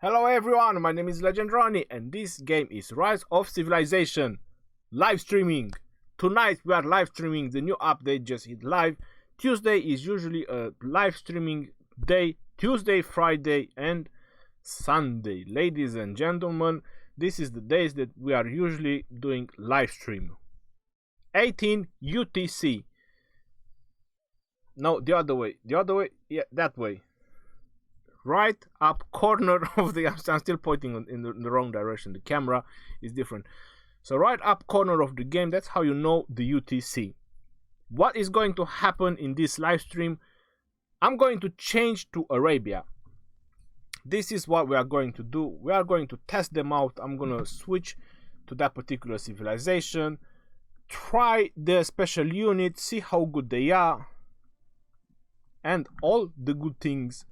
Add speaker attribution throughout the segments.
Speaker 1: Hello everyone, my name is Legend Ronnie and this game is Rise of Civilization live streaming. Tonight we are live streaming, the new update just hit live. Tuesday is usually a live streaming day, Tuesday, Friday and Sunday. Ladies and gentlemen, this is the days that we are usually doing live stream. 18 UTC. No, the other way, yeah, that way. Right up corner of the, I'm still pointing in the wrong direction, the camera is different. So right up corner of the game, that's how you know the UTC. What is going to happen in this live stream? I'm going to change to Arabia. This is what we are going to do. We are going to test them out. I'm going to switch to that particular civilization, try the special units, see how good they are, and all the good things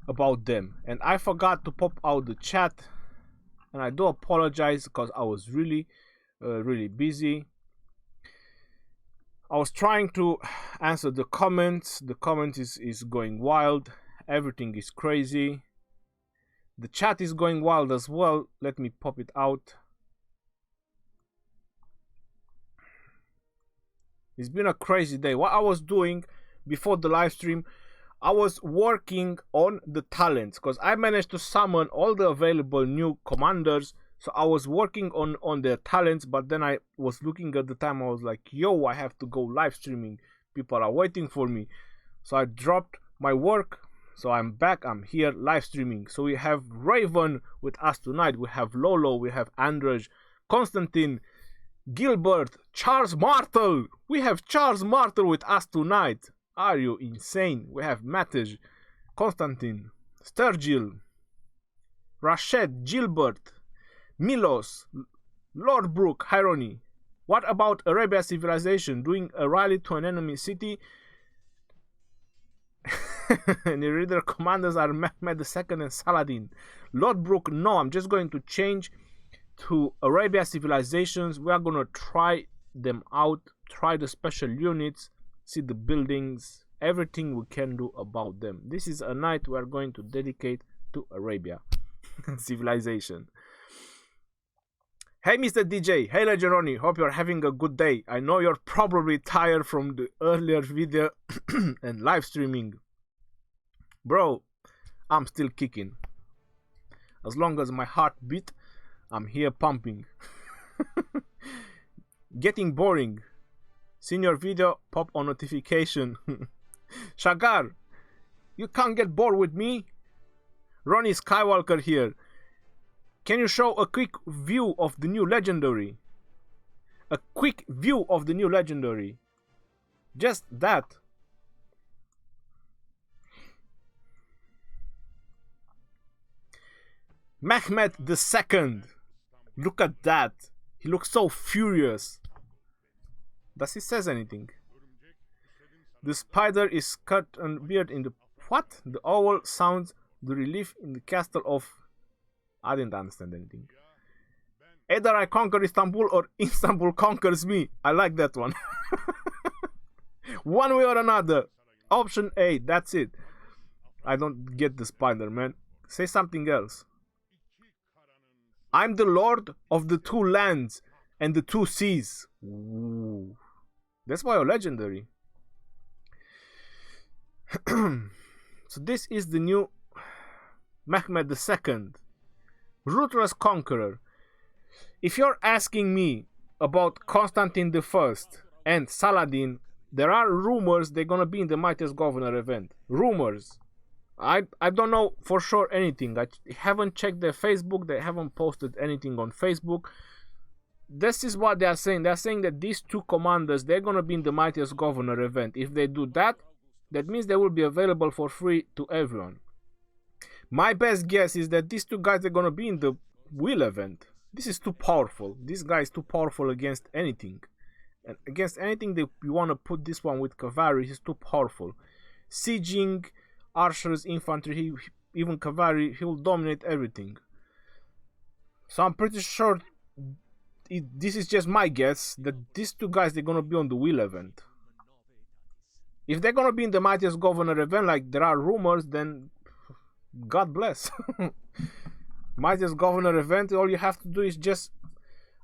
Speaker 1: about them. And I forgot to pop out the chat, and I do apologize because I was really busy. I was trying to answer the comments. The comment is going wild. Everything is crazy. The chat is going wild as well. Let me pop it out. It's been a crazy day. What I was doing before the live stream, I was working on the talents because I managed to summon all the available new commanders. So I was working on their talents, but then I was looking at the time. I was like, yo, I have to go live streaming. People are waiting for me. So I dropped my work. So I'm back. I'm here live streaming. So we have Raven with us tonight. We have Lolo. We have Andrej, Constantine, Gilbert, Charles Martel. We have Charles Martel with us tonight. Are you insane? We have Matej, Constantine, Sturgill, Rashid, Gilbert, Milos, Lord Brook, Hyrony. What about Arabia civilization? Doing a rally to an enemy city? And the reader commanders are Mehmed II and Saladin. Lord Brook, no, I'm just going to change to Arabia civilizations. We are going to try them out, try the special units, see the buildings, everything we can do about them. This is a night we are going to dedicate to Arabia civilization. Hey Mr. DJ, hey Legeroni, hope you're having a good day. I know you're probably tired from the earlier video and live streaming. Bro, I'm still kicking. As long as my heart beat, I'm here pumping. Getting boring. Seen your video, pop on notification. Shagar, you can't get bored with me. Ronnie Skywalker here. Can you show a quick view of the new legendary? A quick view of the new legendary. Just that. Mehmed II. Look at that. He looks so furious. Does he says anything? The spider is cut and beard in the... What? The owl sounds the relief in the castle of... I didn't understand anything. Either I conquer Istanbul or Istanbul conquers me. I like that one. One way or another. Option A, that's it. I don't get the spider, man. Say something else. I'm the lord of the two lands and the two seas. Ooh. That's why you're legendary. So this is the new Mehmed II. Ruthless Conqueror. If you're asking me about Constantine I and Saladin, there are rumors they're gonna be in the Mightiest Governor event. Rumors. I don't know for sure anything. I haven't checked their Facebook. They haven't posted anything on Facebook. This is what they are saying. They are saying that these two commanders, they're going to be in the Mightiest Governor event. If they do that, that means they will be available for free to everyone. My best guess is that these two guys are going to be in the Will event. This is too powerful. This guy is too powerful against anything. And against anything that you want to put this one with cavalry, he's too powerful. Sieging, archers, infantry, even cavalry, he will dominate everything. So I'm pretty sure... this is just my guess that these two guys, they're gonna be on the Will event. If they're gonna be in the Mightiest Governor event, like there are rumors, then God bless. Mightiest Governor event, all you have to do is just,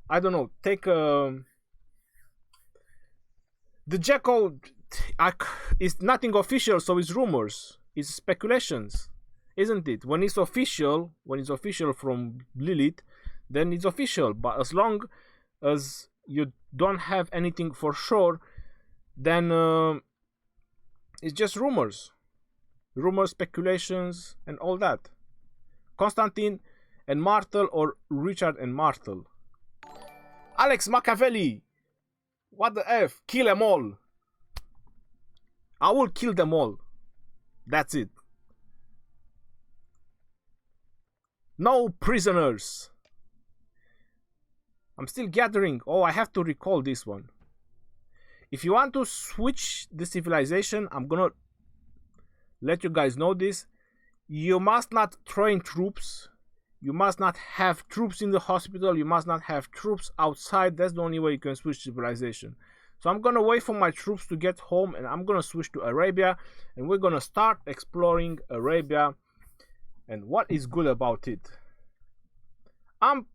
Speaker 1: I don't know, take the Jacko is nothing official, so it's rumors, it's speculations, isn't it? When it's official from Lilith, then it's official. But as long as you don't have anything for sure, then it's just rumors, speculations, and all that. Constantine and Martel, or Richard and Martel. Alex Machiavelli, what the F? Kill them all. I will kill them all. That's it. No prisoners. I'm still gathering. Oh, I have to recall this one. If you want to switch the civilization, I'm gonna let you guys know this. You must not train troops. You must not have troops in the hospital. You must not have troops outside. That's the only way you can switch civilization. So I'm gonna wait for my troops to get home, and I'm gonna switch to Arabia, and we're gonna start exploring Arabia and what is good about it. I'm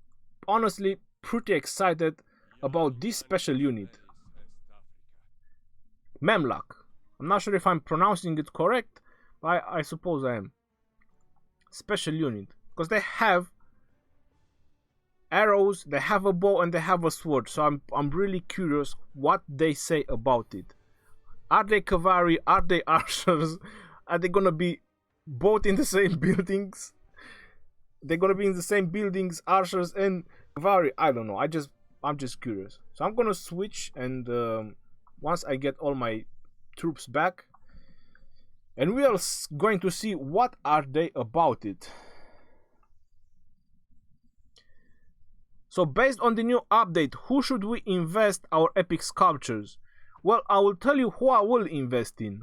Speaker 1: honestly pretty excited about this special unit, Memlak. I'm not sure if I'm pronouncing it correct, but I suppose I am. Special unit, because they have arrows, they have a bow, and they have a sword. So I'm really curious what they say about it. Are they cavalry? Are they archers? Are they gonna be both in the same buildings? They're gonna be in the same buildings, archers and cavalry. I don't know. I'm just curious. So I'm gonna switch, and once I get all my troops back, and we are going to see what are they about it. So based on the new update, who should we invest our epic sculptures? Well, I will tell you who I will invest in.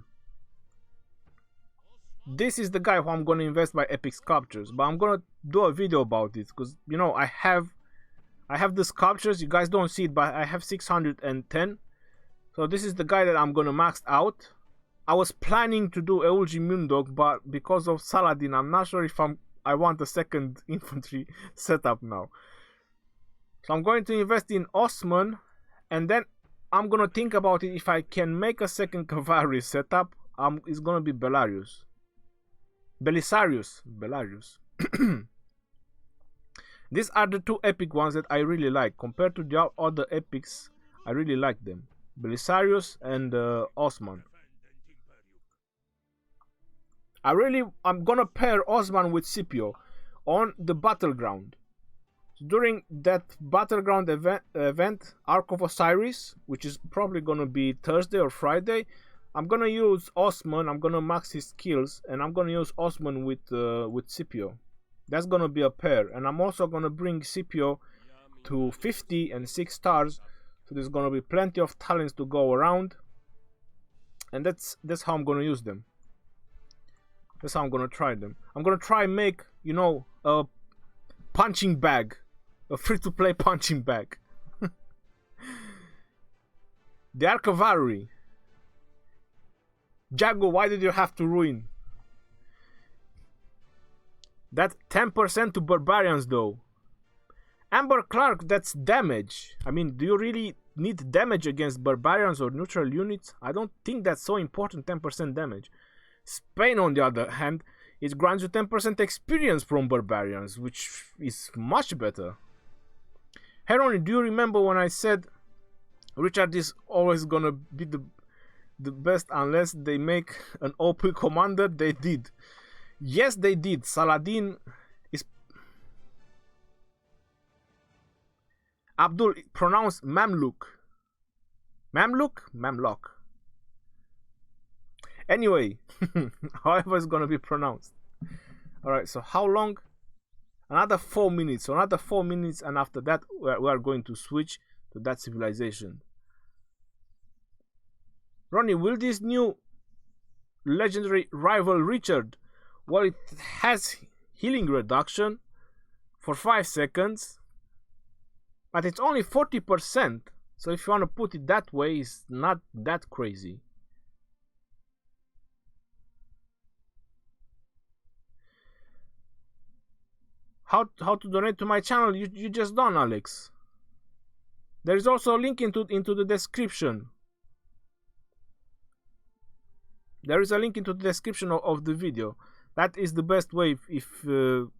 Speaker 1: This is the guy who I'm going to invest my epic sculptures, but I'm going to do a video about it, because, you know, I have the sculptures. You guys don't see it, but I have 610. So this is the guy that I'm going to max out. I was planning to do Eulgi Mundok, but because of Saladin, I'm not sure if I want a second infantry setup now. So I'm going to invest in Osman, and then I'm going to think about it. If I can make a second cavalry setup, it's going to be Belisarius. These are the two epic ones that I really like. Compared to the other epics, I really like them. Belisarius and Osman. I'm gonna pair Osman with Scipio on the battleground. During that battleground event, Ark of Osiris, which is probably gonna be Thursday or Friday, I'm gonna use Osman. I'm gonna max his skills, and I'm gonna use Osman with Scipio. That's gonna be a pair, and I'm also gonna bring Scipio to 50 and 6 stars. So there's gonna be plenty of talents to go around, and that's how I'm gonna use them. That's how I'm gonna try them. I'm gonna try and make, you know, a punching bag, a free-to-play punching bag. They are cavalry. Jago, why did you have to ruin? That 10% to barbarians though. Amber Clark, that's damage. I mean, do you really need damage against barbarians or neutral units? I don't think that's so important, 10% damage. Spain, on the other hand, it grants you 10% experience from barbarians, which is much better. Heroni, do you remember when I said Richard is always gonna be the best unless they make an OP commander? They did. Yes, they did. Saladin is... Abdul, pronounced Mamluk. Mamluk. Anyway, however it's gonna be pronounced. Alright, so how long? Another 4 minutes. So another 4 minutes, and after that we are going to switch to that civilization. Ronnie, will this new legendary rival Richard? Well, it has healing reduction for 5 seconds, but it's only 40%. So if you want to put it that way, it's not that crazy. how to donate to my channel, you just done, Alex. There is also a link into the description. There is a link into the description of the video. That is the best way if you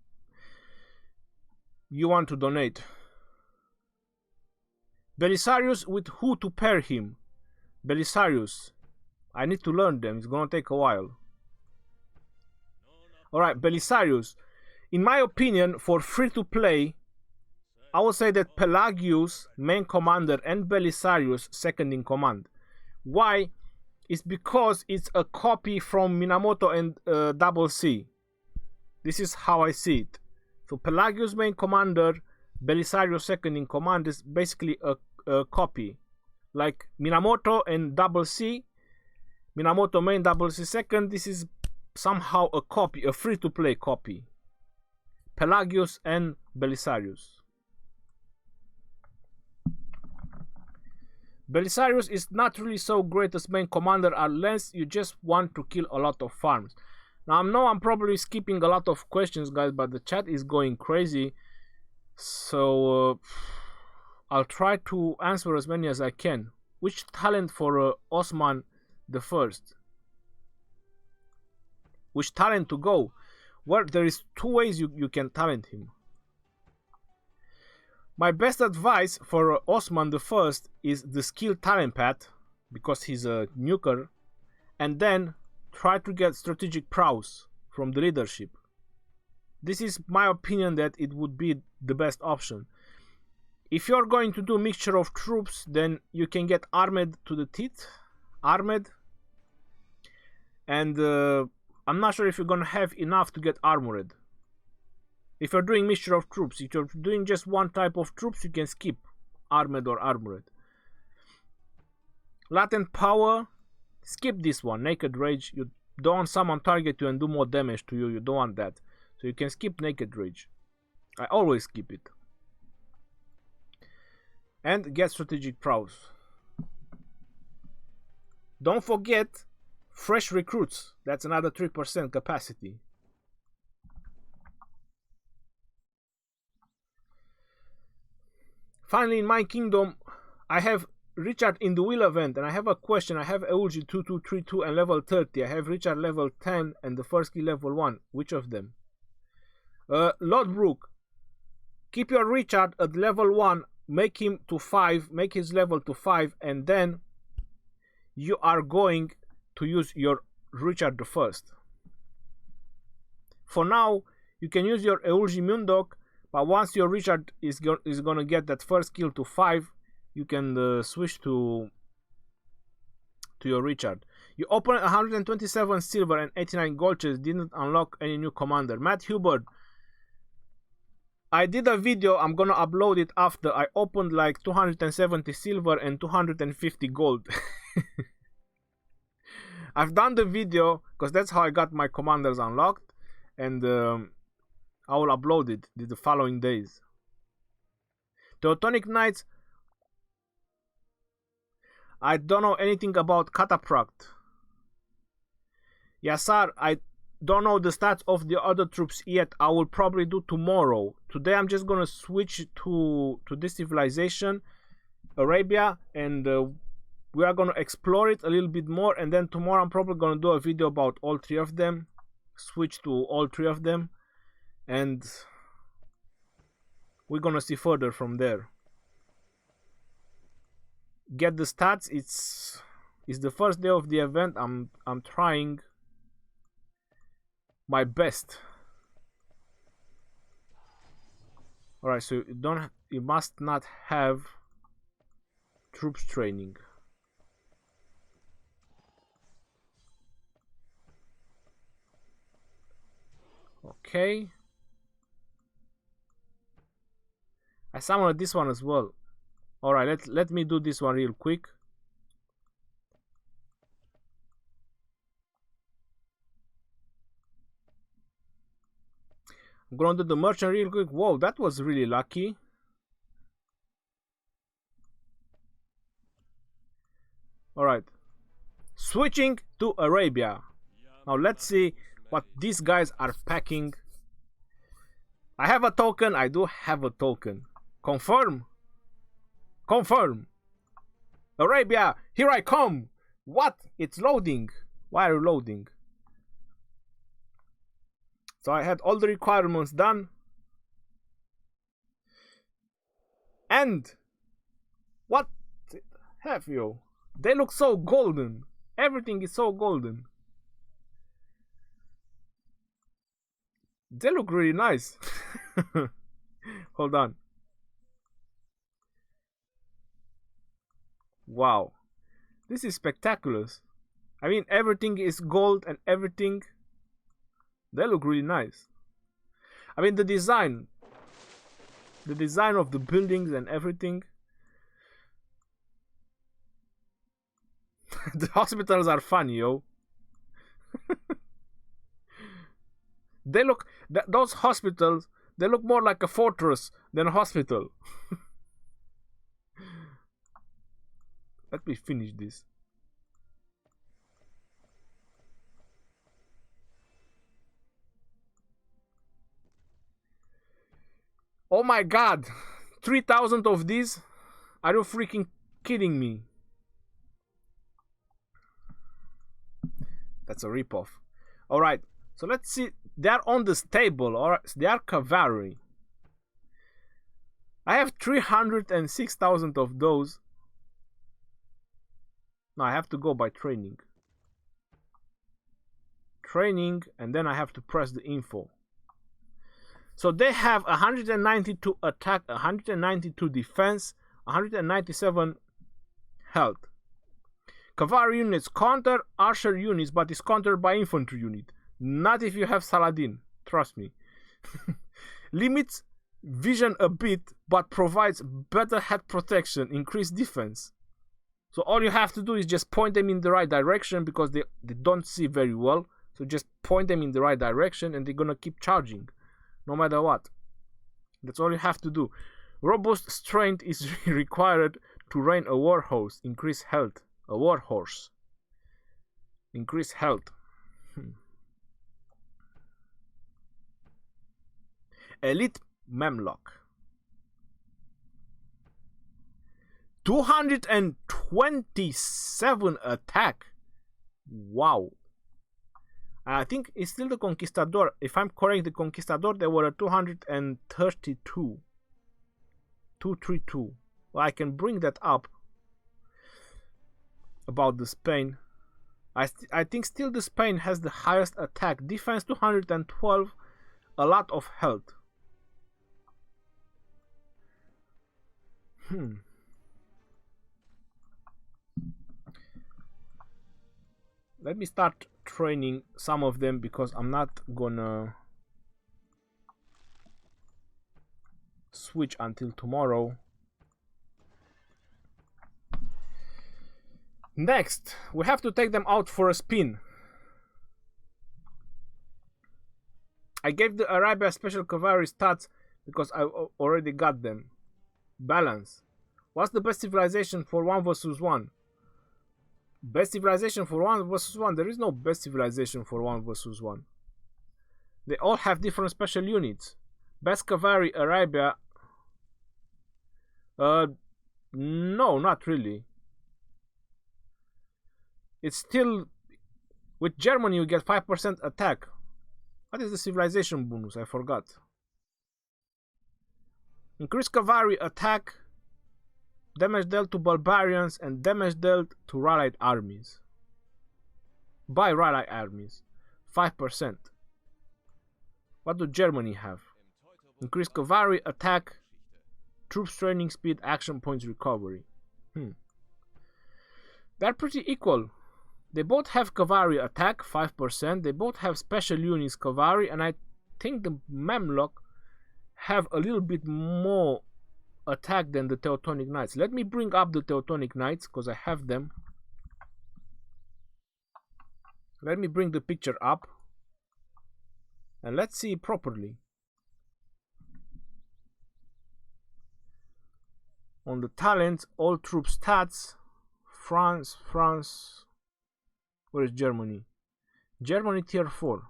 Speaker 1: want to donate. Belisarius, with who to pair him? Belisarius, I need to learn them. It's gonna take a while. Alright, Belisarius. In my opinion, for free to play, I would say that Pelagius, main commander, and Belisarius, second in command. Why? It's because it's a copy from Minamoto and Double C. This is how I see it. So Pelagius, main commander, Belisarius, second in command, is basically a copy. Like Minamoto and Double C, Minamoto main, Double C second, this is somehow a copy, a free-to-play copy. Pelagius and Belisarius. Belisarius is not really so great as main commander unless you just want to kill a lot of farms. Now I know I'm probably skipping a lot of questions, guys, but the chat is going crazy. So I'll try to answer as many as I can. Which talent for Osman the First? Which talent to go? Well, there is two ways you can talent him. My best advice for Osman the First is the skill talent path, because he's a nuker, and then try to get strategic prowess from the leadership. This is my opinion that it would be the best option. If you're going to do mixture of troops, then you can get armed to the teeth, armed, and I'm not sure if you're gonna have enough to get armored. If you're doing mixture of troops, if you're doing just one type of troops, you can skip armored or armored. Latent power, skip this one. Naked rage, you don't want someone target you and do more damage to you. You don't want that, so you can skip naked rage. I always skip it. And get strategic prowess. Don't forget fresh recruits. That's another 3% capacity. Finally, in my kingdom, I have Richard in the wheel event, and I have a question. I have Eulji 2232 and level 30. I have Richard level 10 and the first key level 1. Which of them? Lodbrok, keep your Richard at level 1, make him to 5, make his level to 5, and then you are going to use your Richard the First. For now, you can use your Eulji Mundok, but once your Richard is gonna get that first kill to 5, you can switch to your Richard. You open 127 silver and 89 gold chests, didn't unlock any new commander. Matt Hubert, I did a video, I'm gonna upload it after. I opened like 270 silver and 250 gold. I've done the video because that's how I got my commanders unlocked, and I will upload it the following days. Teutonic Knights, I don't know anything about Cataphract. Yassar, I don't know the stats of the other troops yet. I will probably do tomorrow. Today I'm just gonna switch to this civilization, Arabia, and we are gonna explore it a little bit more, and then tomorrow I'm probably gonna do a video about all three of them, switch to all three of them, and we're gonna see further from there. Get the stats. It's the first day of the event. I'm trying my best. All right, so you must not have troops training. Okay. I summoned this one as well. Alright, let me do this one real quick. I'm gonna do the merchant real quick. Whoa, that was really lucky. Alright. Switching to Arabia. Now let's see what these guys are packing. I have a token. I do have a token. Confirm. Confirm. Arabia, here I come. What? It's loading. Why are you loading? So I had all the requirements done. And what have you? They look so golden. Everything is so golden. They look really nice. Hold on. Wow. This is spectacular. I mean, everything is gold and everything. They look really nice. I mean, the design of the buildings and everything. The hospitals are funny, yo. They look, those hospitals, they look more like a fortress than a hospital. Let me finish this. Oh my god! 3,000 of these? Are you freaking kidding me? That's a ripoff. Alright, so let's see. They are on this table, or they are cavalry. I have 306,000 of those. No, I have to go by training. Training, and then I have to press the info. So they have 192 attack, 192 defense, 197 health. Cavalry units counter archer units, but is countered by infantry unit. Not if you have Saladin, trust me. Limits vision a bit, but provides better head protection, increased defense. So all you have to do is just point them in the right direction, because they don't see very well. So just point them in the right direction and they're gonna keep charging, no matter what. That's all you have to do. Robust strength is required to rein a war horse. Increase health. A war horse. Increase health. Elite Memlock. 227 attack. Wow. I think it's still the Conquistador. If I'm correct, the Conquistador, they were at 232. 232. Well, I can bring that up. About the Spain. I think still the Spain has the highest attack. Defense 212. A lot of health. Let me start training some of them, because I'm not gonna switch until tomorrow. Next, we have to take them out for a spin. I gave the Arabia special cavalry stats because I already got them. Balance. What's the best civilization for 1 versus 1? Best civilization for 1 versus 1? There is no best civilization for 1 versus 1. They all have different special units. Best cavalry Arabia. No, not really. It's still, with Germany you get 5% attack. What is the civilization bonus? I forgot. Increase cavalry attack, damage dealt to barbarians, and damage dealt to rallied armies. By rallied armies. 5%. What do Germany have? Increase cavalry attack, troops training speed, action points recovery. They're pretty equal. They both have cavalry attack, 5%. They both have special units cavalry, and I think the Memlock have a little bit more attack than the Teutonic Knights. Let me bring up the Teutonic Knights, because I have them. Let me bring the picture up, and let's see properly. On the talents, all troop stats, France. Where is Germany? Germany tier 4.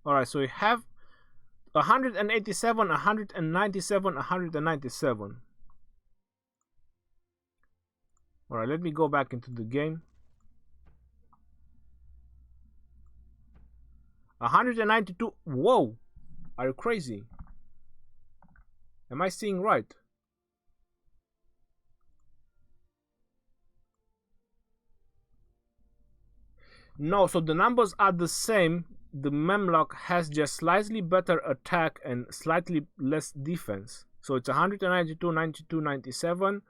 Speaker 1: Alright, so we have 187, 197, 197. Alright, let me go back into the game. 192. Whoa! Are you crazy? Am I seeing right? No, so the numbers are the same. The Memlock has just slightly better attack and slightly less defense. So it's 192, 92, 97.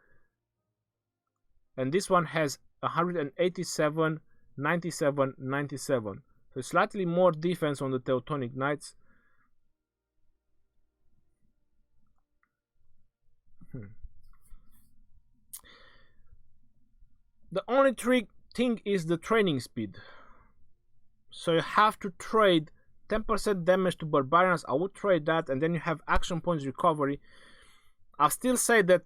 Speaker 1: And this one has 187, 97, 97. So slightly more defense on the Teutonic Knights. The only thing is the training speed. So you have to trade 10% damage to barbarians. I would trade that, and then you have action points recovery. I'll still say that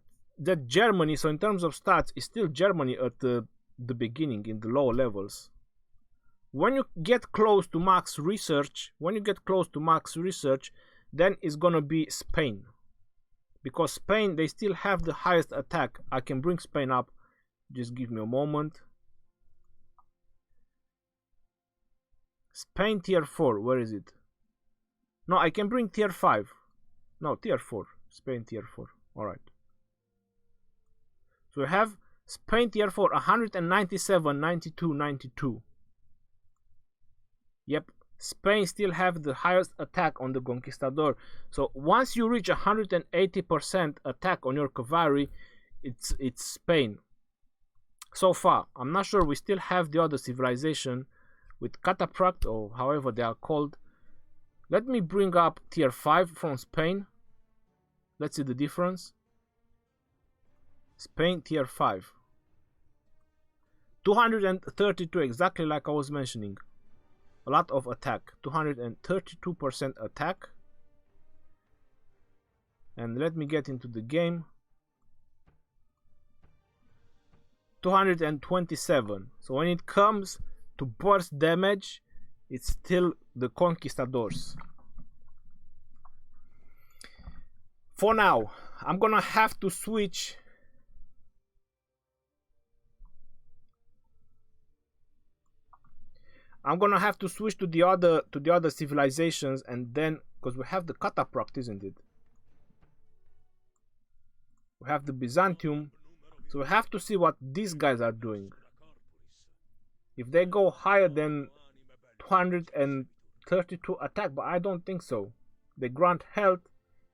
Speaker 1: Germany, so in terms of stats, is still Germany at the beginning in the lower levels. When you get close to max research, then it's gonna be Spain, because Spain, they still have the highest attack. I can bring Spain up. Just give me a moment. Spain tier 4, where is it? No, I can bring tier 5. No, tier 4. Spain tier 4. Alright. So we have Spain tier 4, 197, 92, 92. Yep, Spain still have the highest attack on the Conquistador. So once you reach 180% attack on your cavalry, it's Spain. So far, I'm not sure. We still have the other civilization with Catapract, or however they are called. Let me bring up tier 5 from Spain. Let's see the difference. Spain tier 5. 232, exactly like I was mentioning. A lot of attack. 232% attack. And let me get into the game. 227. So when it comes to burst damage, it's still the Conquistadors. For now, I'm gonna have to switch. I'm gonna have to switch to the other civilizations, and then, because we have the Catapract, isn't it? We have the Byzantium, so we have to see what these guys are doing. If they go higher than 232 attack, but I don't think so. They grant health.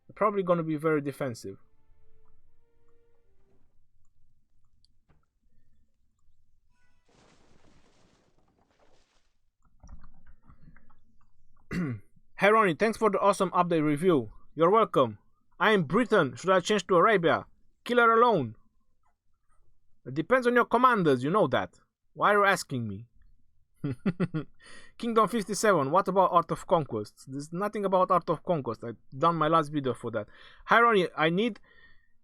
Speaker 1: They're probably gonna be very defensive. Hey Ronnie, thanks for the awesome update review. You're welcome. I am Britain. Should I change to Arabia? Kill her alone. It depends on your commanders, you know that. Why are you asking me? Kingdom 57, what about Art of Conquest? There's nothing about Art of Conquest. I've done my last video for that. Hi Ronnie, I need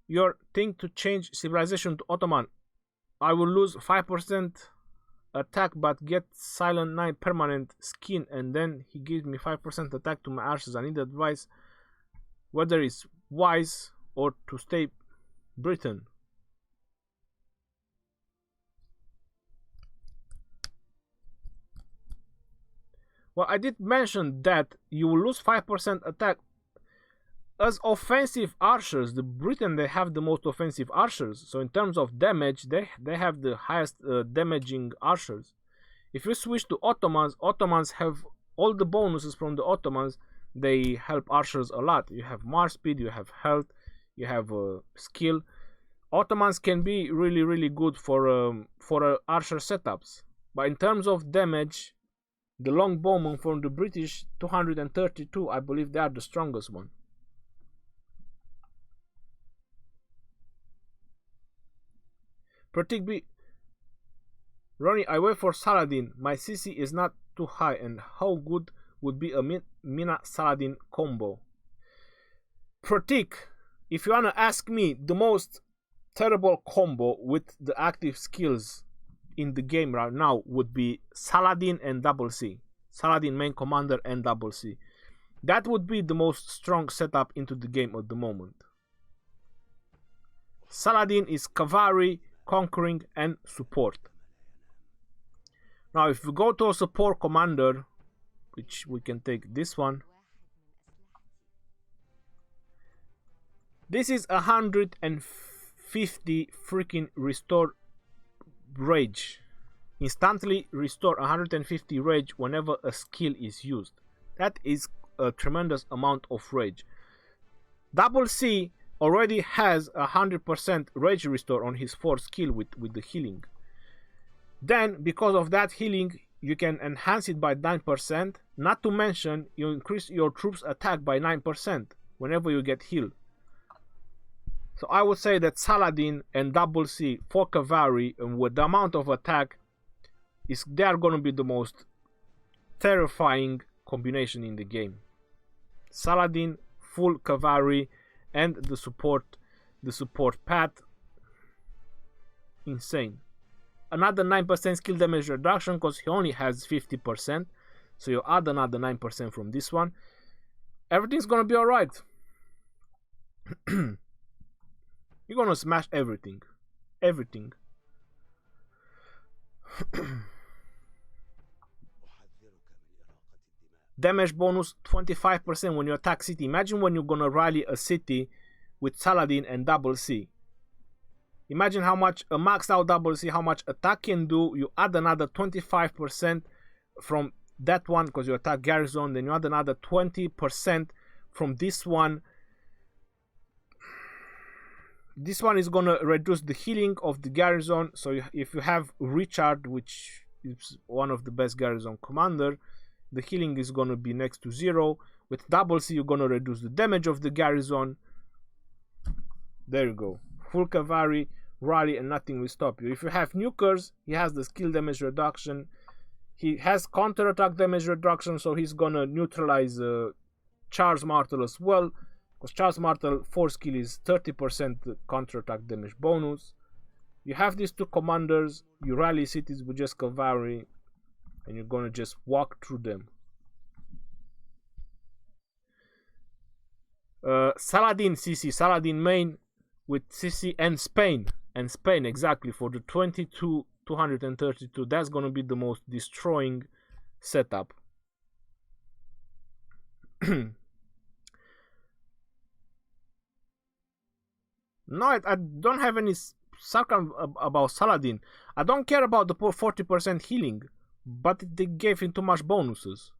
Speaker 1: your thing to change civilization to Ottoman. I will lose 5% attack but get Silent 9 permanent skin, and then he gives me 5% attack to my archers. I need advice whether it's wise or to stay Britain. Well, I did mention that you will lose 5% attack. As offensive archers, the Britain, they have the most offensive archers. So in terms of damage, they have the highest damaging archers. If you switch to Ottomans, Ottomans have all the bonuses from the Ottomans. They help archers a lot. You have march speed, you have health, you have skill. Ottomans can be really good for archer setups. But in terms of damage, the longbowmen from the British, 232, I believe they are the strongest one. Pratik B. Ronnie, I wait for Saladin. My CC is not too high, and how good would be a Mina Saladin combo? Pratik, if you wanna ask me, the most terrible combo with the active skills in the game right now would be Saladin and Double C. Saladin main commander and double C. That would be the most strong setup into the game at the moment. Saladin is cavalry, conquering, and support. Now if we go to a support commander, which we can take this one, this is 150 freaking restore rage. Instantly restore 150 rage whenever a skill is used. That is a tremendous amount of rage. Double C already has 100% rage restore on his 4th skill with the healing. Then because of that healing you can enhance it by 9%, not to mention you increase your troops attack by 9% whenever you get healed. So I would say that Saladin and double C for cavalry, and with the amount of attack, they are going to be the most terrifying combination in the game. Saladin, full cavalry, and the support path, insane. Another 9% skill damage reduction because he only has 50%, so you add another 9% from this one. Everything's gonna be alright. You're gonna smash everything. Damage bonus 25% when you attack city. Imagine when you're gonna rally a city with Saladin and double C. Imagine how much a maxed out double C, how much attack can do. You add another 25% from that one because you attack garrison, then you add another 20% from this one. This one is gonna reduce the healing of the garrison. So if you have Richard, which is one of the best garrison commander, the healing is gonna be next to 0. With double C, you're gonna reduce the damage of the garrison. There you go. Full cavalry, rally, and nothing will stop you. If you have nukers, he has the skill damage reduction. He has counter attack damage reduction, so he's gonna neutralize Charles Martel as well. Because Charles Martel 4 skill is 30% counter attack damage bonus. You have these two commanders, you rally cities with just cavalry, and you're gonna just walk through them. Saladin CC, Saladin main with CC and Spain exactly for the 232. That's gonna be the most destroying setup. No, I don't have any sarcasm about Saladin. I don't care about the 40% healing, but they gave him too much bonuses.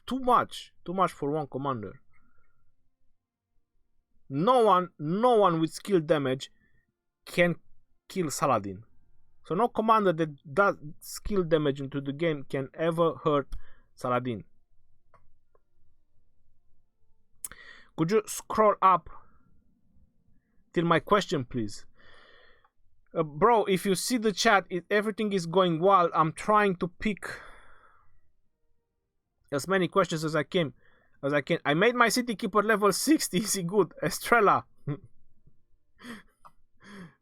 Speaker 1: Too much for one commander. No one with skill damage can kill Saladin. So no commander that does skill damage into the game can ever hurt Saladin. Could you scroll up till my question, please? Bro, if you see the chat, everything is going wild. I'm trying to pick as many questions as I can. I made my city keeper level 60. Is he good? Estrella.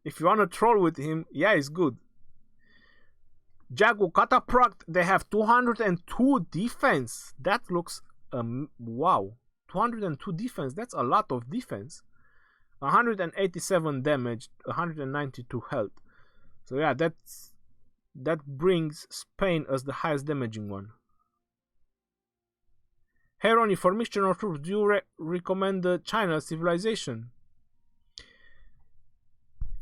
Speaker 1: If you wanna troll with him, yeah, he's good. Jagu Catapract, they have 202 defense. That looks wow. 202 defense. That's a lot of defense. 187 damage, 192 health. So yeah, that brings Spain as the highest damaging one. Hey Ronnie, for mixture of troops, do you recommend the China civilization?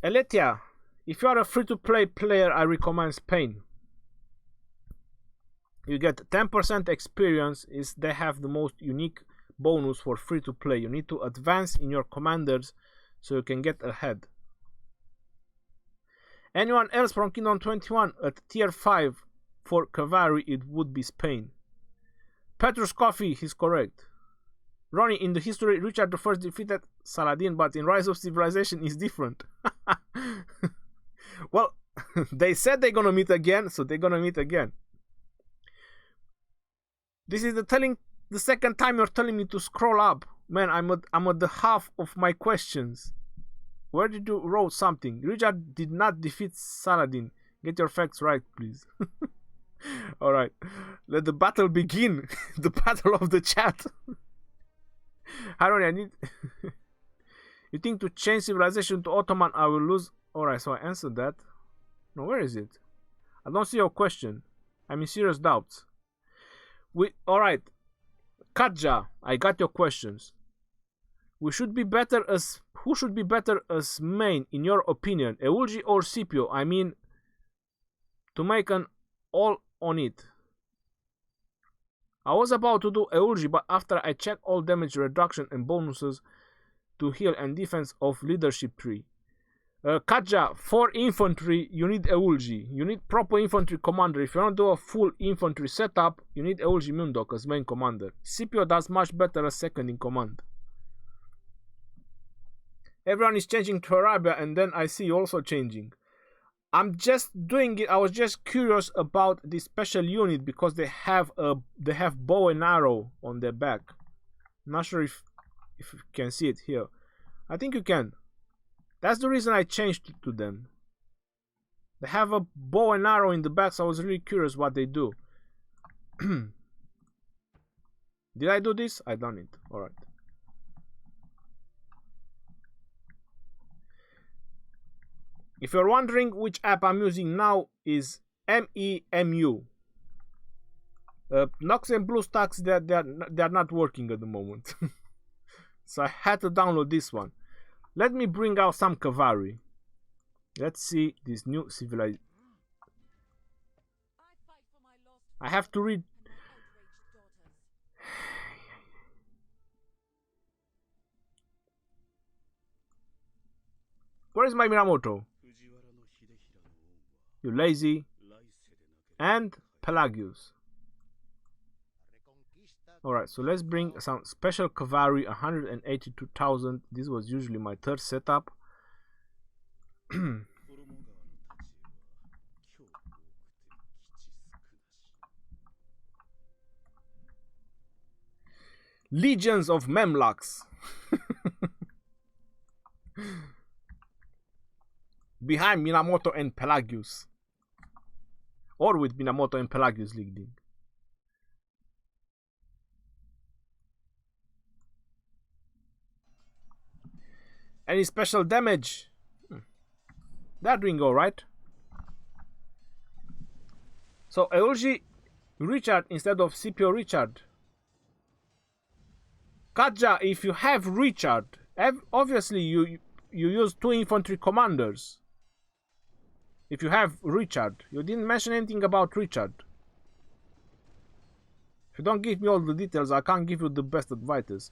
Speaker 1: Eletia, if you are a free-to-play player, I recommend Spain. You get 10% experience. They have the most unique bonus for free-to-play. You need to advance in your commanders so you can get ahead. Anyone else from Kingdom 21 at tier 5 for cavalry? It would be Spain. Petrus Coffee, he's correct. Ronnie, in the history, Richard I defeated Saladin, but in Rise of Civilization is different. Well, they said they're gonna meet again, so they're gonna meet again. This is the second time you're telling me to scroll up. Man, I'm at the half of my questions. Where did you wrote something? Richard did not defeat Saladin. Get your facts right, please. Alright. Let the battle begin. The battle of the chat. Haroni, I need... You think to change civilization to Ottoman I will lose? Alright, so I answered that. No, where is it? I don't see your question. I'm in serious doubts. Alright. Katja, I got your questions. Who should be better as main, in your opinion? Eulji or Scipio? I mean, to make an all on it. I was about to do Eulji, but after I checked all damage reduction and bonuses to heal and defense of leadership tree. Katja, for infantry, you need Eulji. You need proper infantry commander. If you want to do a full infantry setup, you need Eulji Mundok as main commander. Scipio does much better as second in command. Everyone is changing to Arabia, and then I see you also changing. I'm just doing it. I was just curious about this special unit because they have bow and arrow on their back. Not sure if you can see it here. I think you can. That's the reason I changed to them. They have a bow and arrow in the back, so I was really curious what they do. Did I do this? I done it. Alright. If you're wondering which app I'm using now is MEMU. Nox and BlueStacks, they're not working at the moment. So I had to download this one. Let me bring out some cavalry. Let's see this new civilization. I have to read. Where is my Minamoto? You lazy. And Pelagius. Alright, so let's bring some special cavalry, 182,000. This was usually my third setup. Legions of Memlaks. Behind Minamoto and Pelagius. Or with Minamoto and Pelagius leading. Any special damage? They're doing alright. So Eulji Richard instead of Scipio Richard. Katja, if you have Richard, obviously you use 2 infantry commanders. If you have Richard. You didn't mention anything about Richard. If you don't give me all the details, I can't give you the best advices.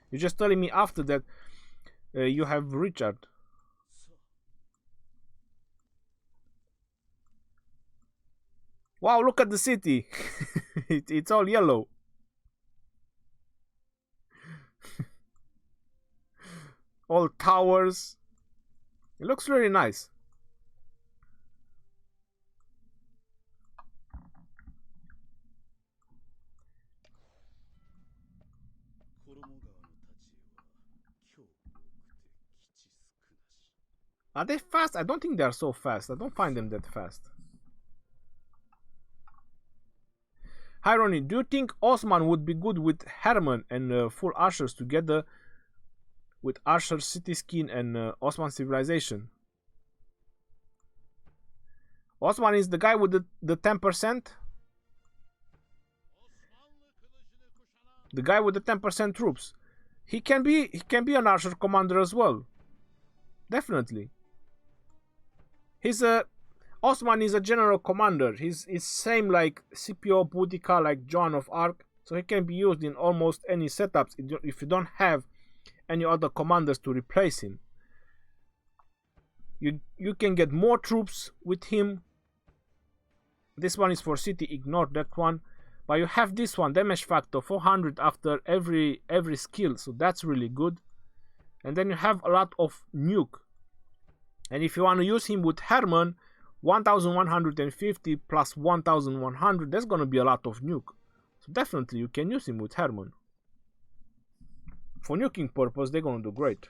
Speaker 1: You're just telling me after that you have Richard. Wow, look at the city. It's all yellow. All towers. It looks really nice. Are they fast? I don't think they are so fast. I don't find them that fast. Hi Ronnie, do you think Osman would be good with Herman and full archers together with Archer City Skin and Osman Civilization? Osman is the guy with the 10%? The guy with the 10% troops. He can be an Archer commander as well. Definitely. Osman is a general commander. He's same like Scipio, Boudica, like Joan of Arc. So he can be used in almost any setups if you don't have any other commanders to replace him. You can get more troops with him. This one is for city, ignore that one. But you have this one, damage factor 400 after every skill, so that's really good. And then you have a lot of nuke. And if you want to use him with Herman, 1150 plus 1100, that's gonna be a lot of nuke. So definitely you can use him with Herman. For nuking purpose, they're gonna do great.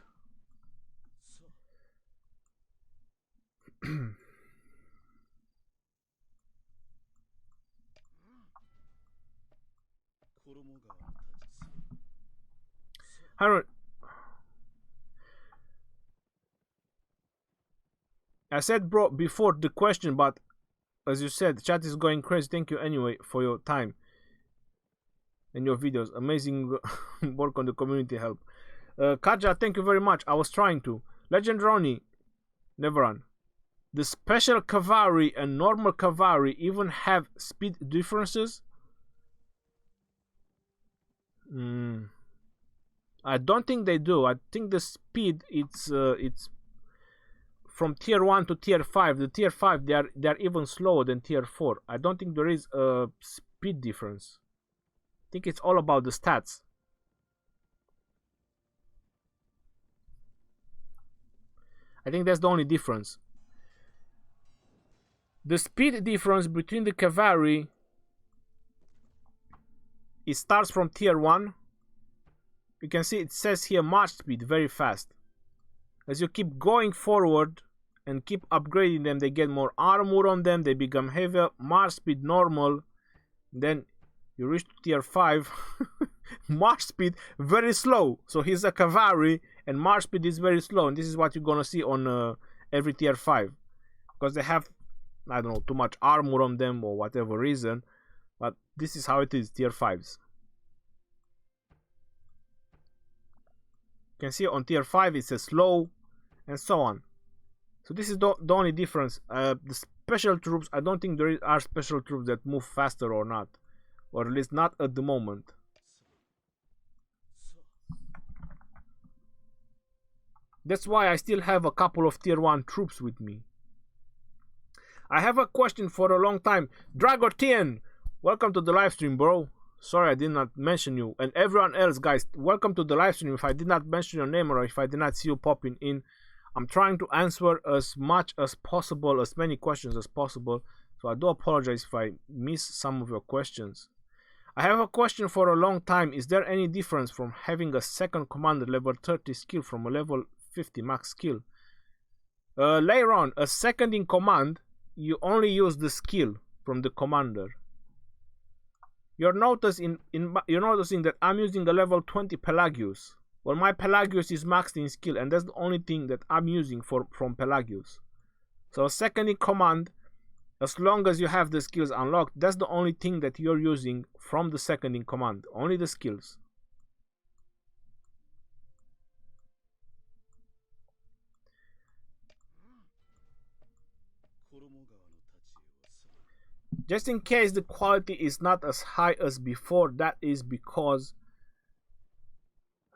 Speaker 1: Harold, I said bro before the question, but as you said, chat is going crazy. Thank you anyway for your time and your videos. Amazing work on the community help. Kaja, thank you very much. I was trying to. Legend Ronnie, never run. The special cavalry and normal cavalry even have speed differences? I don't think they do. I think the speed it's from tier 1 to tier 5. The tier 5 they are even slower than tier 4. I don't think there is a speed difference. I think it's all about the stats. I think that's the only difference. The speed difference between the cavalry, it starts from tier 1. You can see it says here march speed, very fast. As you keep going forward and keep upgrading them, they get more armor on them, they become heavier. March speed normal, then you reach to tier 5. March speed very slow. So he's a cavalry and march speed is very slow, and this is what you're gonna see on every tier 5, because they have, I don't know, too much armor on them or whatever reason, but this is how it is, tier 5s. You can see on tier 5 it says slow and so on. So this is the only difference. The special troops, I don't think there are special troops that move faster or not, or at least not at the moment. That's why I still have a couple of tier 1 troops with me. I have a question for a long time. Dragotien, welcome to the live stream, bro. Sorry I did not mention you. And everyone else, guys, welcome to the live stream. If I did not mention your name or if I did not see you popping in, I'm trying to answer as much as possible, as many questions as possible. So I do apologize if I miss some of your questions. I have a question for a long time. Is there any difference from having a second commander level 30 skill from a level 50 max skill? Later on, a second in command, you only use the skill from the commander. You're noticing that I'm using a level 20 Pelagius. Well, my Pelagius is maxed in skill, and that's the only thing that I'm using from Pelagius. So a second in command, as long as you have the skills unlocked, that's the only thing that you're using from the second in command. Only the skills. Just in case the quality is not as high as before, that is because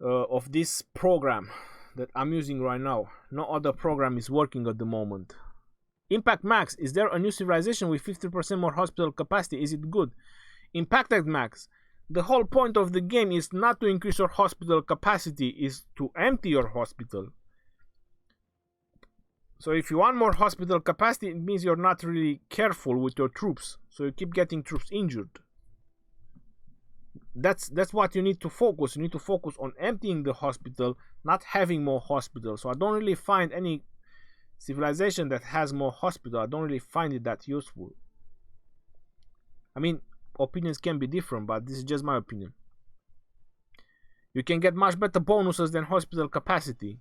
Speaker 1: of this program that I'm using right now. No other program is working at the moment. Impact Max, is there a new civilization with 50% more hospital capacity? Is it good? Impact Max, the whole point of the game is not to increase your hospital capacity, is to empty your hospital. So if you want more hospital capacity, it means you're not really careful with your troops. So you keep getting troops injured. That's what you need to focus. You need to focus on emptying the hospital, not having more hospitals. So I don't really find any civilization that has more hospital. I don't really find it that useful. I mean, opinions can be different, but this is just my opinion. You can get much better bonuses than hospital capacity.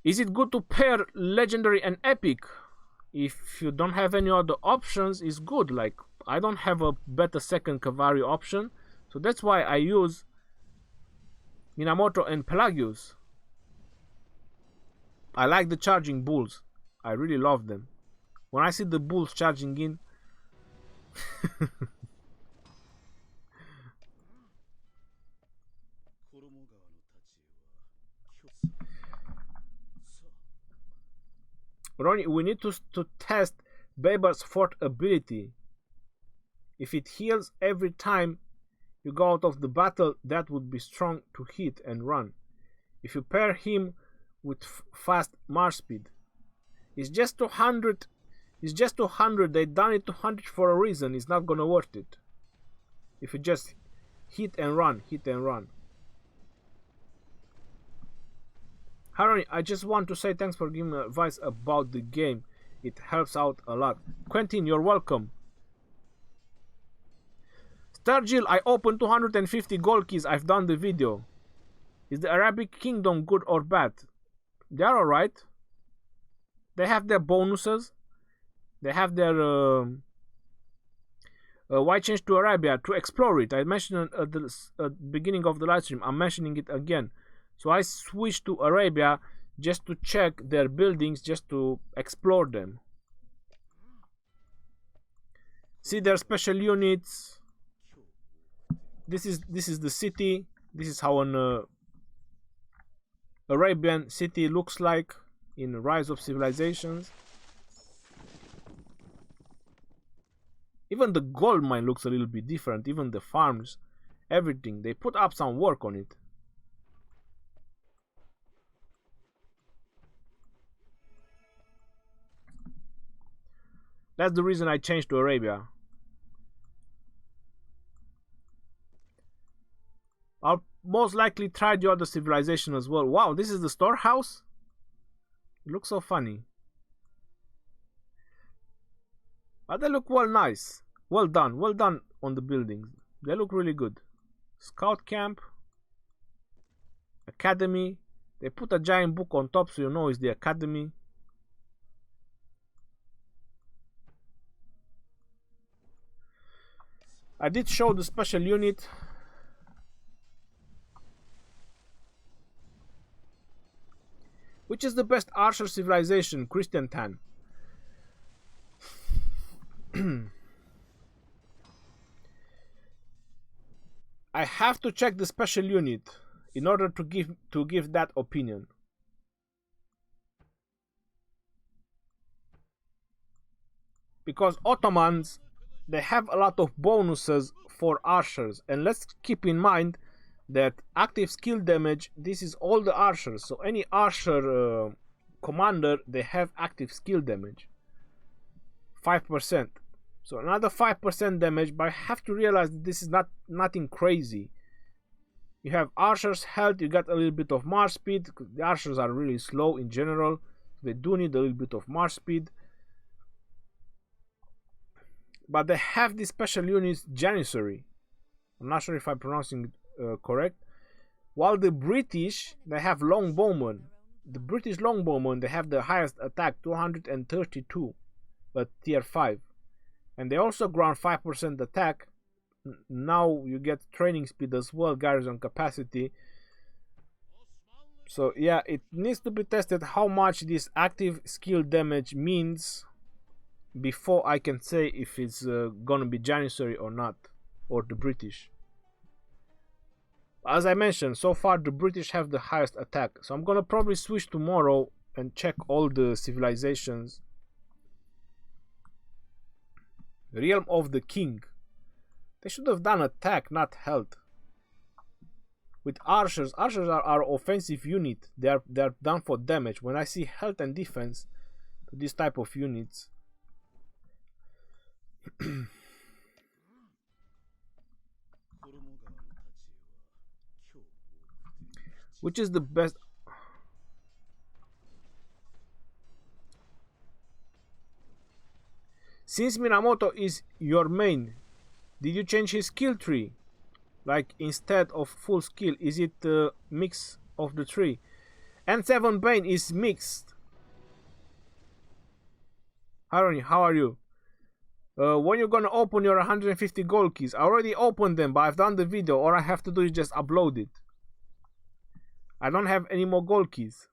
Speaker 1: Is it good to pair legendary and epic? If you don't have any other options, it's good. Like, I don't have a better second cavalry option, so that's why I use Minamoto and Pelagius. I like the charging bulls. I really love them. When I see the bulls charging in, Ronnie, we need to test Baber's fort ability. If it heals every time you go out of the battle, that would be strong to hit and run. If you pair him with fast march speed, it's just 200. It's just 200. They done it 200 for a reason. It's not gonna worth it. If you just hit and run, hit and run. Harry, I just want to say thanks for giving me advice about the game. It helps out a lot. Quentin, you're welcome. Sturgill, I opened 250 gold keys. I've done the video. Is the Arabic Kingdom good or bad? They are alright. They have their bonuses. They have their... why change to Arabia? To explore it. I mentioned at the beginning of the live stream. I'm mentioning it again. So I switched to Arabia just to check their buildings, just to explore them. See their special units. This is the city. This is how an Arabian city looks like in Rise of Civilizations. Even the gold mine looks a little bit different. Even the farms, everything. They put up some work on it. That's the reason I changed to Arabia. I'll most likely try the other civilization as well. Wow, this is the storehouse? It looks so funny. But they look well nice. Well done on the buildings. They look really good. Scout camp. Academy. They put a giant book on top so you know it's the academy. I did show the special unit. Which is the best archer civilization? Christian Tan. I have to check the special unit in order to give that opinion. Because Ottomans, they have a lot of bonuses for archers, and let's keep in mind that active skill damage, this is all the archers, so any archer commander, they have active skill damage 5%, so another 5% damage. But I have to realize that this is nothing crazy. You have archers health, you got a little bit of march speed. The archers are really slow in general, they do need a little bit of march speed. But they have this special unit Janissary. I'm not sure if I'm pronouncing it correct. While the British, they have longbowmen. The British longbowmen, they have the highest attack, 232 at tier 5, and they also grant 5% attack. Now you get training speed as well, garrison capacity. So yeah, it needs to be tested how much this active skill damage means before I can say if it's gonna be Janissary or not, or the British. As I mentioned, so far the British have the highest attack, so I'm gonna probably switch tomorrow and check all the civilizations. Realm of the King. They should have done attack, not health. With archers, archers are our offensive unit. They're done for damage. When I see health and defense to this type of units, which is the best? Since Minamoto is your main, did you change his skill tree? Like instead of full skill, is it a mix of the tree? N7 Bane is mixed. Harony, how are you? When you're gonna open your 150 gold keys? I already opened them, but I've done the video. All I have to do is just upload it. I don't have any more gold keys.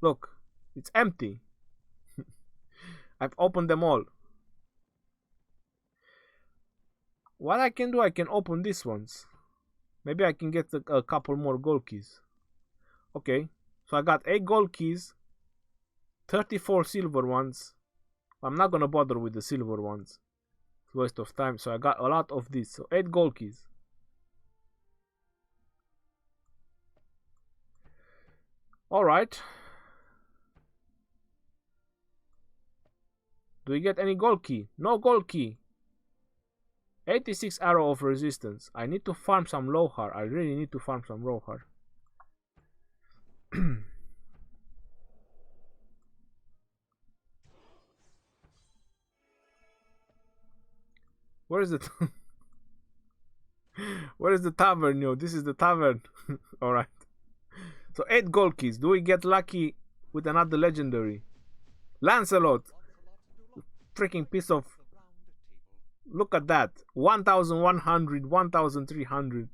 Speaker 1: Look, it's empty. I've opened them all. What I can do, I can open these ones. Maybe I can get a couple more gold keys. Okay, so I got 8 gold keys, 34 silver ones. I'm not gonna bother with the silver ones. It's a waste of time. So I got a lot of these. So 8 gold keys. Alright. Do we get any gold key? No gold key. 86 arrow of resistance. I need to farm some Lohar. I really need to farm some Lohar. Where is it? Where is the tavern, yo? This is the tavern. Alright. So 8 gold keys. Do we get lucky with another legendary? Lancelot. Freaking piece of... Look at that. 1,100, 1,300.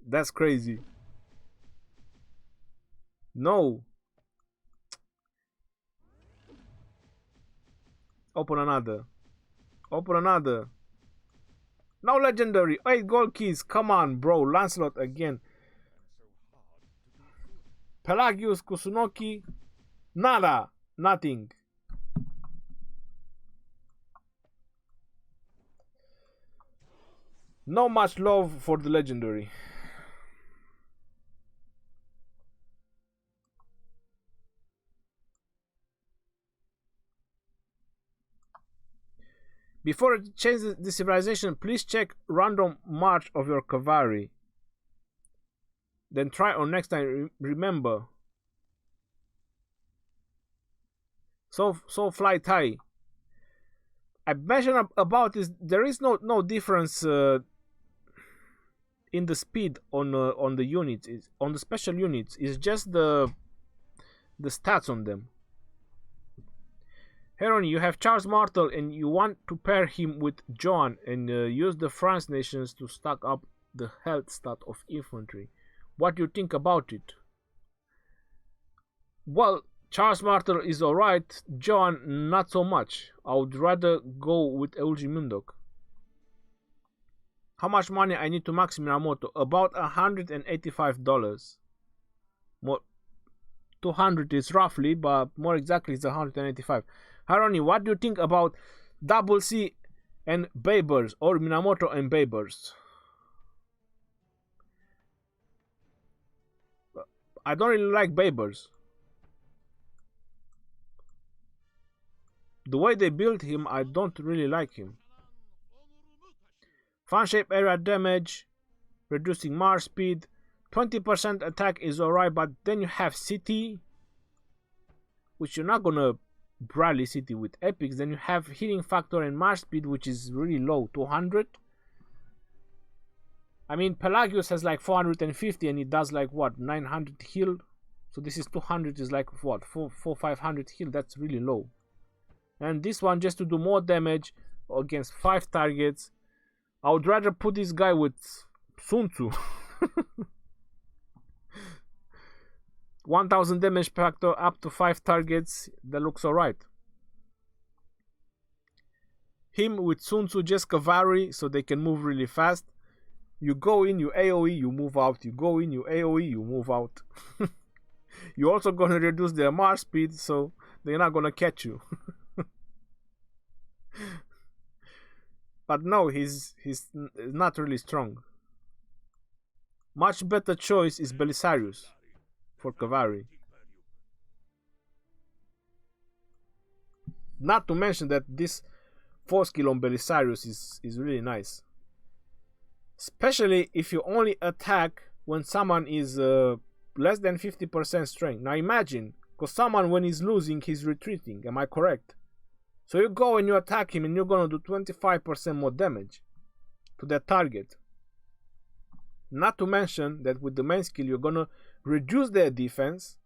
Speaker 1: That's crazy. No. Open another. Open another. No legendary. 8 gold keys. Come on, bro. Lancelot again. Pelagius, Kusunoki. Nada. Nothing. No much love for the legendary. Before it changes the civilization, please check random march of your cavalry. Then try on next time. Remember. So fly tie. I mentioned about this. There is no difference in the speed on the units. On the special units. It's just the stats on them. Heron, you have Charles Martel and you want to pair him with John and use the France nations to stack up the health stat of infantry. What do you think about it? Well, Charles Martel is alright, John not so much. I would rather go with Eugen Mundok. How much money I need to max Minamoto? About $185. More 200 is roughly, but more exactly it's 185. Haroni, what do you think about Double C and Babers, or Minamoto and Babers? I don't really like Babers. The way they built him, I don't really like him. Fan shape area damage, reducing Mars speed, 20% attack is alright, but then you have City, which you're not gonna rally City with epics. Then you have healing factor and Mars speed, which is really low, 200. I mean, Pelagius has like 450 and it does like what, 900 heal. So this is 200, is like what, 500 heal. That's really low. And this one, just to do more damage against 5 targets. I would rather put this guy with Sun Tzu. 1000 damage factor up to 5 targets. That looks alright. Him with Sun Tzu, just cavalry, so they can move really fast. You go in, you AoE, you move out. You go in, you AoE, you move out. You're also gonna reduce their Mars speed, so they're not gonna catch you. But no, he's not really strong. Much better choice is Belisarius for cavalry. Not to mention that this 4 skill on Belisarius is really nice. Especially if you only attack when someone is less than 50% strength. Now imagine, because someone when he's losing, he's retreating. Am I correct? So you go and you attack him and you're gonna do 25% more damage to that target. Not to mention that with the main skill you're gonna reduce their defense.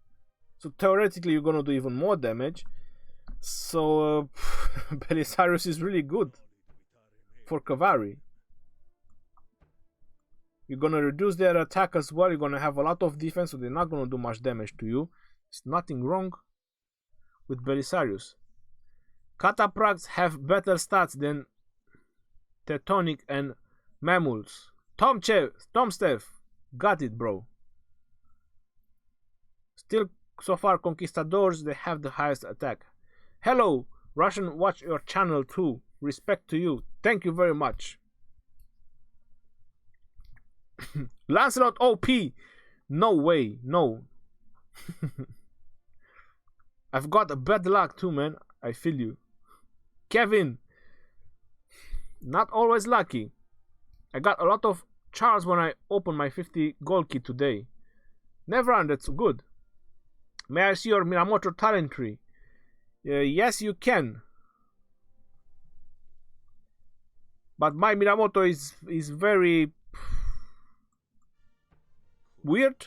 Speaker 1: So theoretically you're gonna do even more damage. So Belisarius is really good for cavalry. You're gonna reduce their attack as well. You're gonna have a lot of defense, so they're not gonna do much damage to you. There's nothing wrong with Belisarius. Cataprags have better stats than Teutonic and Mamuls. Tom Steph, got it, bro. Still, so far, Conquistadors, they have the highest attack. Hello, Russian, watch your channel too. Respect to you. Thank you very much. Lancelot OP. No way, no. I've got a bad luck too, man. I feel you. Kevin, not always lucky. I got a lot of Charles when I opened my 50 gold kit today. Never run, that's good. May I see your Minamoto talent tree? Yes, you can. But my Minamoto is very weird,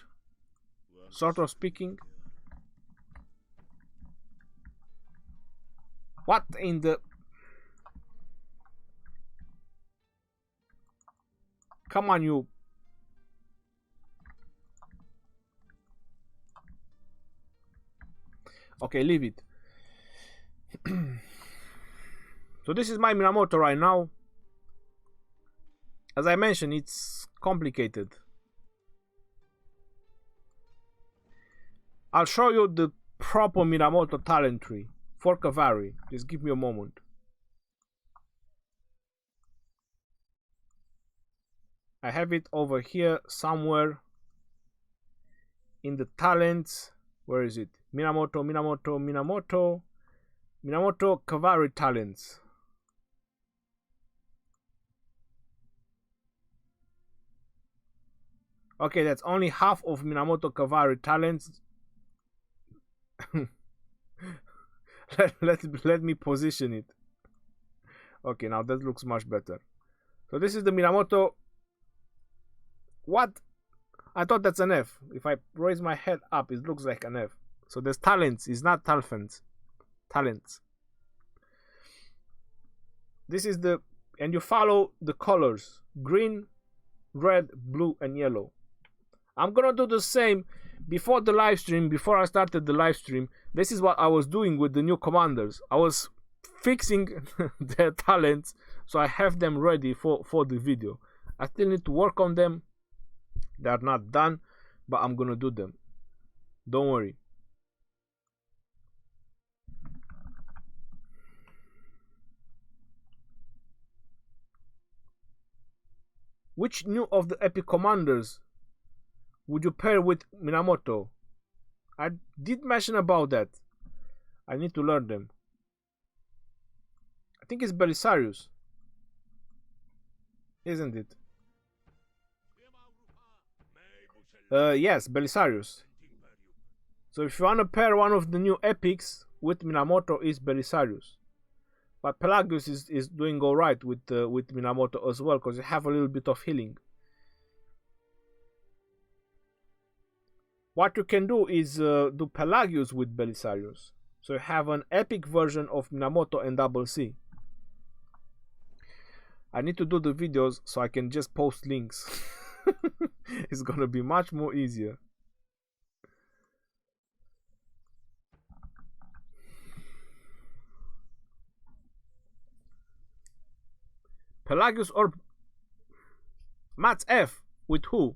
Speaker 1: sort of speaking. What in the... Come on, you... Okay, leave it. So this is my Minamoto right now. As I mentioned, it's complicated. I'll show you the proper Minamoto talent tree for cavalry. Just give me a moment. I have it over here somewhere in the talents. Where is it? Minamoto, Minamoto, Minamoto. Minamoto cavalry talents. Okay, that's only half of Minamoto cavalry talents. let me position it. Okay, now that looks much better. So this is the Minamoto. What? I thought that's an F. If I raise my head up, it looks like an F. So there's talents. It's not talents. Talents. This is the... And you follow the colors. Green, red, blue, and yellow. I'm gonna do the same before the live stream. Before I started the live stream, this is what I was doing with the new commanders. I was fixing their talents, so I have them ready for the video. I still need to work on them. They are not done, but I'm gonna do them. Don't worry. Which new of the epic commanders would you pair with Minamoto? I did mention about that. I need to learn them. I think it's Belisarius. Isn't it? Yes, Belisarius. So if you want to pair one of the new epics with Minamoto, is Belisarius. But Pelagius is doing alright with Minamoto as well, because you have a little bit of healing. What you can do is do Pelagius with Belisarius. So you have an epic version of Minamoto and Double C. I need to do the videos so I can just post links. It's gonna be much more easier. Pelagius or Mats F with who?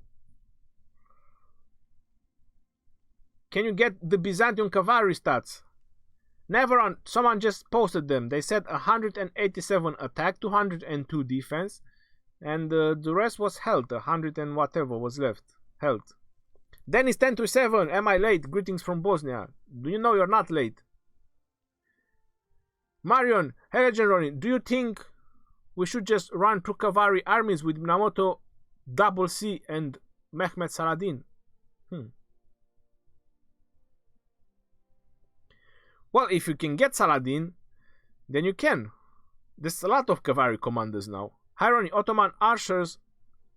Speaker 1: Can you get the Byzantium cavalry stats? Never on. Someone just posted them. They said 187 attack, 202 defense, and the rest was health. 100 and whatever was left. Health. Dennis 1027. Am I late? Greetings from Bosnia. Do you know you're not late? Marion, hello General. Do you think we should just run two cavalry armies with Minamoto, Double C, and Mehmet Saladin? Well, if you can get Saladin, then you can. There's a lot of cavalry commanders now. Hierony, Ottoman archers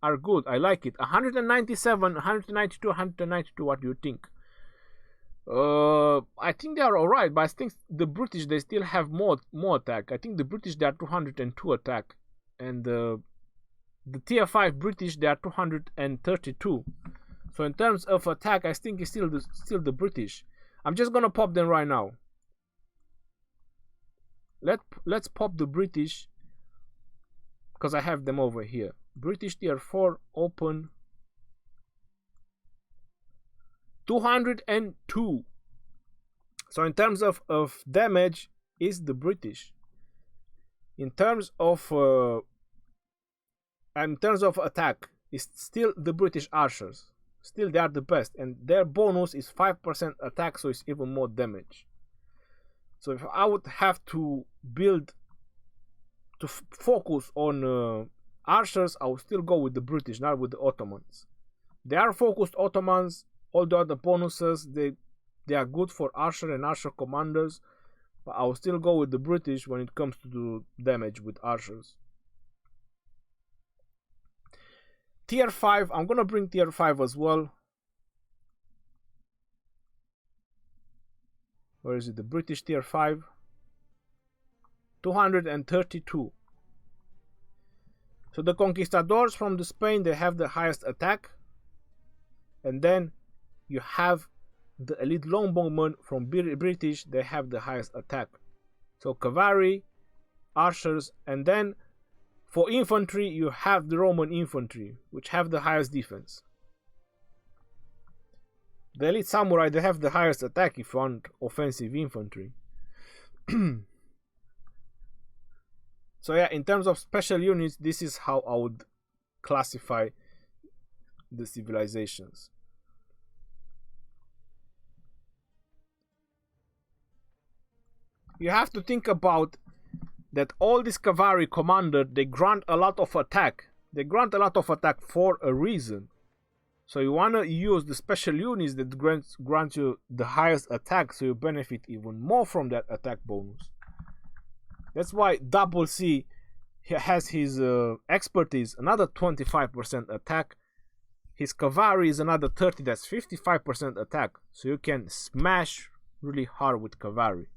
Speaker 1: are good. I like it. 197, 192, 192. What do you think? I think they are alright, but I think the British, they still have more attack. I think the British, they are 202 attack. And the tier 5 British, they are 232. So in terms of attack, I think it's still the British. I'm just gonna pop them right now. Let's pop the British, because I have them over here. British tier 4 open 202. So in terms of damage is the British. In terms of attack is still the British archers. Still they are the best, and their bonus is 5% attack, so it's even more damage. So if I would have to build to focus on archers, I would still go with the British, not with the Ottomans. They are focused Ottomans. All the other bonuses, they are good for archer and archer commanders, but I will still go with the British when it comes to do damage with archers. Tier 5, I'm gonna bring tier 5 as well. Where is it? The British tier 5. 232. So the conquistadors from the Spain, they have the highest attack. And then you have the elite longbowmen from British, they have the highest attack. So cavalry, archers, and then for infantry you have the Roman infantry, which have the highest defense. The elite samurai, they have the highest attack if you want offensive infantry. So yeah, in terms of special units, this is how I would classify the civilizations. You have to think about that all these cavalry commanders, they grant a lot of attack. They grant a lot of attack for a reason. So you want to use the special units that grant you the highest attack, so you benefit even more from that attack bonus. That's why Double C has his expertise, another 25% attack. His cavalry is another 30, that's 55% attack. So you can smash really hard with cavalry.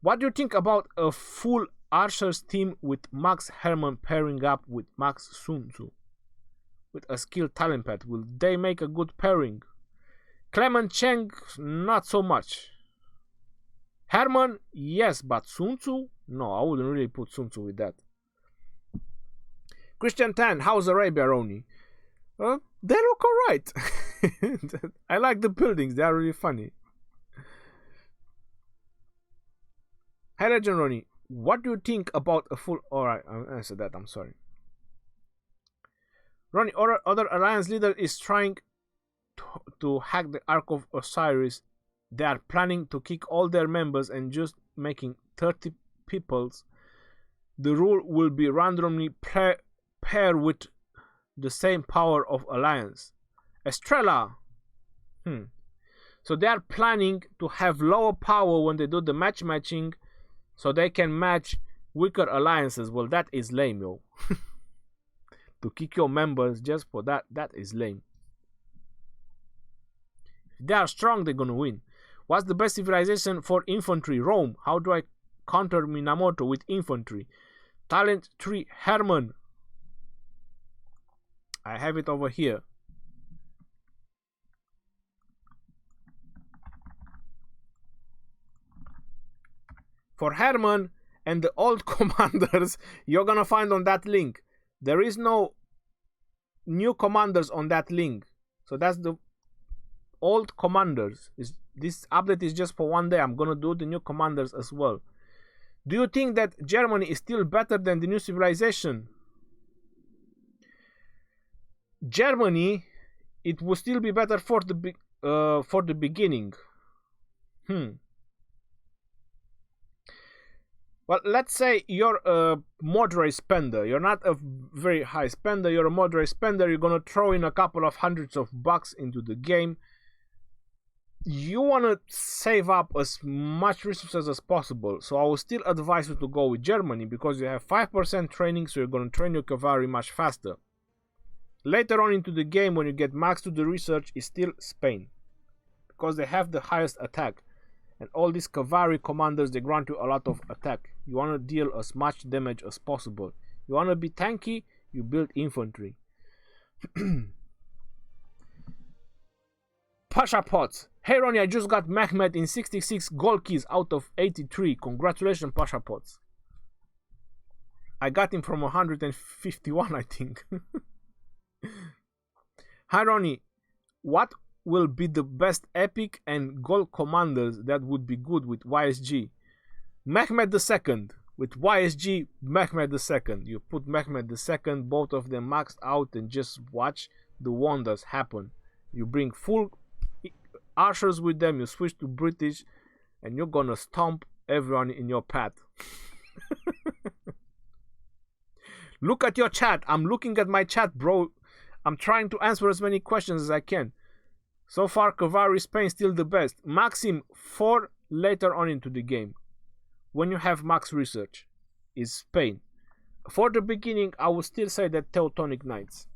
Speaker 1: What do you think about a full archers team with Max Hermann pairing up with Max Sun Tzu? With a skill talent pad, will they make a good pairing? Clement Cheng, not so much. Hermann, yes, but Sun Tzu? No, I wouldn't really put Sun Tzu with that. Christian Tan, how's Arabia, Roni? They look alright. I like the buildings, they are really funny. Hi Legend Ronnie, what do you think about a full... Alright, I'll answer that, I'm sorry. Ronnie, other alliance leader is trying to hack the Ark of Osiris. They are planning to kick all their members and just making 30 peoples. The rule will be randomly paired with the same power of alliance. Estrella. So they are planning to have lower power when they do the matching, so they can match weaker alliances. Well, that is lame, yo. To kick your members just for that, that is lame. If they are strong, they're gonna win. What's the best civilization for infantry? Rome. How do I counter Minamoto with infantry? Talent 3, Hermann. I have it over here. For Hermann and the old commanders, you're gonna find on that link. There is no new commanders on that link. So that's the old commanders. This update is just for one day. I'm gonna do the new commanders as well. Do you think that Germany is still better than the new civilization? Germany, it will still be better for the beginning. Well, let's say you're a moderate spender. You're not a very high spender. You're a moderate spender. You're gonna throw in a couple of hundreds of bucks into the game. You want to save up as much resources as possible. So I will still advise you to go with Germany because you have 5% training, so you're going to train your cavalry much faster. Later on into the game, when you get max to the research, is still Spain because they have the highest attack. And all these cavalry commanders, they grant you a lot of attack. You want to deal as much damage as possible. You want to be tanky, you build infantry. Pasha Pots. Hey Ronnie, I just got Mehmet in 66 gold keys out of 83. Congratulations, Pasha Pots. I got him from 151, I think. Hi Ronnie, what will be the best epic and gold commanders that would be good with YSG? Mehmet II. With YSG, Mehmet II. You put Mehmet II, both of them maxed out, and just watch the wonders happen. You bring full archers with them, you switch to British, and you're gonna stomp everyone in your path. Look at your chat. I'm looking at my chat, bro. I'm trying to answer as many questions as I can. So far, Cavalry Spain still the best. Maxim 4 later on into the game. When you have max research, is Spain. For the beginning, I would still say that Teutonic Knights.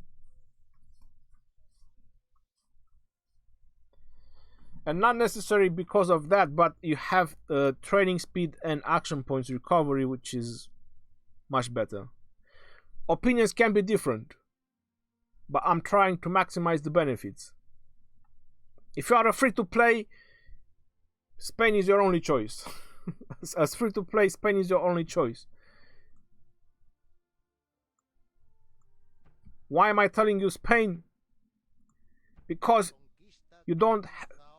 Speaker 1: And not necessarily because of that, but you have training speed and action points recovery, which is much better. Opinions can be different, but I'm trying to maximize the benefits. If you are a free-to-play, Spain is your only choice. As free-to-play, Spain is your only choice. Why am I telling you Spain? Because you don't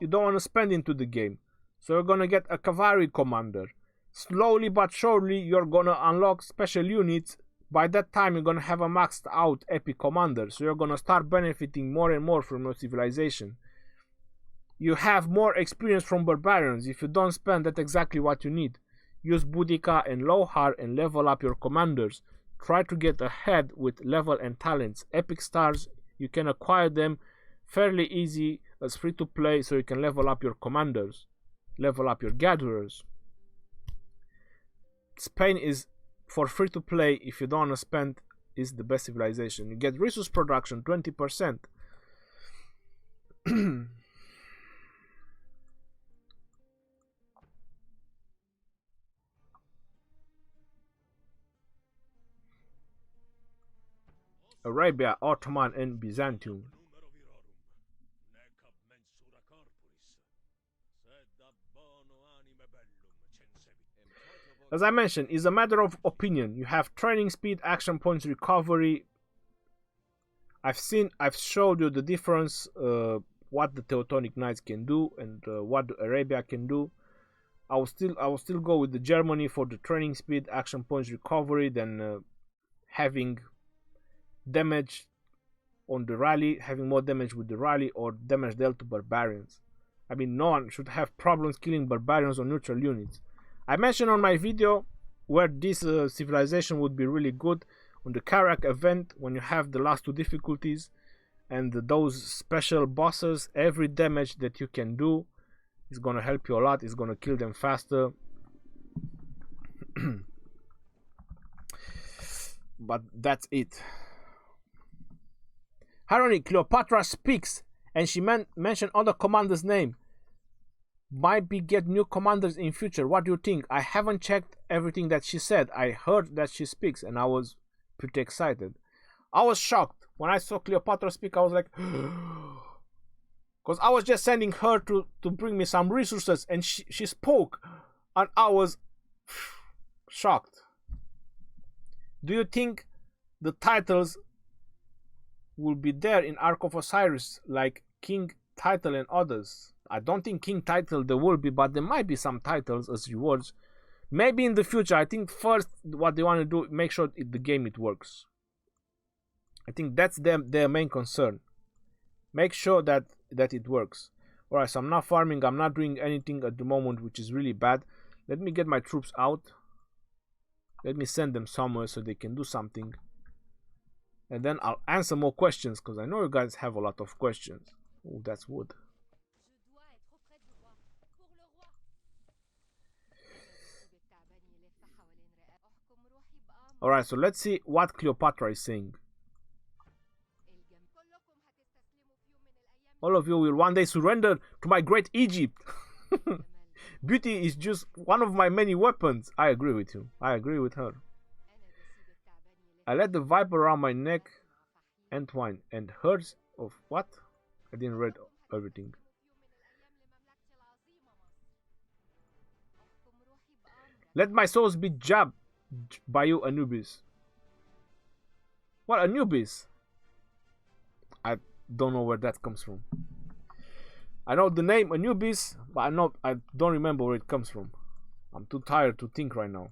Speaker 1: want to spend into the game. So you're gonna get a cavalry commander. Slowly but surely you're gonna unlock special units. By that time you're gonna have a maxed out epic commander. So you're gonna start benefiting more and more from your civilization. You have more experience from barbarians. If you don't spend, that's exactly what you need. Use Boudica and Lohar and level up your commanders. Try to get ahead with level and talents. Epic stars, you can acquire them fairly easy as free to play, so you can level up your commanders, level up your gatherers. Spain is, for free to play, if you don't want to spend, is the best civilization. You get resource production 20%. Arabia, Ottoman and Byzantium. As I mentioned, it's a matter of opinion. You have training speed, action points, recovery. I've showed you the difference, what the Teutonic Knights can do and what the Arabia can do. I will still go with the Germany for the training speed, action points, recovery, than having damage on the rally, having more damage with the rally, or damage dealt to barbarians. I mean, no one should have problems killing barbarians on neutral units. I mentioned on my video where this civilization would be really good on the Karak event, when you have the last two difficulties and those special bosses. Every damage that you can do is gonna help you a lot. It's gonna kill them faster. But that's it. Haroni, Cleopatra speaks and she mentioned other commanders' name. Might be get new commanders in future. What do you think? I haven't checked everything that she said. I heard that she speaks and I was pretty excited. I was shocked when I saw Cleopatra speak. I was like, because I was just sending her to bring me some resources and she spoke and I was shocked. Do you think the titles will be there in Ark of Osiris like King title and others? I don't think King title there will be, but there might be some titles as rewards. Maybe in the future. I think first what they want to do, make sure the game it works. I think that's their main concern. Make sure that it works. Alright, so I'm not farming, I'm not doing anything at the moment, which is really bad. Let me get my troops out. Let me send them somewhere so they can do something. And then I'll answer more questions, because I know you guys have a lot of questions. Oh, that's wood. Alright, so let's see what Cleopatra is saying. All of you will one day surrender to my great Egypt. Beauty is just one of my many weapons. I agree with you. I agree with her. I let the viper around my neck entwine and hers of what? I didn't read everything. Let my souls be jabbed by you, Anubis. What, Anubis? I don't know where that comes from. I know the name Anubis, but I don't remember where it comes from. I'm too tired to think right now.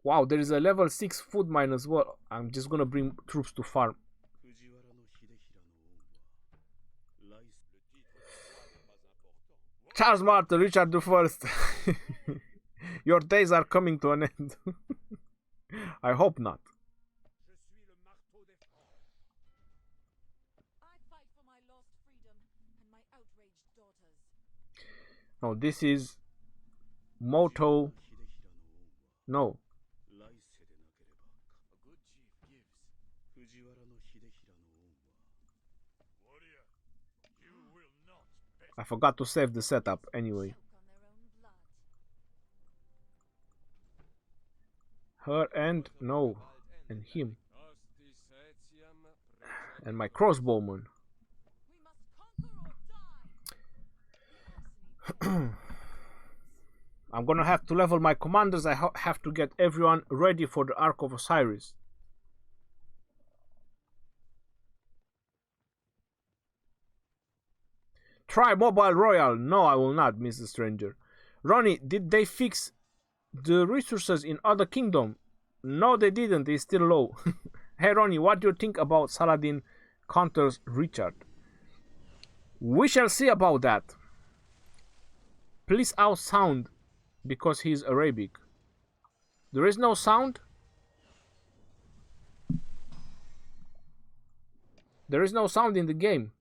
Speaker 1: Wow, there is a level 6 food mine as well. I'm just gonna bring troops to farm. Charles Martin, Richard I. Your days are coming to an end. I hope not. No, this is Moto. No. I forgot to save the setup anyway. Her and no. And him. And my crossbowman. I'm gonna have to level my commanders. I have to get everyone ready for the Ark of Osiris. Try Mobile Royal. No, I will not, Mr. Stranger. Ronnie, did they fix the resources in other kingdom? No, they didn't. It's still low. Hey, Ronnie, what do you think about Saladin counters Richard? We shall see about that. Please out sound because he's Arabic. There is no sound? There is no sound in the game.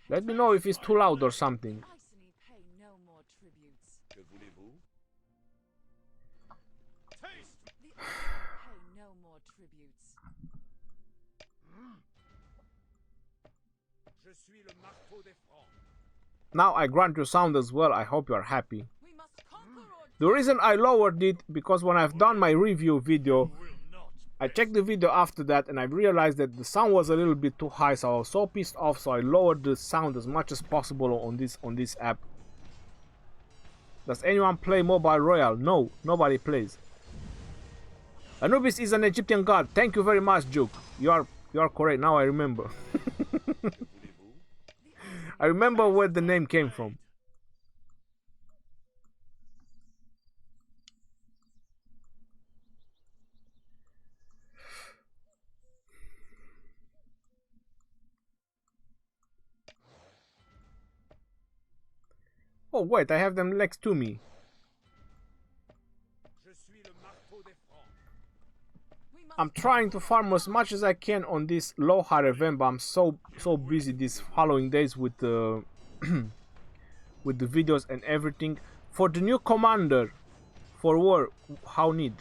Speaker 1: Let me know if it's too loud or something. Now I grant you sound as well. I hope you are happy. The reason I lowered it because when I've done my review video, I checked the video after that and I realized that the sound was a little bit too high, so I was so pissed off, so I lowered the sound as much as possible on this app. Does anyone play Mobile Royale? No, nobody plays. Anubis is an Egyptian god. Thank you very much, Juke. You are correct. Now I remember. I remember where the name came from. Oh wait, I have them next to me. I'm trying to farm as much as I can on this Loha event, but I'm so busy these following days with the with the videos and everything. For the new commander for war, how need?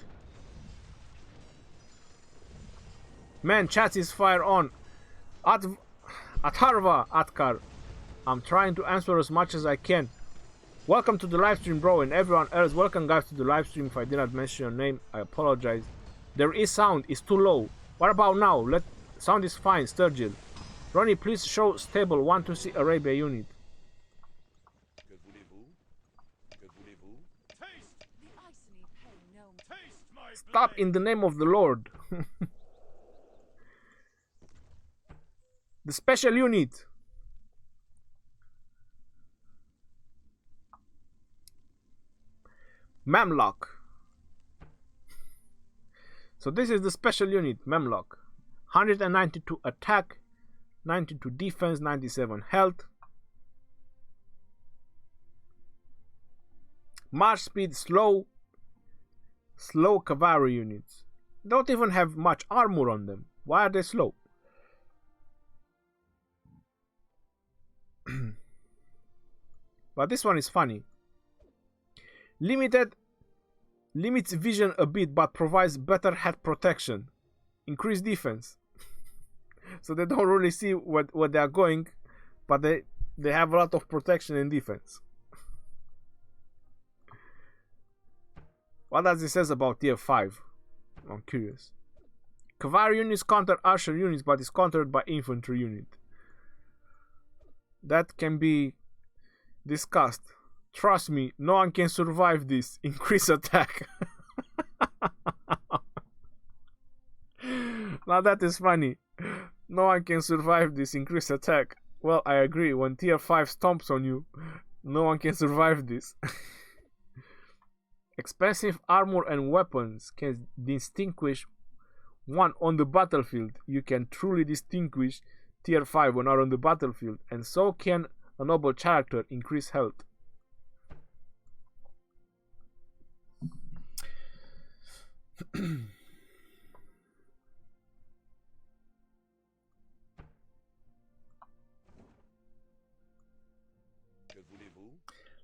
Speaker 1: Man, chat is fire on. Atharva Atkar. I'm trying to answer as much as I can. Welcome to the live stream, bro, and everyone else. Welcome, guys, to the live stream. If I did not mention your name, I apologize. There is sound. It's too low. What about now? Sound is fine. Sturgill. Ronnie, please show stable 1-2-3 Arabia unit. Stop in the name of the Lord. The special unit. Mamlok. So this is the special unit, Mamlok. 192 attack, 92 defense, 97 health. March speed, slow cavalry units. Don't even have much armor on them. Why are they slow? But this one is funny. Limits vision a bit but provides better head protection. Increased defense. So they don't really see what they are going, but they have a lot of protection and defense. What does it says about tier 5? I'm curious. Cavalry units counter archer units, but is countered by infantry unit. That can be discussed. Trust me, no one can survive this. Increase attack. Now that is funny. No one can survive this. Increase attack. Well, I agree. When tier 5 stomps on you, no one can survive this. Expensive armor and weapons can distinguish one on the battlefield. You can truly distinguish tier 5 when not on the battlefield, and so can a noble character. Increase health.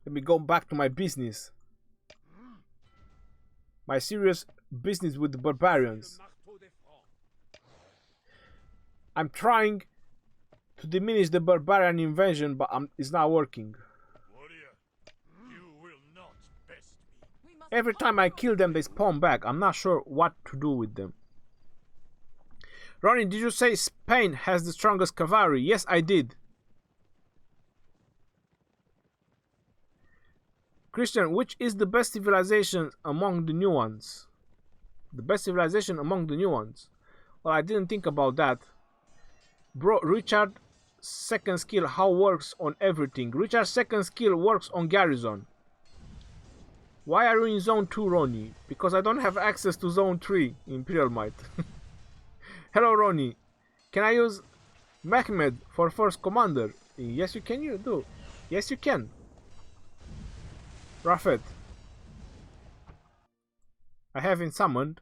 Speaker 1: Let me go back to my business. My serious business with the barbarians. I'm trying to diminish the barbarian invasion, but it's not working. Every time I kill them, they spawn back. I'm not sure what to do with them. Ronnie, did you say Spain has the strongest cavalry? Yes, I did. Christian, which is the best civilization among the new ones? The best civilization among the new ones? Well, I didn't think about that. Bro, Richard second skill, how works on everything? Richard's second skill works on garrison. Why are you in zone 2, Ronnie? Because I don't have access to zone 3, Imperial Might. Hello, Ronnie. Can I use Mehmed for first commander? Yes, you can. You do. Yes, you can. Rafet. I haven't summoned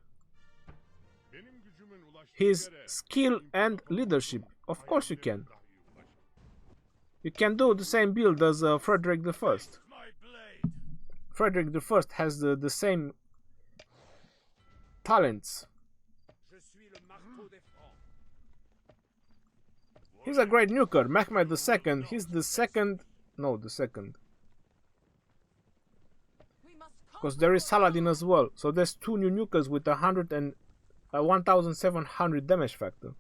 Speaker 1: his skill and leadership. Of course you can. You can do the same build as Frederick the First. Frederick the First has the same talents. He's a great nuker. Mehmed the Second. He's the second. No, the second. Because there is Saladin as well. So there's two new nukers with 1700 damage factor.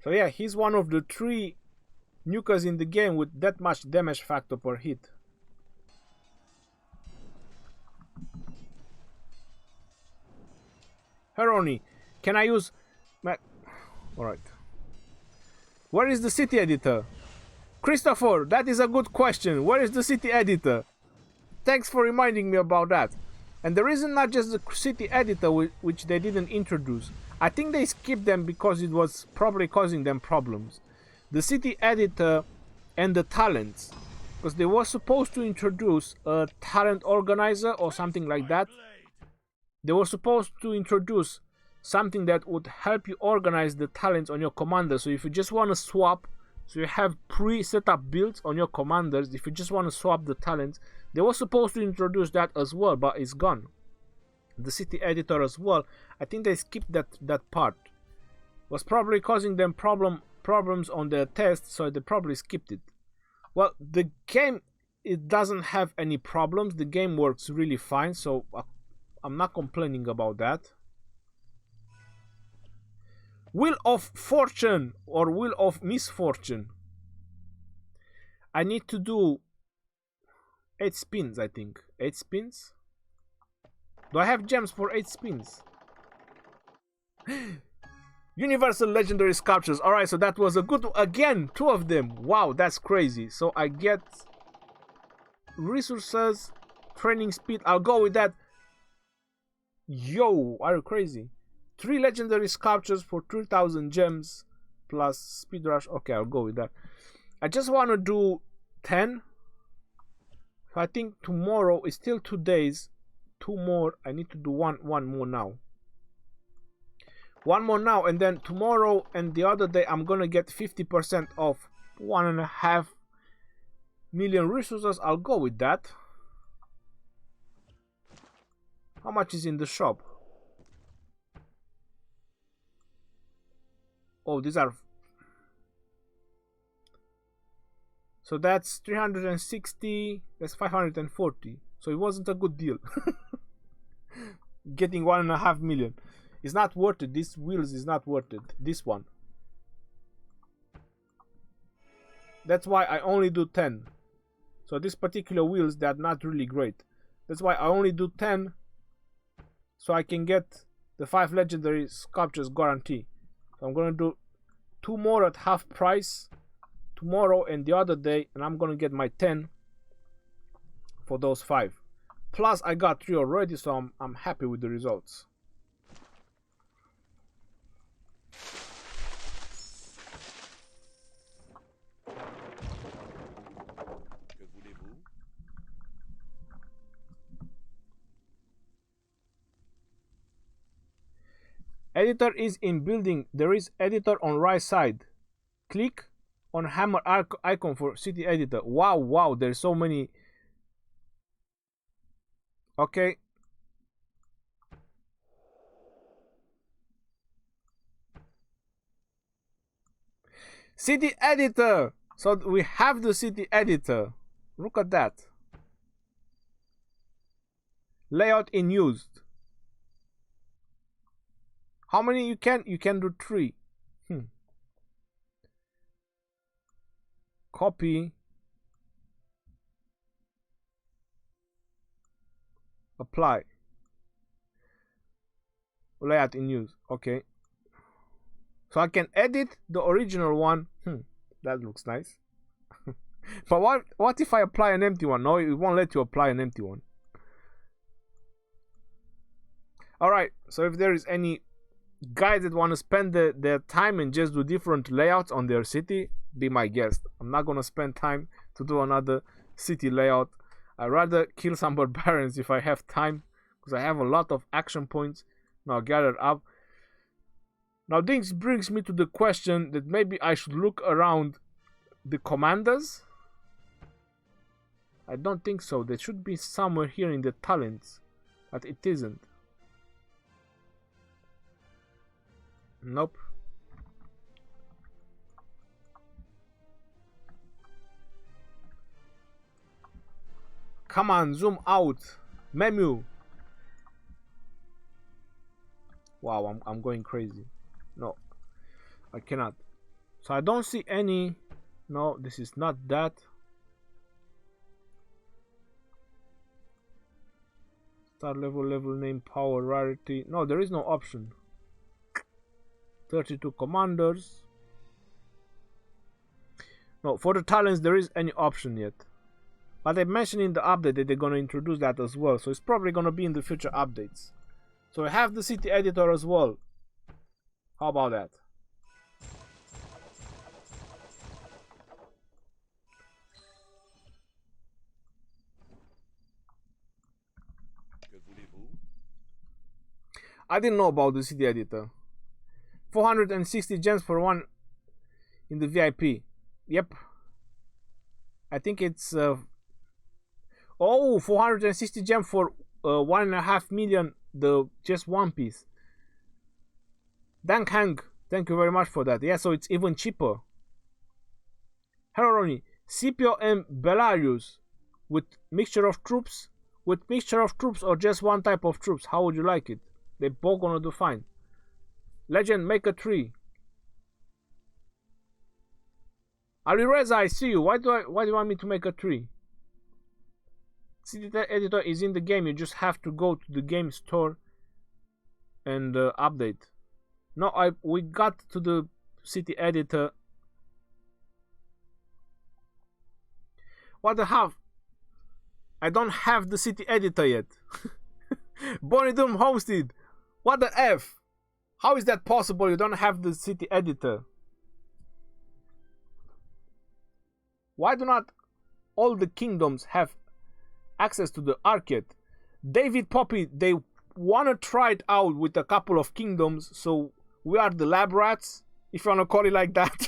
Speaker 1: So yeah, he's one of the 3 nukers in the game with that much damage factor per hit. Heroni, can I use Alright. Where is the city editor? Christopher, that is a good question. Where is the city editor? Thanks for reminding me about that. And the reason not just the city editor which they didn't introduce. I think they skipped them because it was probably causing them problems. The city editor and the talents. Because they were supposed to introduce a talent organizer or something like that. They were supposed to introduce something that would help you organize the talents on your commander. So if you just want to swap, so you have pre-set up builds on your commanders, if you just want to swap the talents, they were supposed to introduce that as well, but it's gone. The city editor as well, I think they skipped that part. It was probably causing them problems on their test, so they probably skipped it. Well, the game, it doesn't have any problems. The game works really fine, so I'm not complaining about that. Wheel of Fortune or Wheel of Misfortune. I need to do 8 spins, I think. 8 spins? Do I have gems for 8 spins? Universal Legendary Sculptures. Alright, so that was a good... Again, 2 of them. Wow, that's crazy. So I get... resources, training speed. I'll go with that. Yo, are you crazy? 3 legendary sculptures for 3000 gems plus speed rush. Okay, I'll go with that. I just want to do 10. I think tomorrow is still 2 days. 2 more. I need to do one more now. 1 more now, and then tomorrow and the other day I'm gonna get 50% off 1.5 million resources. I'll go with that. How much is in the shop? Oh, these are... So that's 360, that's 540. So it wasn't a good deal. Getting 1.5 million. It's not worth it. This wheels is not worth it. This one. That's why I only do 10. So these particular wheels, they're not really great. That's why I only do 10. So I can get the 5 legendary sculptures guarantee. So I'm gonna do 2 more at half price tomorrow and the other day, and I'm gonna get my 10 for those 5. Plus I got 3 already, so I'm happy with the results. Editor is in building. There is editor on right side. Click on hammer icon for city editor. Wow, there's so many. Okay. City editor. So we have the city editor. Look at that. Layout in used. How many you can? You can do 3. Copy. Apply. Layout in use. Okay. So I can edit the original one. That looks nice. But what if I apply an empty one? No, it won't let you apply an empty one. Alright, so if there is any guys that want to spend their time and just do different layouts on their city, be my guest. I'm not going to spend time to do another city layout. I'd rather kill some barbarians if I have time, because I have a lot of action points now gathered up. Now this brings me to the question that maybe I should look around the commanders. I don't think so. They should be somewhere here in the talents, but it isn't. Nope. Come on, zoom out. Menu. Wow, I'm going crazy. No, I cannot. So I don't see any. No, this is not that. Start level, level name, power, rarity. No, there is no option. 32 commanders. No, for the talents there is any option yet. But they mentioned in the update that they're going to introduce that as well. So it's probably going to be in the future updates. So I have the city editor as well. How about that? I didn't know about the city editor. 460 gems for one in the VIP. Yep. I think it's 460 gems for 1.5 million, the just one piece. Dank Hang, thank you very much for that. Yeah, so it's even cheaper. Hello Ronnie. Scipio and Belarus with mixture of troops? With mixture of troops or just one type of troops? How would you like it? They both gonna do fine. Legend, make a tree. Alireza, I see you. Why do you want me to make a tree? City editor is in the game. You just have to go to the game store and update. No, we got to the city editor. What the hell? I don't have the city editor yet. Bonnie Doom hosted. What the F? How is that possible? You don't have the city editor. Why do not all the kingdoms have access to the arcade? David Poppy, they want to try it out with a couple of kingdoms, so we are the lab rats, if you want to call it like that.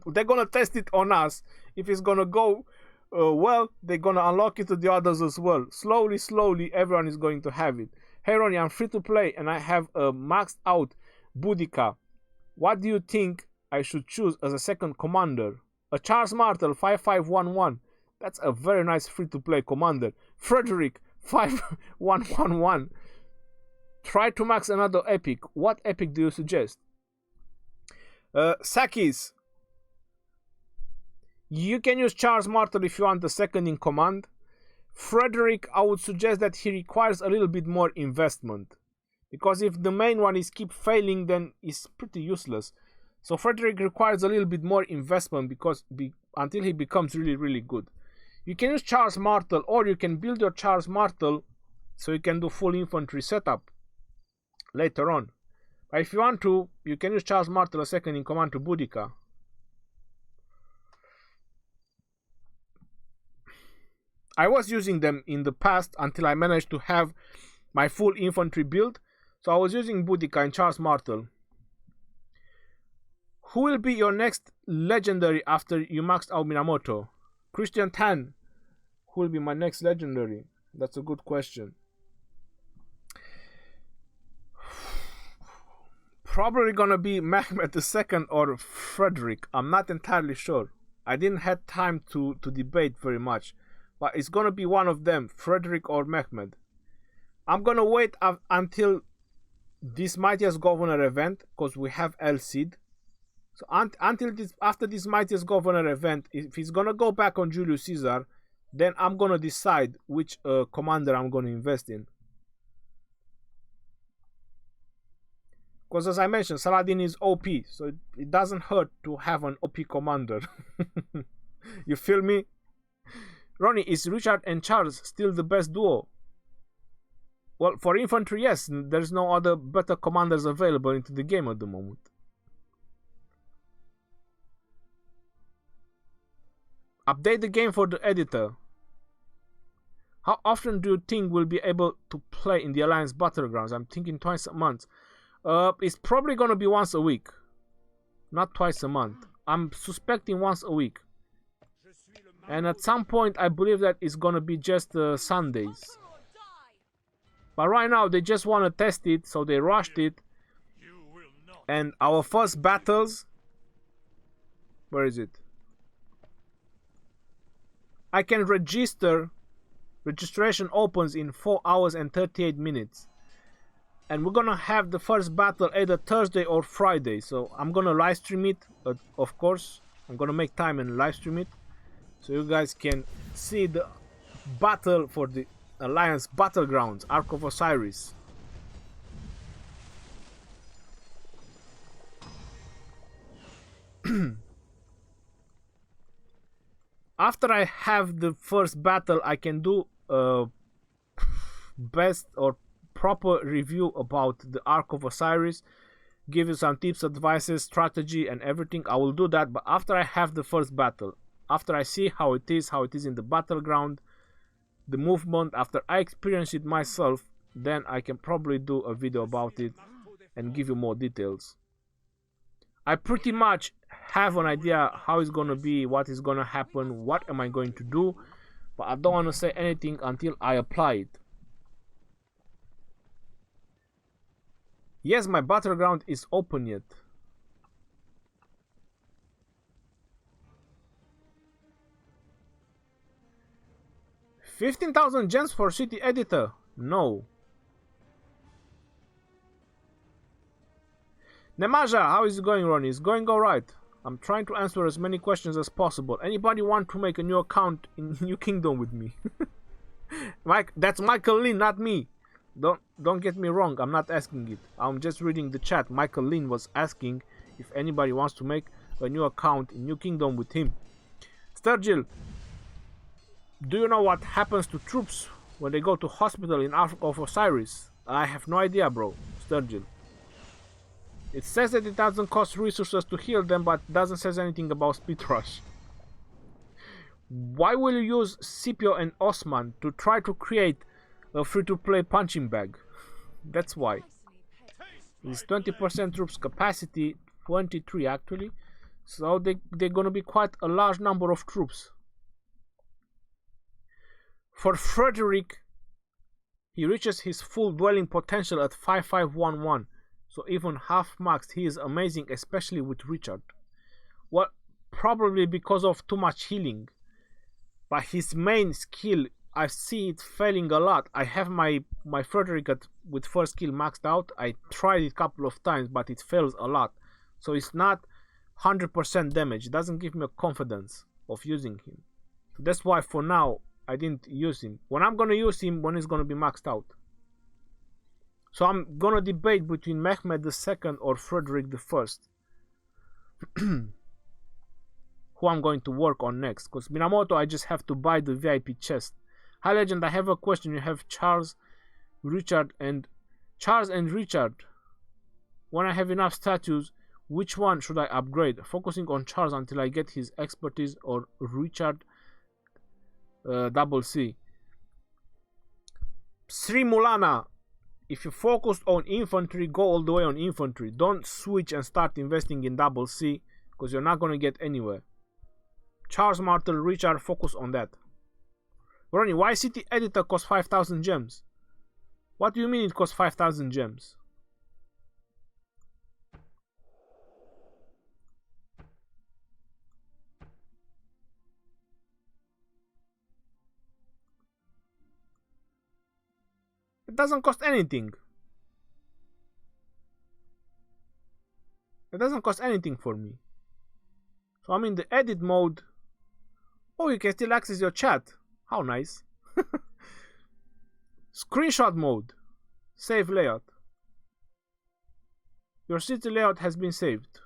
Speaker 1: They're going to test it on us. If it's going to go well, they're going to unlock it to the others as well. Slowly, everyone is going to have it. Hey Ronnie, I'm free to play and I have a maxed out Boudica. What do you think I should choose as a second commander? A Charles Martel 5511. That's a very nice free to play commander. Frederick 5111. Try to max another epic. What epic do you suggest? Sakis. You can use Charles Martel if you want the second in command. Frederick, I would suggest that he requires a little bit more investment, because if the main one is keep failing, then it's pretty useless. So Frederick requires a little bit more investment until he becomes really good. You can use Charles Martel, or you can build your Charles Martel so you can do full infantry setup later on. But if you want to, you can use Charles Martel a second in command to Boudica. I was using them in the past until I managed to have my full infantry build. So I was using Boudica and Charles Martel. Who will be your next legendary after you maxed out Minamoto? Christian Tan. Who will be my next legendary? That's a good question. Probably gonna be Mehmet II or Frederick. I'm not entirely sure. I didn't have time to debate very much. But it's gonna be one of them, Frederick or Mehmet. I'm gonna wait until this Mightiest Governor event, because we have El Cid. So until this, after this Mightiest Governor event, if he's gonna go back on Julius Caesar, then I'm gonna decide which commander I'm gonna invest in. Because as I mentioned, Saladin is OP, so it doesn't hurt to have an OP commander. You feel me? Ronnie, is Richard and Charles still the best duo? Well, for infantry, yes. There's no other better commanders available into the game at the moment. Update the game for the editor. How often do you think we'll be able to play in the Alliance Battlegrounds? I'm thinking twice a month. It's probably gonna be once a week, not twice a month. I'm suspecting once a week, and at some point I believe that it's gonna be just Sundays. But right now they just want to test it, so they rushed it. And our first battles, where is it? I can register. Registration opens in 4 hours and 38 minutes. And we're gonna have the first battle either Thursday or Friday. So I'm gonna live stream it, of course. I'm gonna make time and live stream it, so you guys can see the battle for the Alliance Battlegrounds, Ark of Osiris. After I have the first battle, I can do best or proper review about the Ark of Osiris, give you some tips, advices, strategy and everything. I will do that, but after I have the first battle, after I see how it is in the battleground, the movement, after I experience it myself, then I can probably do a video about it and give you more details. I pretty much have an idea how it's gonna be, what is gonna happen, what am I going to do, but I don't want to say anything until I apply it. Yes, my battleground is open yet. $15,000 gems for city editor? No. Nemaja, how is it going, Ronnie? It's going alright. I'm trying to answer as many questions as possible. Anybody want to make a new account in New Kingdom with me? Mike, that's Michael Lin, not me. Don't get me wrong, I'm not asking it. I'm just reading the chat. Michael Lin was asking if anybody wants to make a new account in New Kingdom with him. Sturgill, do you know what happens to troops when they go to hospital in Ark of Osiris? I have no idea, bro. Sturgill. It says that it doesn't cost resources to heal them, but doesn't say anything about speed rush. Why will you use Scipio and Osman to try to create a free-to-play punching bag? That's why. It's 20% troops capacity, 23 actually. So they're gonna be quite a large number of troops. For Frederick, he reaches his full dwelling potential at 5511. So even half maxed, he is amazing, especially with Richard. Well, probably because of too much healing. But his main skill, I see it failing a lot. I have my Frederick with first skill maxed out. I tried it a couple of times, but it fails a lot. So it's not 100% damage. It doesn't give me a confidence of using him. So that's why for now, I didn't use him. When I'm gonna use him, when he's gonna be maxed out. So I'm gonna debate between Mehmed II or Frederick I. Who I'm going to work on next. Because Minamoto, I just have to buy the VIP chest. Hi Legend, I have a question. You have Charles, Richard, and Richard. When I have enough statues, which one should I upgrade? Focusing on Charles until I get his expertise, or Richard double C. Sri Mulana. if you focused on infantry, go all the way on infantry. Don't switch and start investing in double C, because you're not going to get anywhere. Charles Martel, Richard, focus on that. Ronnie, why City Editor costs 5,000 gems? What do you mean it costs 5,000 gems? It doesn't cost anything. It doesn't cost anything for me. So I'm in the edit mode. Oh, you can still access your chat. How nice. Screenshot mode. Save layout. Your city layout has been saved.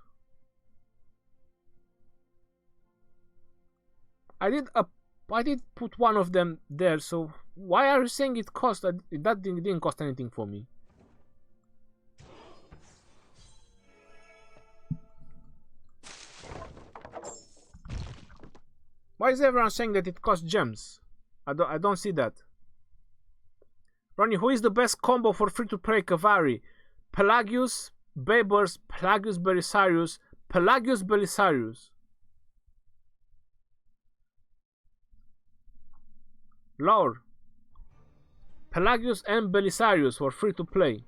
Speaker 1: I did put one of them there, so why are you saying it cost? That didn't cost anything for me. Why is everyone saying that it costs gems? I don't see that. Ronnie, who is the best combo for free-to-play cavalry? Pelagius, Babers, Pelagius Belisarius, Pelagius Belisarius. Lore. Pelagius and Belisarius for free-to-play.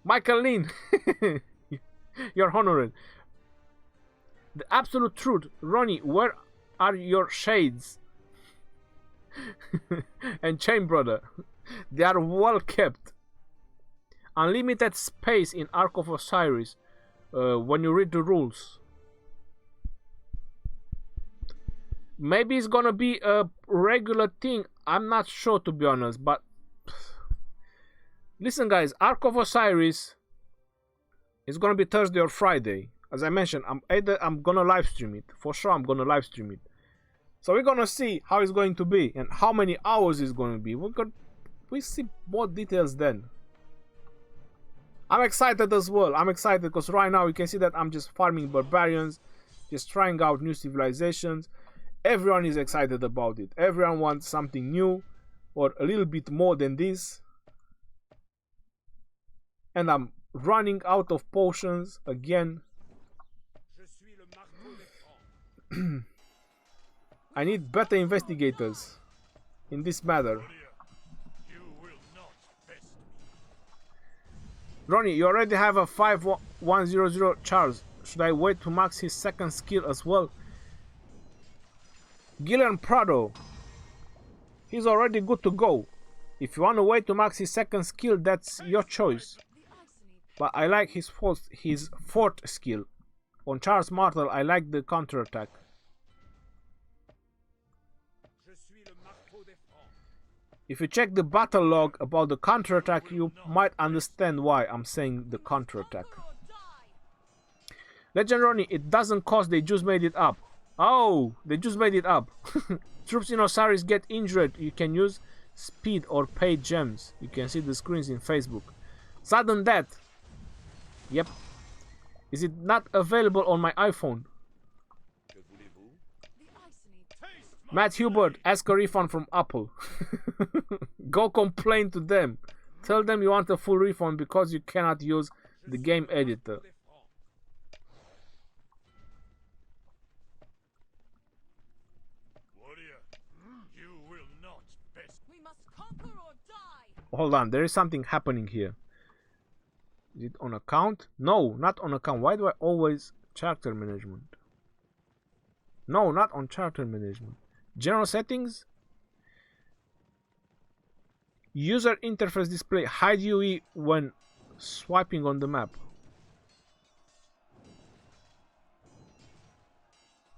Speaker 1: Michael Lin. You're honored. The absolute truth. Ronnie, where are your shades? And Chain Brother. They are well kept. Unlimited space in Ark of Osiris. When you read the rules. Maybe it's gonna be a regular thing. I'm not sure, to be honest. But listen, guys. Ark of Osiris is gonna be Thursday or Friday. As I mentioned, I'm gonna live stream it. For sure, I'm gonna live stream it. So we're gonna see how it's going to be and how many hours it's gonna be. We see more details then. I'm excited as well. I'm excited because right now you can see that I'm just farming barbarians, just trying out new civilizations. Everyone is excited about it. Everyone wants something new or a little bit more than this. And I'm running out of potions again. I need better investigators in this matter. Ronnie, you already have a 5100 Charles. Should I wait to max his second skill as well? Guilherme Prado, he's already good to go. If you want to wait to max his second skill, that's your choice. But I like his fourth skill. On Charles Martel, I like the counterattack. If you check the battle log about the counterattack, you might understand why I'm saying the counterattack. Legend Ronnie, it doesn't cost, they just made it up. Oh, they just made it up. Troops in Osiris get injured. You can use speed or pay gems. You can see the screens in Facebook. Sudden death. Yep. Is it not available on my iPhone? Matt Hubert, ask a refund from Apple. Go complain to them. Tell them you want a full refund because you cannot use the game editor. Hold on, there is something happening here. Is it on account? No, not on account. Why do I always character management? No, not on character management. General settings. User interface display. Hide UE when swiping on the map.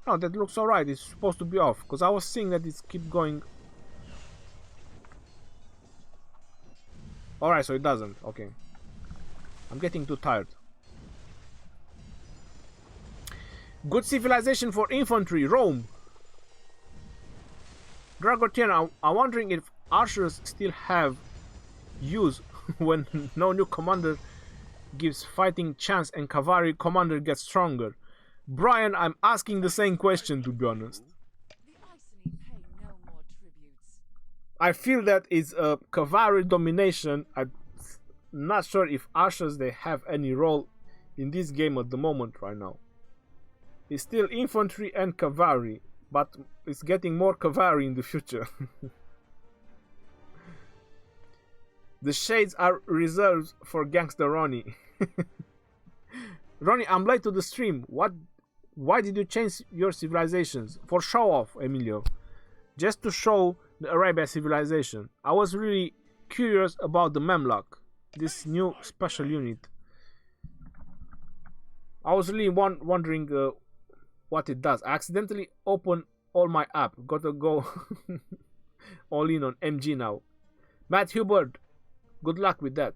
Speaker 1: No, that looks alright. It's supposed to be off because I was seeing that it's keep going. Alright, so it doesn't. Okay. I'm getting too tired. Good civilization for infantry. Rome. Dragotian, I'm wondering if archers still have use when no new commander gives fighting chance and cavalry commander gets stronger. Brian, I'm asking the same question, to be honest. I feel that it's a cavalry domination. I'm not sure if archers they have any role in this game at the moment right now. It's still infantry and cavalry, but it's getting more cavalry in the future. The shades are reserved for Gangster Ronnie. Ronnie, I'm late to the stream. Why did you change your civilizations? For show off, Emilio. Just to show the Arabian civilization. I was really curious about the Memlok, this new special unit. I was really wondering what it does. I accidentally opened all my app. Gotta go all in on MG now. Matt Hubert, good luck with that.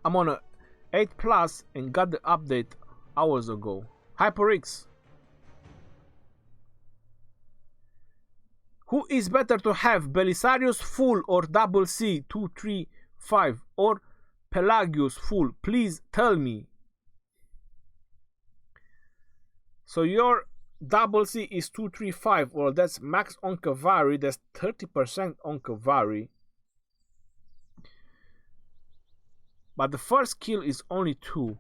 Speaker 1: I'm on a 8 plus and got the update hours ago. HyperX. Who is better to have, Belisarius full or double C 235 or Pelagius full? Please tell me. So your double C is 235, well that's max on cavalry, that's 30% on cavalry. But the first kill is only 2.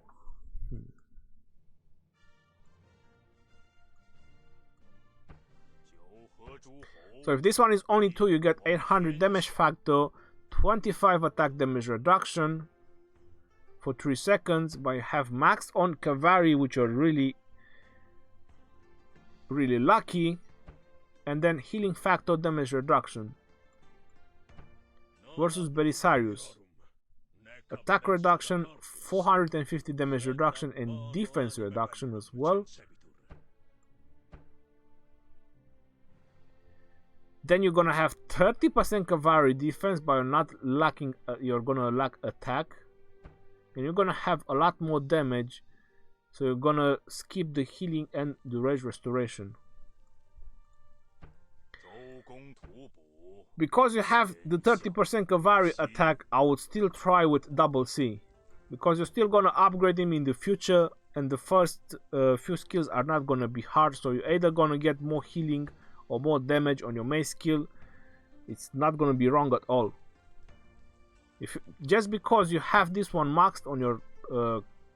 Speaker 1: So if this one is only 2, you get 800 damage factor, 25 attack damage reduction for 3 seconds, but you have max on cavalry, which are really lucky, and then healing factor damage reduction versus Belisarius. Attack reduction, 450 damage reduction, and defense reduction as well. Then you're gonna have 30% cavalry defense, but you're not lacking. You're gonna lack attack, and you're gonna have a lot more damage. So you're gonna skip the healing and the rage restoration. Because you have the 30% cavalry attack, I would still try with double C, because you're still gonna upgrade him in the future, and the first few skills are not gonna be hard. So you're either gonna get more healing or more damage on your main skill. It's not gonna be wrong at all. If just because you have this one maxed on your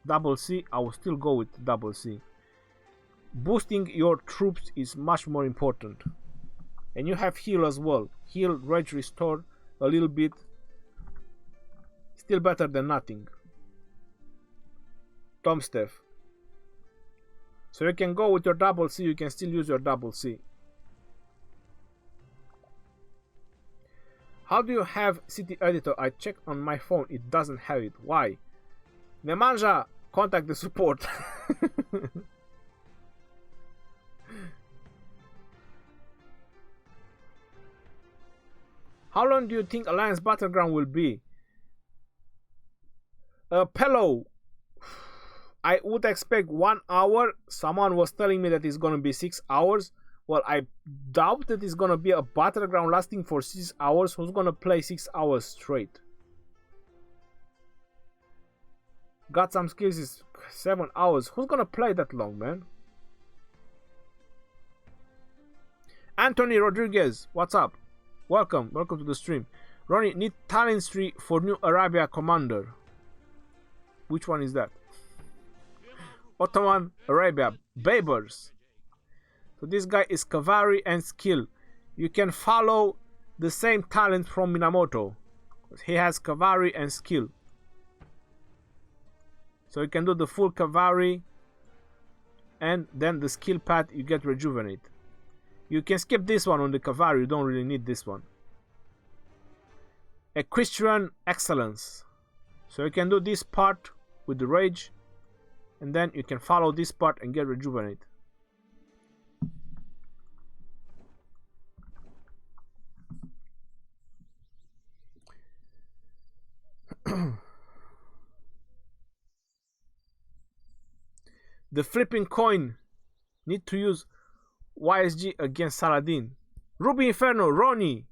Speaker 1: double C, I will still go with double C. Boosting your troops is much more important. And you have heal as well. Heal, rage restore a little bit. Still better than nothing. Tom Steph. So you can go with your double C, you can still use your double C. How do you have city editor? I checked on my phone, it doesn't have it. Why? Nemanja, contact the support. How long do you think Alliance Battleground will be? Pello, I would expect 1 hour. Someone was telling me that it's gonna be 6 hours. Well, I doubt that it's gonna be a battleground lasting for 6 hours. Who's gonna play 6 hours straight? Got some skills is 7 hours. Who's gonna play that long, man? Anthony Rodriguez, what's up? Welcome to the stream. Ronnie, need talent tree for new Arabia commander. Which one is that? Ottoman Arabia, Babers. So this guy is cavalry and skill. You can follow the same talent from Minamoto. He has cavalry and skill. So you can do the full cavalry, and then the skill path you get rejuvenate. You can skip this one on the cavalry, you don't really need this one. Equestrian excellence. So you can do this part with the rage, and then you can follow this part and get rejuvenate. The flipping coin. Need to use YSG against Saladin. Ruby Inferno, Ronnie,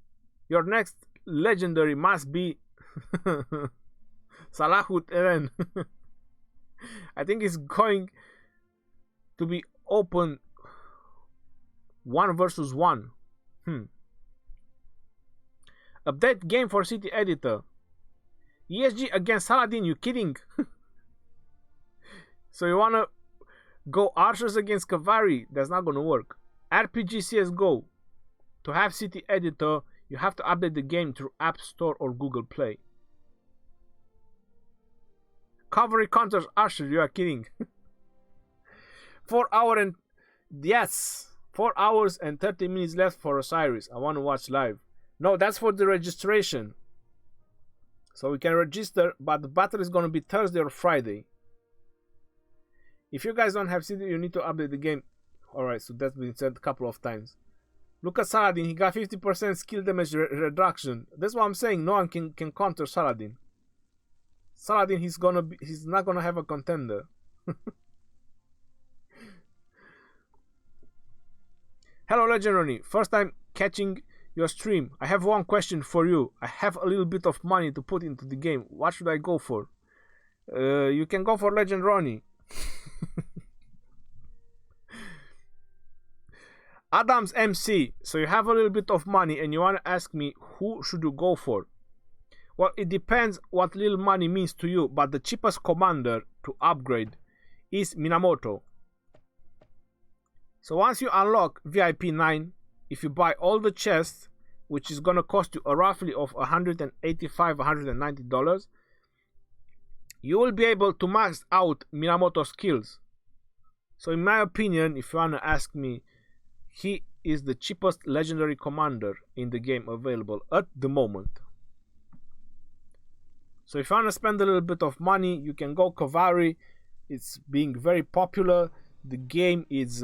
Speaker 1: your next legendary must be Salahut Eren. I think it's going to be open 1 versus 1. Update game for City Editor. ESG against Saladin, you kidding? So you wanna go archers against cavalry? That's not gonna work. RPG CSGO. To have City Editor, you have to update the game through App Store or Google Play. Cavalry counters archer, you are kidding. 4 hours and 30 minutes left for Osiris. I want to watch live. No, that's for the registration. So we can register, but the battle is going to be Thursday or Friday. If you guys don't have CD, you need to update the game. Alright, so that's been said a couple of times. Look at Saladin, he got 50% skill damage reduction. That's what I'm saying, no one can counter Saladin. Saladin, he's not gonna have a contender. Hello Legendary, first time catching your stream. I have one question for you. I have a little bit of money to put into the game. What should I go for? You can go for Legend Ronnie. Adams MC. So you have a little bit of money and you want to ask me who should you go for? Well, it depends what little money means to you, but the cheapest commander to upgrade is Minamoto. So once you unlock VIP 9, if you buy all the chests, which is gonna cost you a roughly of $185, $190, you will be able to max out Minamoto's skills. So in my opinion, if you wanna ask me, he is the cheapest legendary commander in the game available at the moment. So if you wanna spend a little bit of money, you can go Cavalry. It's being very popular. The game is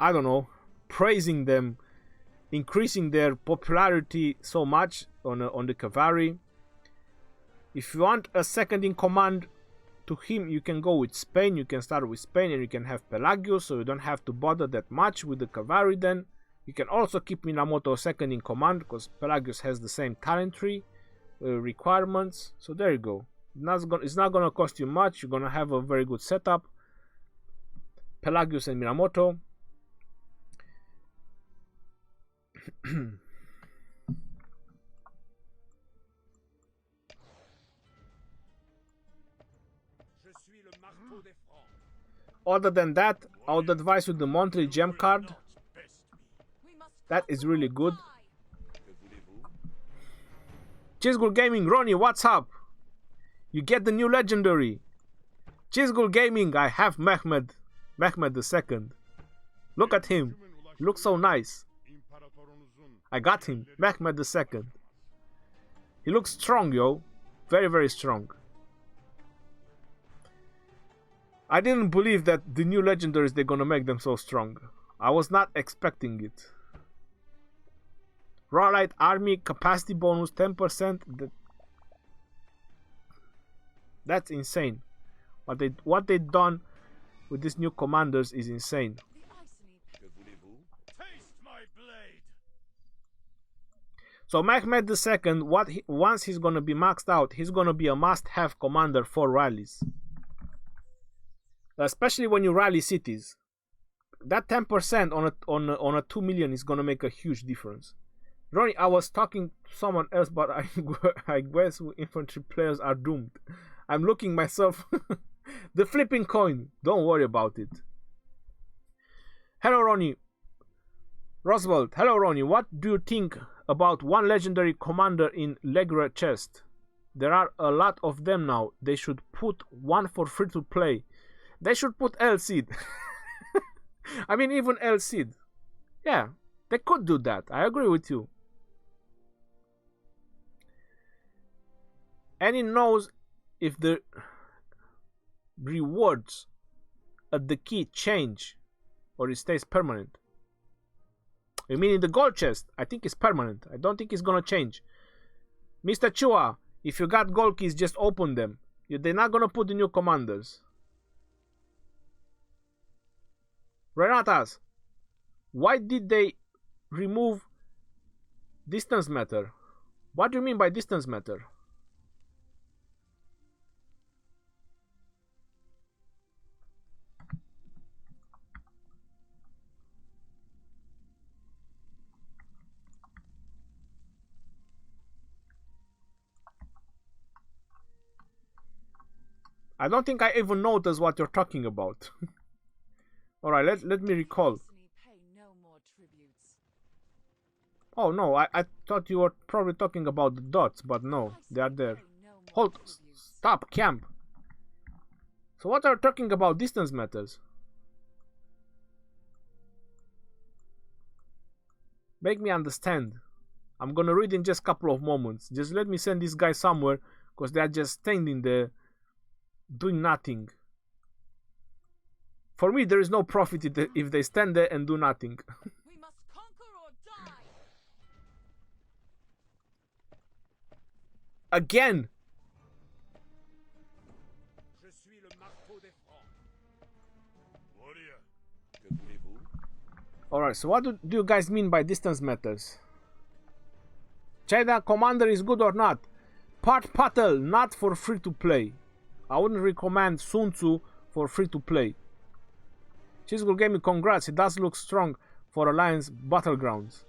Speaker 1: I don't know, praising them, increasing their popularity so much on the cavalry. If you want a second in command to him, you can go with Spain. You can start with Spain and you can have Pelagius, so you don't have to bother that much with the cavalry then. You can also keep Minamoto second in command because Pelagius has the same talent tree requirements. So there you go. It's not going to cost you much. You're going to have a very good setup. Pelagius and Minamoto. Other than that, I would advise you the monthly gem card. That is really good. Cheesegul Gaming, Ronnie, what's up? You get the new legendary. Cheesegul Gaming, I have Mehmed II. Look at him. He looks so nice. I got him, Mehmed II. He looks strong, yo. Very, very strong. I didn't believe that the new legendaries, they're gonna make them so strong. I was not expecting it. Raw Light Army capacity bonus 10%. That's insane. What they done with these new commanders is insane. So Mehmed II, once he's gonna be maxed out, he's gonna be a must-have commander for rallies. Especially when you rally cities. That 10% on a 2 million is gonna make a huge difference. Ronnie, I was talking to someone else, but I guess infantry players are doomed. I'm looking myself. The flipping coin. Don't worry about it. Hello, Ronnie. Roswald. Hello, Ronnie. What do you think about one legendary commander in Legra chest? There are a lot of them now. They should put one for free to play. They should put El Cid. I mean, even El Cid. Yeah, they could do that. I agree with you. And he knows if the rewards at the key change or it stays permanent. I mean, in the gold chest, I think it's permanent. I don't think it's gonna change. Mr. Chua, if you got gold keys, just open them. They're not gonna put the new commanders. Renatas, why did they remove distance matter? What do you mean by distance matter? I don't think I even noticed what you're talking about. Alright, let me recall. Oh no, I thought you were probably talking about the dots, but no, they are there. Hold, stop, camp. So what are you talking about? Distance matters. Make me understand. I'm gonna read in just a couple of moments. Just let me send this guy somewhere, because they are just standing there doing nothing. For me, there is no profit if they stand there and do nothing.
Speaker 2: We must conquer or die.
Speaker 1: Again! Alright, so what do you guys mean by distance matters? China Commander is good or not? Part Patel, not for free to play. I wouldn't recommend Sun Tzu for free to play. Cheesegood Gaming, congrats, it does look strong for Alliance Battlegrounds.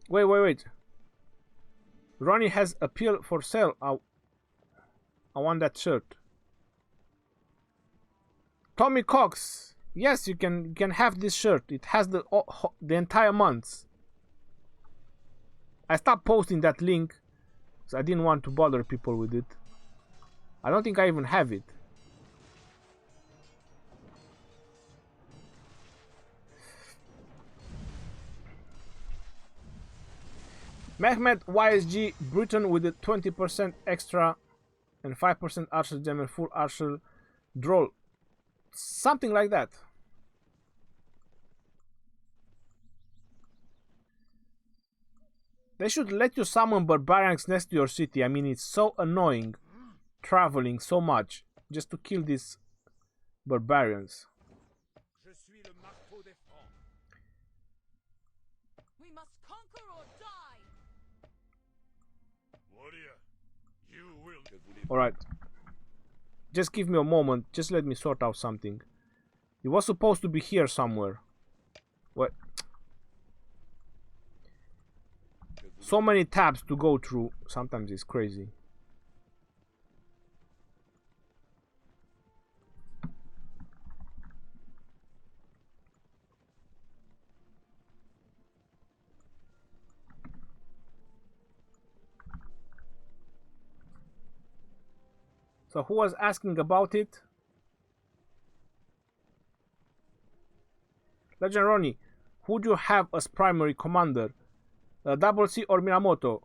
Speaker 1: Wait. Ronnie has appeal for sale. I want that shirt. Tommy Cox. Yes, you can have this shirt. It has the entire month. I stopped posting that link because I didn't want to bother people with it. I don't think I even have it. Mehmet YSG Britain with a 20% extra and 5% Archer Gem and full Archer Droll. Something like that. They should let you summon barbarians next to your city. I mean, it's so annoying traveling so much just to kill these barbarians.
Speaker 2: We must conquer or die.
Speaker 1: Alright. Just give me a moment. Just let me sort out something. It was supposed to be here somewhere. What? So many tabs to go through. Sometimes it's crazy. So who was asking about it? Legend Ronnie, who do you have as primary commander? Double C or Minamoto?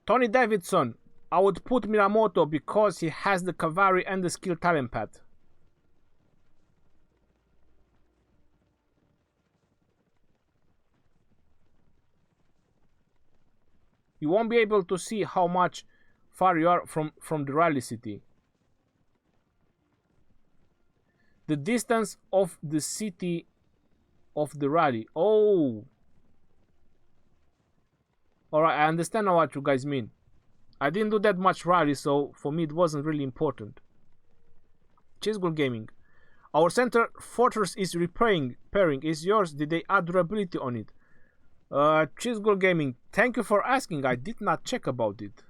Speaker 1: Tony Davidson. I would put Minamoto because he has the cavalry and the skill talent pad. You won't be able to see how much far you are from the rally city. The distance of the city of the rally. Oh. Alright, I understand now what you guys mean. I didn't do that much rally, so for me it wasn't really important. Cheesegood Gaming. Our center fortress is repairing. Is yours? Did they add durability on it? Cheesegood Gaming. Thank you for asking. I did not check about it.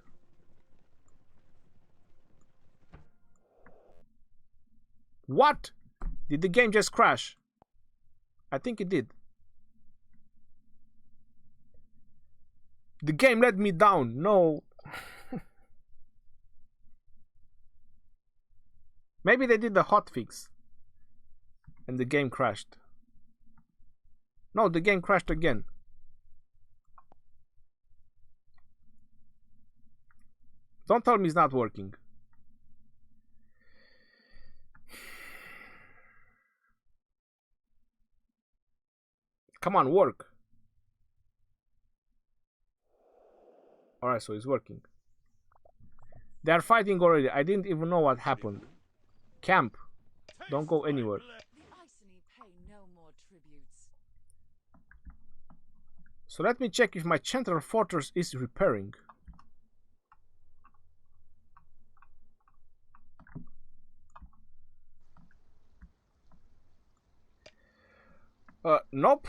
Speaker 1: What? Did the game just crash? I think it did. The game let me down. No. Maybe they did the hotfix and the game crashed. No, the game crashed again. Don't tell me it's not working. Come on, work. Alright, so it's working. They are fighting already. I didn't even know what happened. Camp. Don't go anywhere. So let me check if my central fortress is repairing. Nope.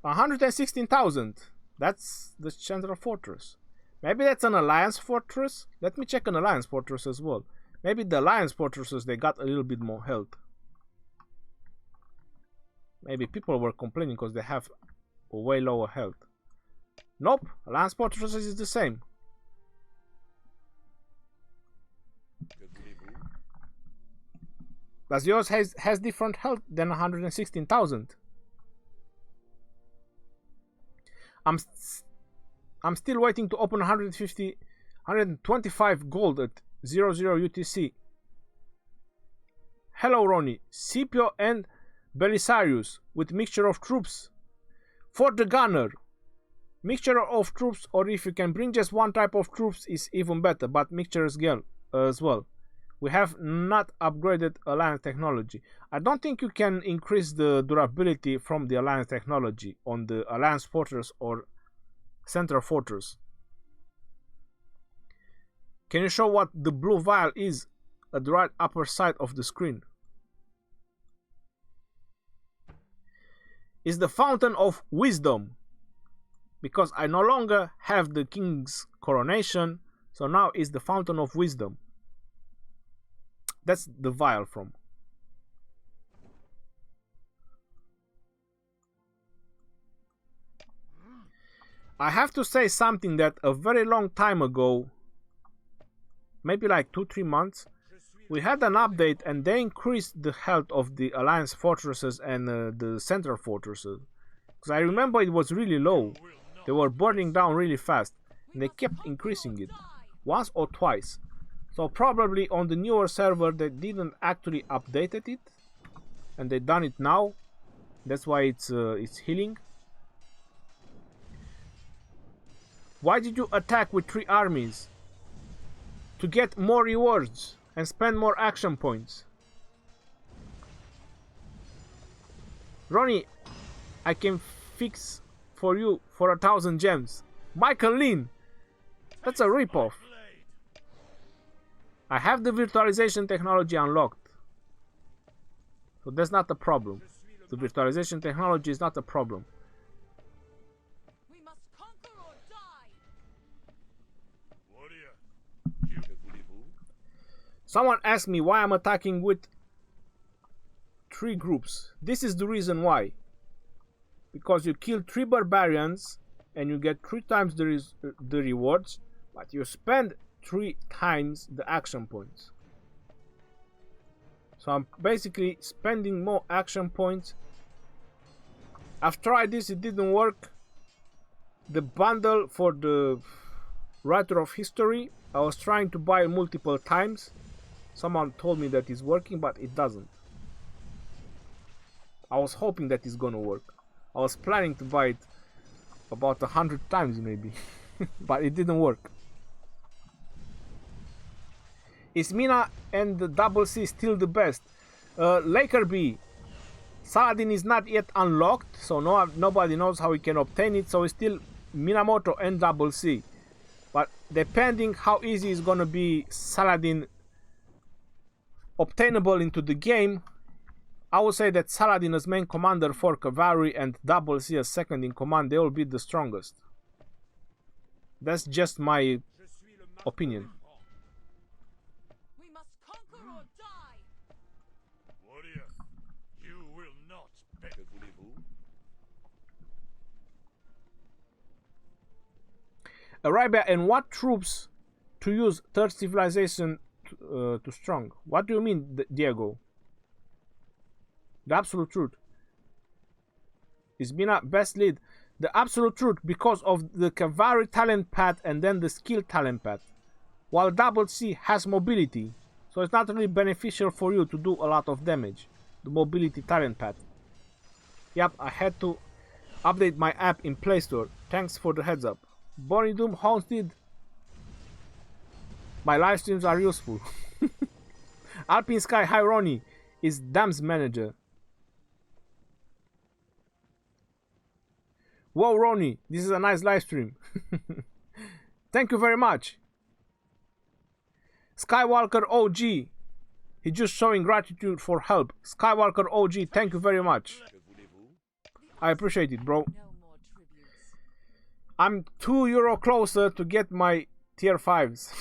Speaker 1: 116,000. That's the central fortress. Maybe that's an alliance fortress. Let me check an alliance fortress as well. Maybe the alliance fortresses, they got a little bit more health. Maybe people were complaining because they have a way lower health. Nope, alliance fortresses is the same. But yours has different health than 116,000. I'm still waiting to open 125 gold at 00 UTC. Hello Ronnie, Scipio and Belisarius with mixture of troops. For the gunner, mixture of troops, or if you can bring just one type of troops is even better, but mixture as well. We have not upgraded alliance technology. I don't think you can increase the durability from the alliance technology on the alliance fortress or central fortress. Can you show what the blue vial is at the right upper side of the screen? It's the fountain of wisdom, because I no longer have the king's coronation, so now it's the fountain of wisdom. That's the vial from. I have to say something that a very long time ago, maybe like 2-3 months, we had an update and they increased the health of the alliance fortresses and the central fortresses. Because I remember it was really low. They were burning down really fast and they kept increasing it once or twice. So probably on the newer server they didn't actually updated it, and they done it now. That's why it's healing. Why did you attack with 3 armies? To get more rewards and spend more action points. Ronnie, I can fix for you for 1,000 gems. Michael Lin, that's a ripoff. I have the virtualization technology unlocked, so that's not a problem. The virtualization technology is not a problem.
Speaker 2: We must conquer or die.
Speaker 1: Someone asked me why I'm attacking with 3 groups. This is the reason why. Because you kill 3 barbarians and you get 3 times the rewards, but you spend 3 times the action points. So I'm basically spending more action points. I've tried this, it didn't work. The bundle for the writer of history, I was trying to buy multiple times. Someone told me that it's working, but it doesn't. I was hoping that it's gonna work. I was planning to buy it about 100 times maybe, but it didn't work. Is Mina and the double C still the best? Laker B, Saladin is not yet unlocked, so nobody knows how we can obtain it, so it's still Minamoto and double C. But depending how easy is gonna be Saladin obtainable into the game, I would say that Saladin as main commander for cavalry and double C as second in command, they will be the strongest. That's just my opinion.
Speaker 2: We must conquer or die.
Speaker 3: Warrior, you will not beg. Que voulez-vous?
Speaker 1: Arabia, and what troops to use third civilization to strong? What do you mean, Diego? The absolute truth. Is Mina best lead? The absolute truth, because of the cavalry talent path and then the skill talent path. While double C has mobility, so it's not really beneficial for you to do a lot of damage. The mobility talent path. Yep, I had to update my app in Play Store. Thanks for the heads up. Bonnie Doom Homestead. My live streams are useful. Alpine Sky, hi Ronnie, is Dam's manager. Whoa Ronnie, this is a nice live stream. Thank you very much. Skywalker OG, he just showing gratitude for help. Skywalker OG, thank you very much. I appreciate it, bro.
Speaker 2: No more tributes.
Speaker 1: I'm €2 closer to get my tier 5s.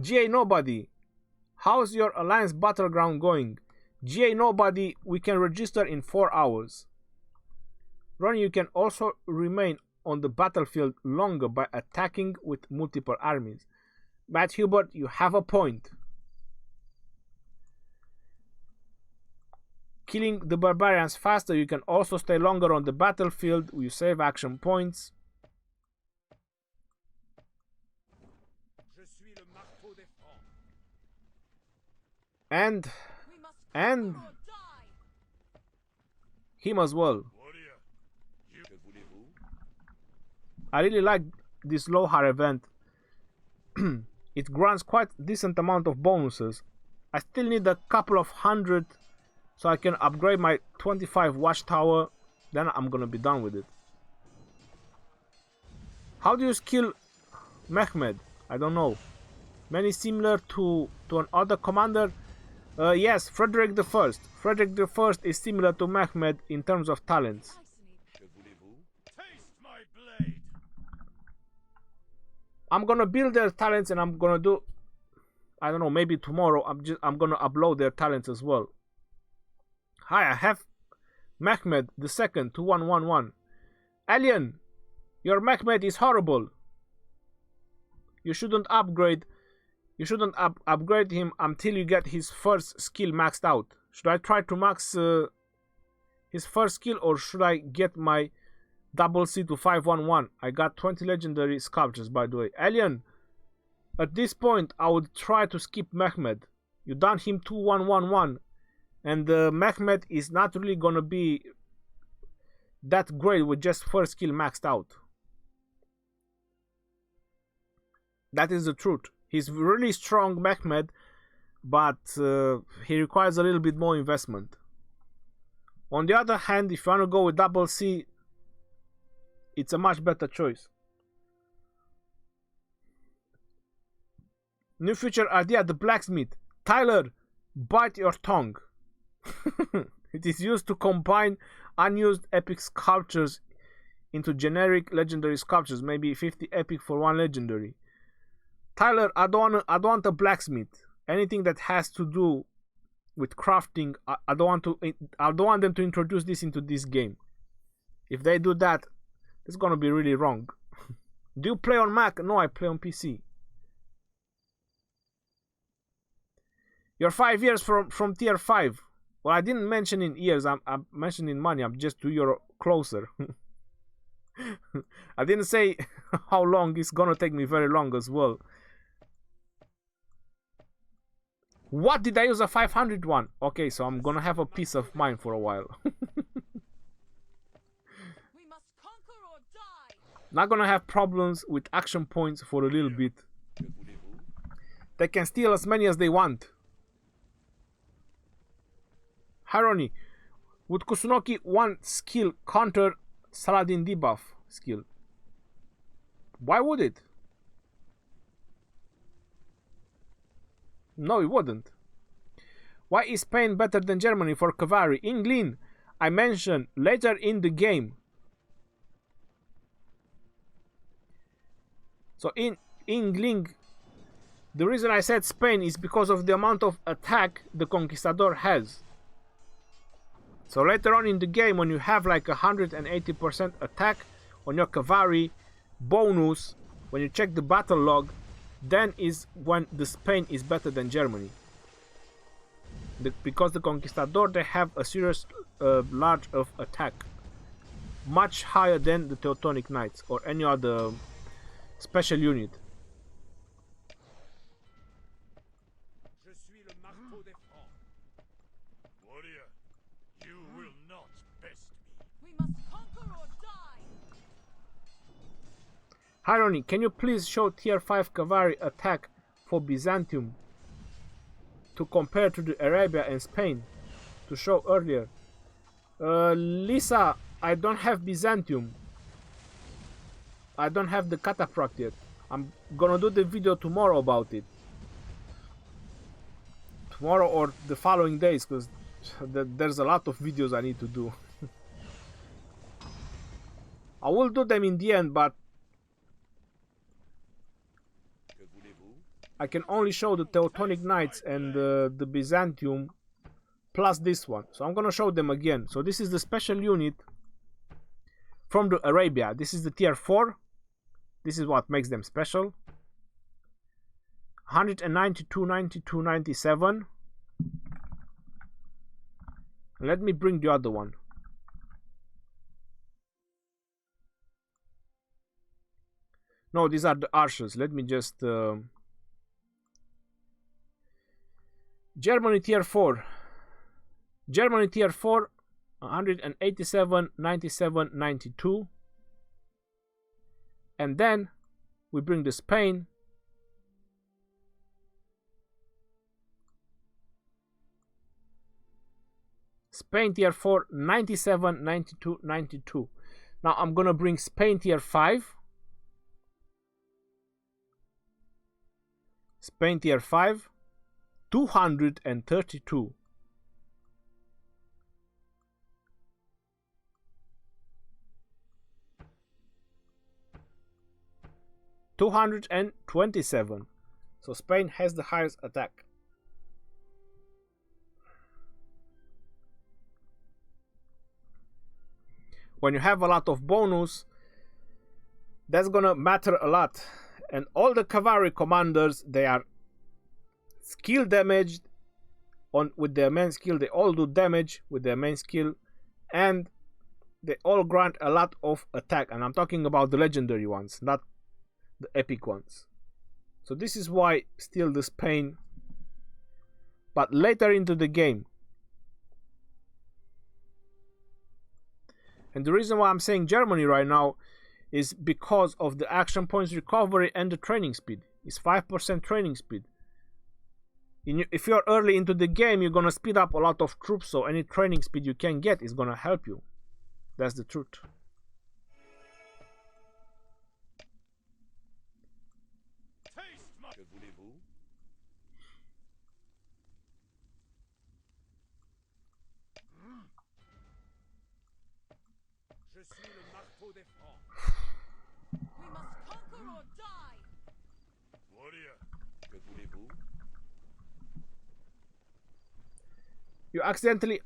Speaker 1: GA Nobody. How's your Alliance Battleground going? GA Nobody, we can register in 4 hours. Ronnie, you can also remain on the battlefield longer by attacking with multiple armies. Matt Hubert, you have a point. Killing the barbarians faster, you can also stay longer on the battlefield. You save action points. And him as well. I really like this Lohar event. It grants quite decent amount of bonuses. I still need a couple of hundred so I can upgrade my 25 watchtower. Then I'm gonna be done with it. How do you skill Mehmed? I don't know. Many similar to an other commander. Yes, Frederick the First. Frederick the First is similar to Mehmed in terms of talents. I'm gonna build their talents and I'm gonna do, I don't know, maybe tomorrow I'm gonna upload their talents as well. Hi, I have Mehmed the Second 2111. Alien, your Mehmed is horrible. You shouldn't upgrade. You shouldn't upgrade him until you get his first skill maxed out. Should I try to max his first skill, or should I get my double C to 511? I got 20 legendary sculptures, by the way. Alien, at this point I would try to skip Mehmed. You done him 2111, and Mehmed is not really gonna be that great with just first skill maxed out. That is the truth. He's really strong, Mehmed, but he requires a little bit more investment. On the other hand, if you want to go with double C, it's a much better choice. New feature idea, the blacksmith. Tyler, bite your tongue. It is used to combine unused epic sculptures into generic legendary sculptures. Maybe 50 epic for one legendary. Tyler, I don't want a blacksmith. Anything that has to do with crafting, I don't want them to introduce this into this game. If they do that, it's gonna be really wrong. Do you play on Mac? No, I play on PC. You're 5 years from tier 5. Well, I didn't mention in years. I'm mentioning money. I'm just €2 closer. I didn't say how long. It's gonna take me very long as well. What did I use a 500 one? Okay, so I'm gonna have a peace of mind for a while.
Speaker 2: We must conquer or die.
Speaker 1: Not gonna have problems with action points for a little bit. They can steal as many as they want. Haroni, would Kusunoki one skill counter Saladin debuff skill? Why would it? No, it wouldn't. Why is Spain better than Germany for cavalry? Inglin, I mentioned later in the game. So in Ingling, the reason I said Spain is because of the amount of attack the Conquistador has. So later on in the game, when you have like 180% attack on your cavalry bonus, when you check the battle log, then is when the Spain is better than Germany. Because the Conquistador, they have a serious large of attack, much higher than the Teutonic Knights or any other special unit.
Speaker 3: Warrior, you will not best me.
Speaker 2: We must conquer or die.
Speaker 1: Hirony, can you please show tier 5 cavalry attack for Byzantium to compare to the Arabia and Spain to show earlier? Lisa, I don't have Byzantium. I don't have the cataphract yet. I'm gonna do the video tomorrow about it. Tomorrow or the following days, because there's a lot of videos I need to do. I will do them in the end, but
Speaker 3: Que voulez-vous?
Speaker 1: I can only show the Teutonic Knights and the Byzantium plus this one. So I'm gonna show them again. So this is the special unit from the Arabia. This is the tier 4. This is what makes them special. 192, 92, 97. Let me bring the other one. No, these are the archers. Let me just... Germany tier 4. Germany tier 4, 187, 97, 92. And then we bring the Spain. Spain tier 4, 97, 92, 92. Now I'm gonna bring Spain tier 5. Spain tier 5, 232. $227. So Spain has the highest attack. When you have a lot of bonus, that's gonna matter a lot. And all the cavalry commanders, they are skill damaged with their main skill. They all do damage with their main skill, and they all grant a lot of attack. And I'm talking about the legendary ones, not the epic ones. So this is why still the Spain, but later into the game. And the reason why I'm saying Germany right now is because of the action points recovery and the training speed. It's 5% training speed. If you're early into the game, you're gonna speed up a lot of troops, so any training speed you can get is gonna help you. That's the truth.
Speaker 3: Taste my... Que voulez-vous? Je suis le marteau des Francs.
Speaker 2: We must conquer or die.
Speaker 3: Warrior. Que voulez-vous?
Speaker 1: You accidentally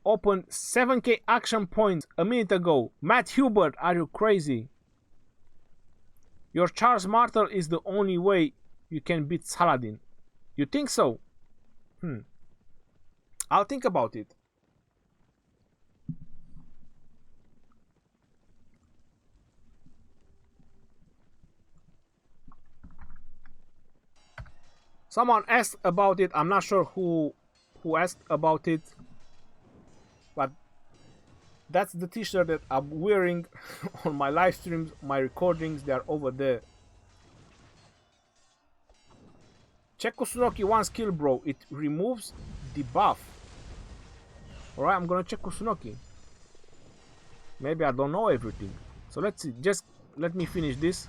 Speaker 1: opened 7k action points a minute ago. Matt Hubert, are you crazy? Your Charles Martel is the only way you can beat Saladin. You think so? I'll think about it. Someone asked about it. I'm not sure who asked about it, but that's the t-shirt that I'm wearing on my live streams, my recordings. They are over there. Check Kusunoki one skill, bro. It removes the buff. Alright, I'm gonna check Kusunoki. Maybe I don't know everything. So let's see. Just let me finish this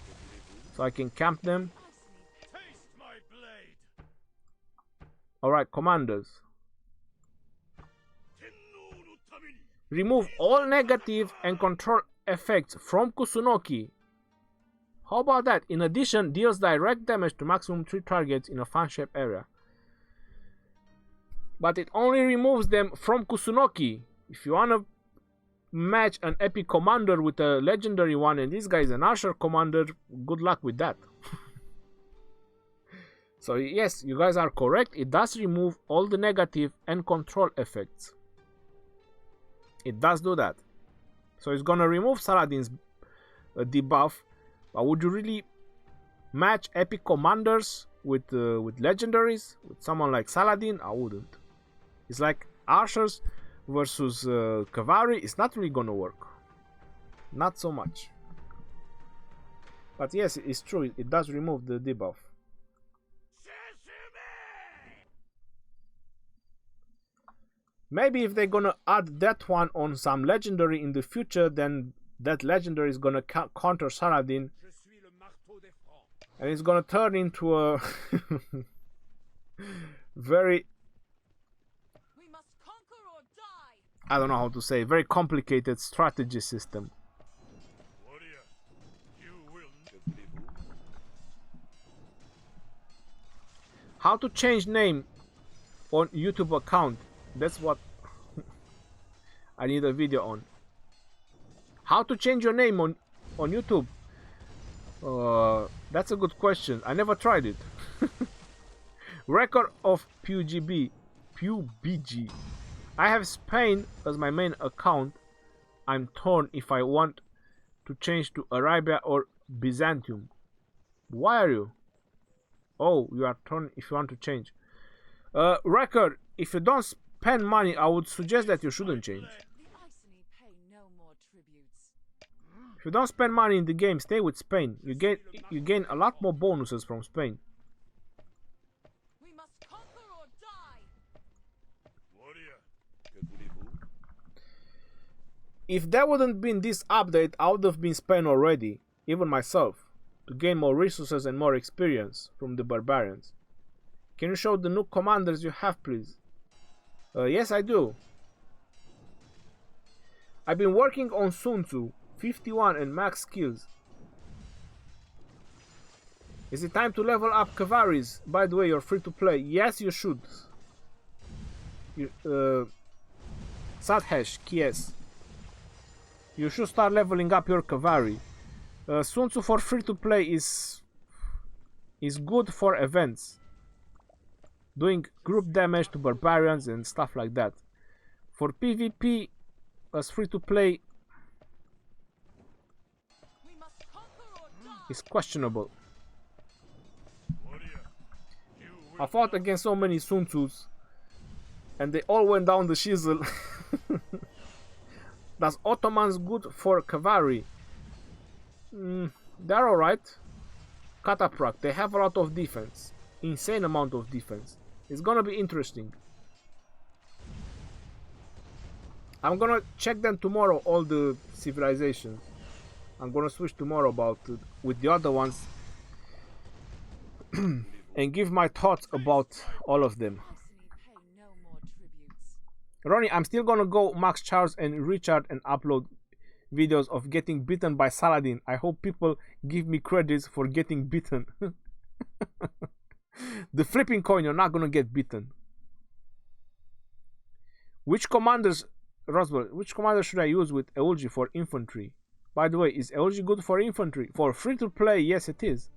Speaker 1: so I can camp them.
Speaker 3: Taste my blade.
Speaker 1: Alright, commanders.
Speaker 3: Tenno no tameni.
Speaker 1: Remove all negative and control effects from Kusunoki. How about that? In addition, deals direct damage to maximum 3 targets in a fan-shaped area. But it only removes them from Kusunoki. If you wanna match an epic commander with a legendary one and this guy is an archer commander, good luck with that. So yes, you guys are correct. It does remove all the negative and control effects. It does do that. So it's gonna remove Saladin's debuff. But would you really match epic commanders with legendaries? With someone like Saladin? I wouldn't. It's like archers versus cavalry. It's not really gonna work. Not so much. But yes, it's true. It does remove the debuff. Maybe if they're gonna add that one on some legendary in the future, then that legendary is gonna counter Saladin, and it's gonna turn into a very,
Speaker 2: We must conquer or die.
Speaker 1: I don't know how to say, very complicated strategy system. How to change name on YouTube account. That's what I need a video on. How to change your name on YouTube. That's a good question. I never tried it. Record of PUBG. I have Spain as my main account. I'm torn if I want to change to Arabia or Byzantium. Why are you? Oh, you are torn if you want to change. Record, if you don't spend money, I would suggest that you shouldn't change.
Speaker 2: The Iceni pay no more tributes.
Speaker 1: If you don't spend money in the game, stay with Spain. You gain a lot more bonuses from Spain.
Speaker 2: We must conquer or die.
Speaker 3: Warrior, que voulez-vous?
Speaker 1: If there wouldn't been this update, I would have been Spain already, even myself, to gain more resources and more experience from the barbarians. Can you show the new commanders you have, please? Yes, I do. I've been working on Sun Tzu, 51 and max skills. Is it time to level up cavalries? By the way, you're free to play. Yes, you should. Sadhesh, yes. You should start leveling up your cavalry. Sun Tzu for free to play is good for events. Doing group damage to barbarians and stuff like that. For PvP, as free to play
Speaker 2: We must conquer or die.
Speaker 1: is questionable.
Speaker 3: Warrior, you will
Speaker 1: I fought against so many Sun Tzus and they all went down the chisel. Does Ottomans good for cavalry? They're alright. Cataprak, they have a lot of defense. Insane amount of defense. It's gonna be interesting. I'm gonna check them tomorrow, all the civilizations. I'm gonna switch tomorrow about with the other ones and give my thoughts about all of them.
Speaker 2: Iceni pay no more tributes.
Speaker 1: Ronnie, I'm still gonna go Max Charles and Richard and upload videos of getting beaten by Saladin. I hope people give me credits for getting beaten. The flipping coin, you're not gonna get beaten. Which commanders, Roswell, which commander should I use with Eulgi for infantry? By the way, is Eulgi good for infantry? For free to play, yes it is.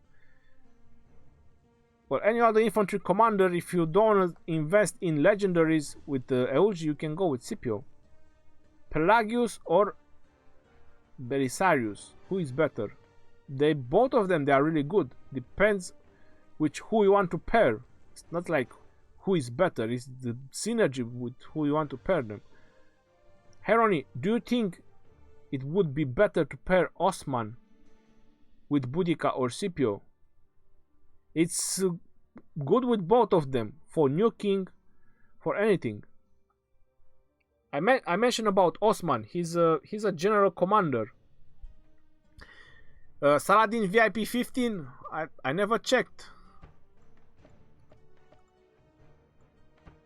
Speaker 1: Well, any other infantry commander, if you don't invest in legendaries with Eulgi, you can go with Scipio. Pelagius or Belisarius, who is better? Both of them, they are really good. Depends who you want to pair. It's not like who is better, it's the synergy with who you want to pair them. Heroni, do you think it would be better to pair Osman with Boudica or Scipio? It's good with both of them for nuking, for anything. I mentioned about Osman. He's a general commander. Saladin VIP 15. I never checked.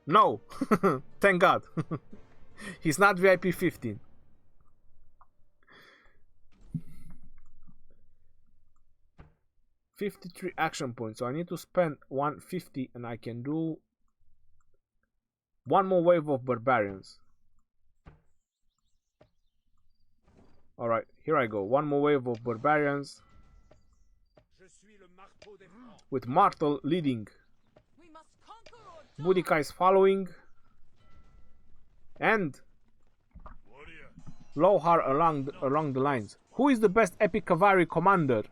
Speaker 1: No, thank God. He's not VIP 15. $53 action points, so I need to spend 150 and I can do one more wave of barbarians. Alright, here I go. One more wave of barbarians with Martel leading.
Speaker 2: We must conquer or die.
Speaker 1: Boudica is following, and Lohar along the lines. Who is the best epic cavalry commander?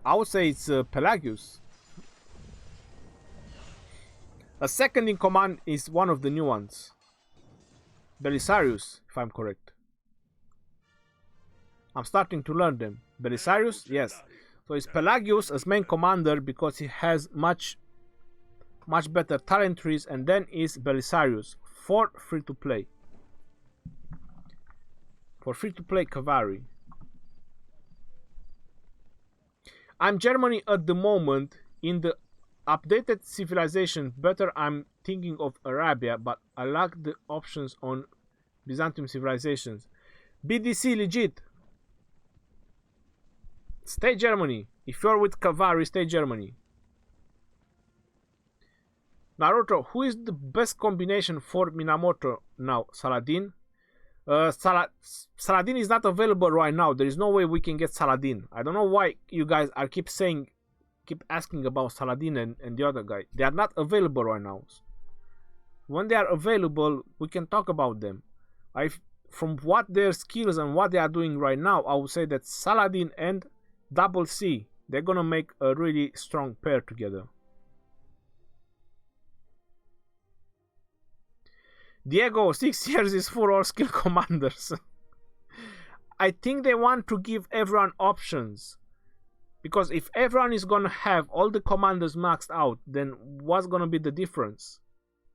Speaker 1: I would say it's Pelagius. A second in command is one of the new ones. Belisarius, if I'm correct. I'm starting to learn them. Belisarius, yes. So it's Pelagius as main commander because he has much better talent trees, and then is Belisarius for free to play. For free to play cavalry. I'm Germany at the moment. In the updated civilization better, I'm thinking of Arabia, but I lack the options on Byzantium civilizations. BDC legit. Stay Germany. If you're with cavalry, stay Germany. Naruto, who is the best combination for Minamoto now? Saladin? Saladin is not available right now. There is no way we can get Saladin. I don't know why you guys are keep asking about Saladin and the other guy. They are not available right now. When they are available, we can talk about them. From what their skills and what they are doing right now, I would say that Saladin and Double C, they're gonna make a really strong pair together. Diego, 6 years is for all skill commanders. I think they want to give everyone options. Because if everyone is gonna have all the commanders maxed out, then what's gonna be the difference?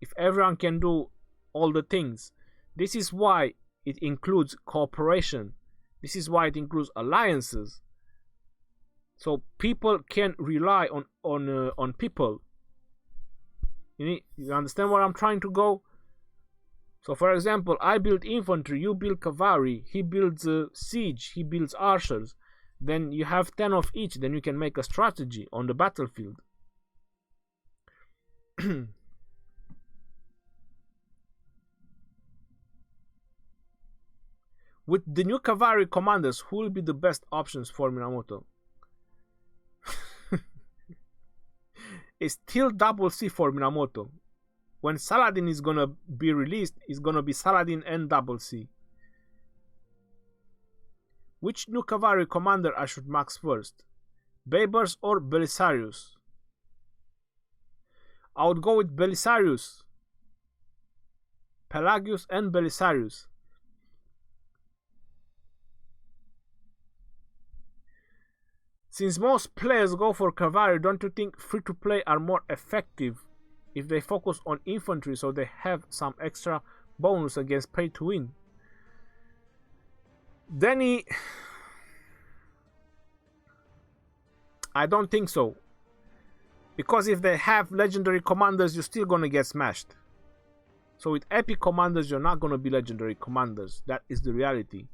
Speaker 1: If everyone can do all the things. This is why it includes cooperation. This is why it includes alliances. So people can rely on people. You understand where I'm trying to go? So for example, I build infantry, you build cavalry, he builds siege, he builds archers. Then you have 10 of each, then you can make a strategy on the battlefield. With the new cavalry commanders, who will be the best options for Minamoto? It's still Double C for Minamoto. When Saladin is gonna be released, it's gonna be Saladin and Double C. Which new cavalry commander I should max first? Babers or Belisarius? I would go with Belisarius. Pelagius and Belisarius. Since most players go for cavalry, don't you think free-to-play are more effective if they focus on infantry so they have some extra bonus against pay-to-win? Denny, I don't think so. Because if they have legendary commanders, you're still gonna get smashed. So with epic commanders, you're not gonna be legendary commanders. That is the reality.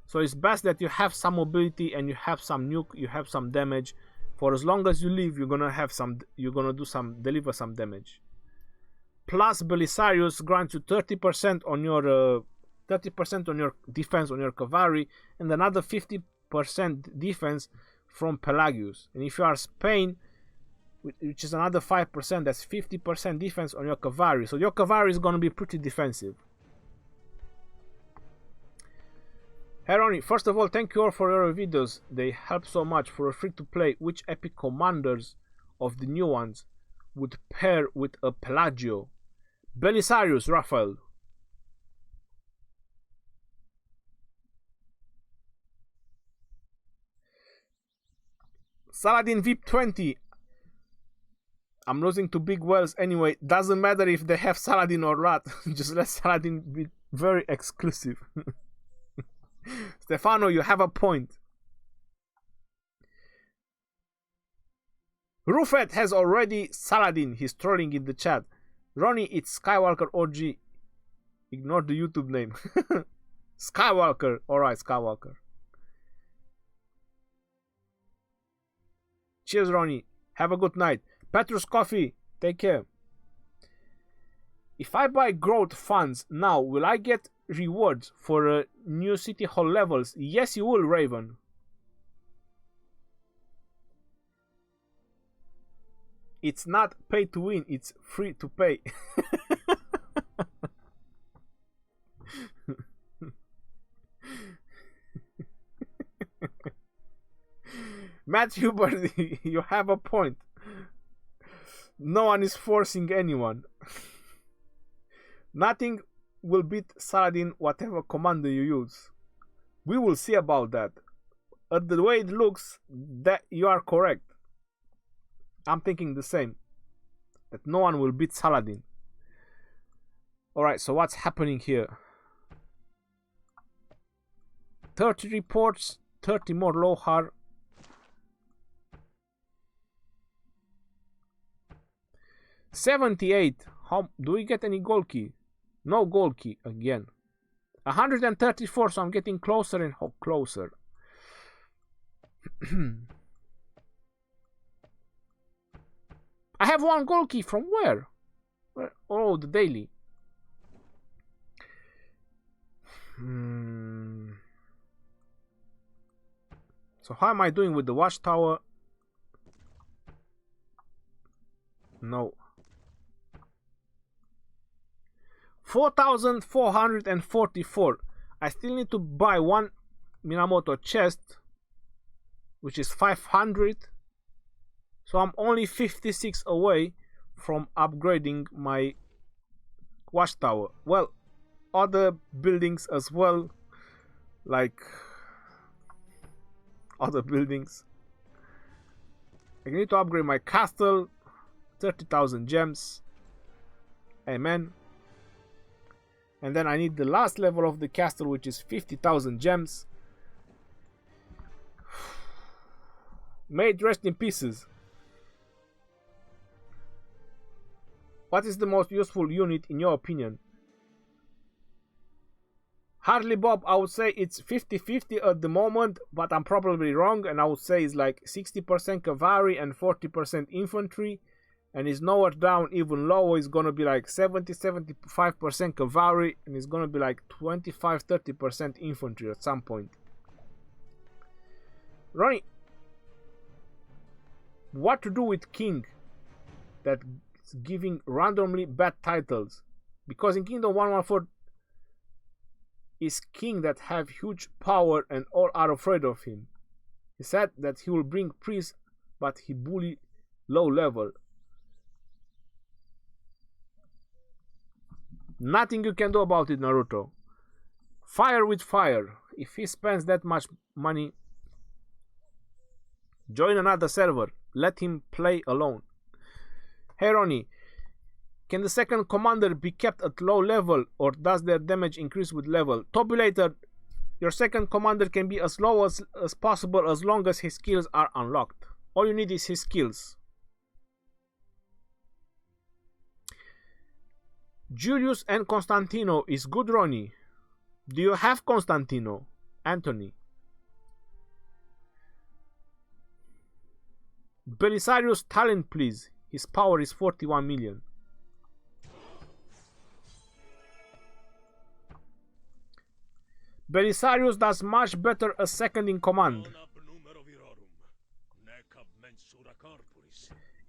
Speaker 1: So it's best that you have some mobility and you have some nuke, you have some damage. For as long as you live, you're gonna deliver some damage. Plus Belisarius grants you 30% on your 30% on your defense on your cavalry and another 50% defense from Pelagius. And if you are Spain, which is another 5%, that's 50% defense on your cavalry. So your cavalry is gonna be pretty defensive. Hey Ronnie, first of all, thank you all for your videos. They help so much. For a free-to-play, which epic commanders of the new ones would pair with a Pelagio? Belisarius, Raphael. Saladin VIP 20. I'm losing to big wells anyway. Doesn't matter if they have Saladin or not. Just let Saladin be very exclusive. Stefano, you have a point. Rufet has already Saladin. He's trolling in the chat. Ronnie, it's Skywalker OG. Ignore the YouTube name. Skywalker. Alright, Skywalker. Cheers, Ronnie. Have a good night. Petrus Coffee. Take care. If I buy growth funds now, will I get rewards for new city hall levels? Yes, you will, Raven. It's not pay to win, it's free to pay. Matt Hubert, you have a point. No one is forcing anyone. Nothing will beat Saladin whatever commander you use. We will see about that. The way it looks, that you are correct. I'm thinking the same. That no one will beat Saladin. Alright, so what's happening here? 30 reports, 30 more Lohar. $78. How do we get any gold key? No gold key again. 134, so I'm getting closer and closer. I have one gold key from where? Oh, the daily. So how am I doing with the watchtower? No. 4,444. I still need to buy one Minamoto chest, which is 500. So I'm only 56 away from upgrading my watchtower. Well, other buildings as well, like other buildings. I need to upgrade my castle, 30,000 gems. Amen. And then I need the last level of the castle, which is 50,000 gems. May it rest in pieces. What is the most useful unit in your opinion? Harley Bob, I would say it's 50-50 at the moment, but I'm probably wrong, and I would say it's like 60% cavalry and 40% infantry, and it's nowhere down, even lower. It's gonna be like 70-75% cavalry, and it's gonna be like 25-30% infantry at some point. Ronnie, what to do with king that's giving randomly bad titles? Because in Kingdom 114 is king that have huge power and all are afraid of him. He said that he will bring priests, but he bully low level. Nothing you can do about it, Naruto. Fire with fire. If he spends that much money, join another server. Let him play alone. Hey Ronnie, can the second commander be kept at low level, or does their damage increase with level? Tobulator, your second commander can be as low as possible as long as his skills are unlocked. All you need is his skills. Julius and Constantino is good, Ronnie. Do you have Constantino? Anthony. Belisarius talent, please. His power is 41 million. Belisarius does much better as second in command.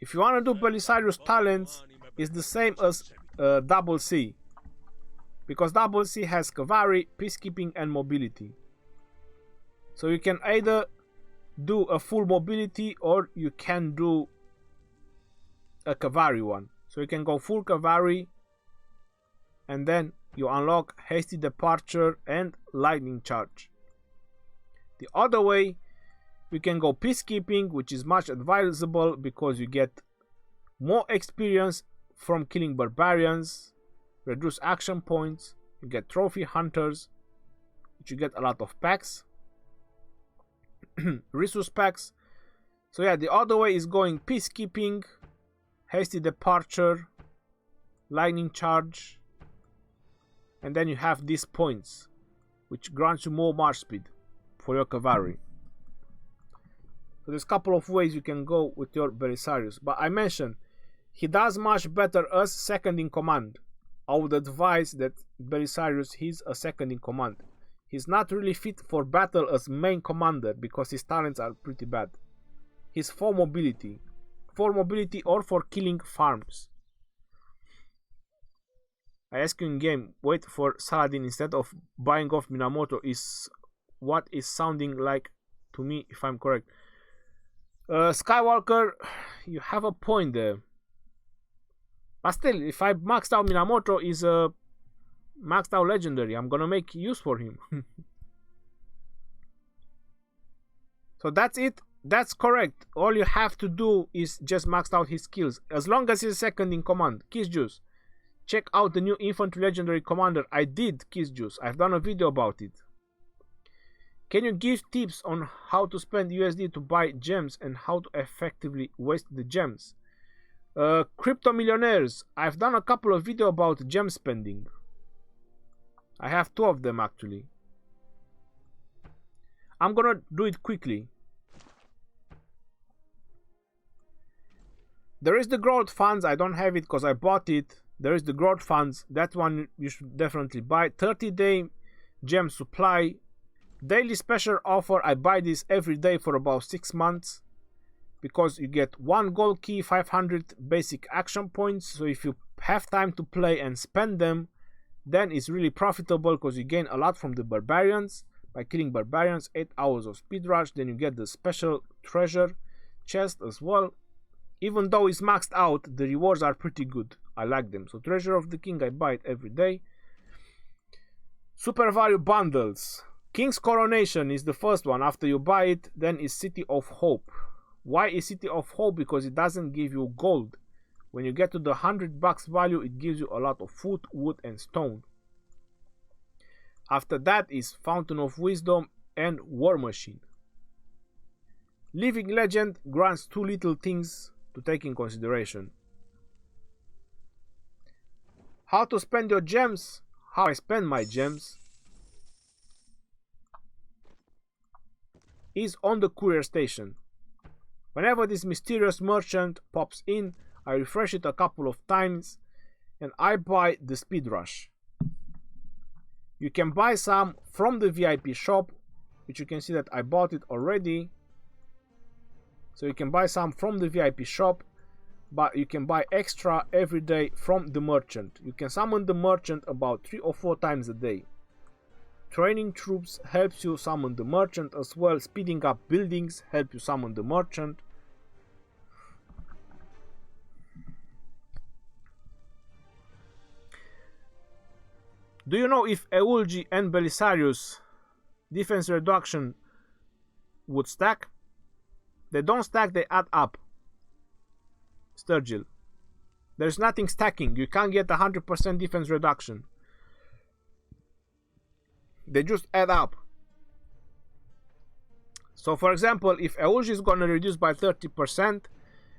Speaker 1: If you want to do Belisarius talents, it's the same as Double C. Because Double C has cavalry, peacekeeping and mobility. So you can either do a full mobility or you can do a cavalry one. So you can go full cavalry and then you unlock hasty departure and lightning charge. The other way, you can go peacekeeping, which is much advisable because you get more experience from killing barbarians, reduce action points, you get trophy hunters, which you get a lot of packs, resource packs. So yeah, the other way is going peacekeeping, hasty departure, lightning charge, and then you have these points, which grants you more march speed for your cavalry. So there's a couple of ways you can go with your Belisarius, but I mentioned he does much better as second in command. I would advise that Belisarius, he's a second in command. He's not really fit for battle as main commander because his talents are pretty bad. He's for mobility or for killing farms. I ask you in game, wait for Saladin instead of buying off Minamoto is what is sounding like to me, if I'm correct. Skywalker, you have a point there. But still, if I maxed out Minamoto, is a maxed out legendary. I'm gonna make use for him. So that's it. That's correct. All you have to do is just max out his skills. As long as he's second in command. Kiss Juice, check out the new infantry legendary commander. I did, Kiss Juice. I've done a video about it. Can you give tips on how to spend USD to buy gems and how to effectively waste the gems? Crypto millionaires, I've done a couple of videos about gem spending. I have 2 of them actually. I'm gonna do it quickly. There is the growth funds. I don't have it because I bought it. There is the growth funds. That one you should definitely buy. 30-day gem supply. Daily special offer. I buy this every day for about 6 months. Because you get 1 gold key, 500 basic action points. So if you have time to play and spend them, then it's really profitable because you gain a lot from the barbarians. By killing barbarians, 8 hours of speed rush. Then you get the special treasure chest as well. Even though it's maxed out, the rewards are pretty good. I like them. So Treasure of the King, I buy it every day. Super value bundles. King's Coronation is the first one. After you buy it, then is City of Hope. Why is City of Hope? Because it doesn't give you gold. When you get to the $100 value, it gives you a lot of food, wood, and stone. After that is Fountain of Wisdom and War Machine. Living Legend grants 2 little things to take in consideration. How to spend your gems. How I spend my gems is on the courier station. Whenever this mysterious merchant pops in, I refresh it a couple of times and I buy the speed rush. You can buy some from the VIP shop, which you can see that I bought it already. So you can buy some from the VIP shop, but you can buy extra every day from the merchant. You can summon the merchant about 3 or 4 times a day. Training troops helps you summon the merchant as well. Speeding up buildings help you summon the merchant. Do you know if Eulgi and Belisarius defense reduction would stack? They don't stack, they add up. Sturgill. There's nothing stacking. You can't get 100% defense reduction. They just add up. So for example, if Eulgi is gonna reduce by 30%,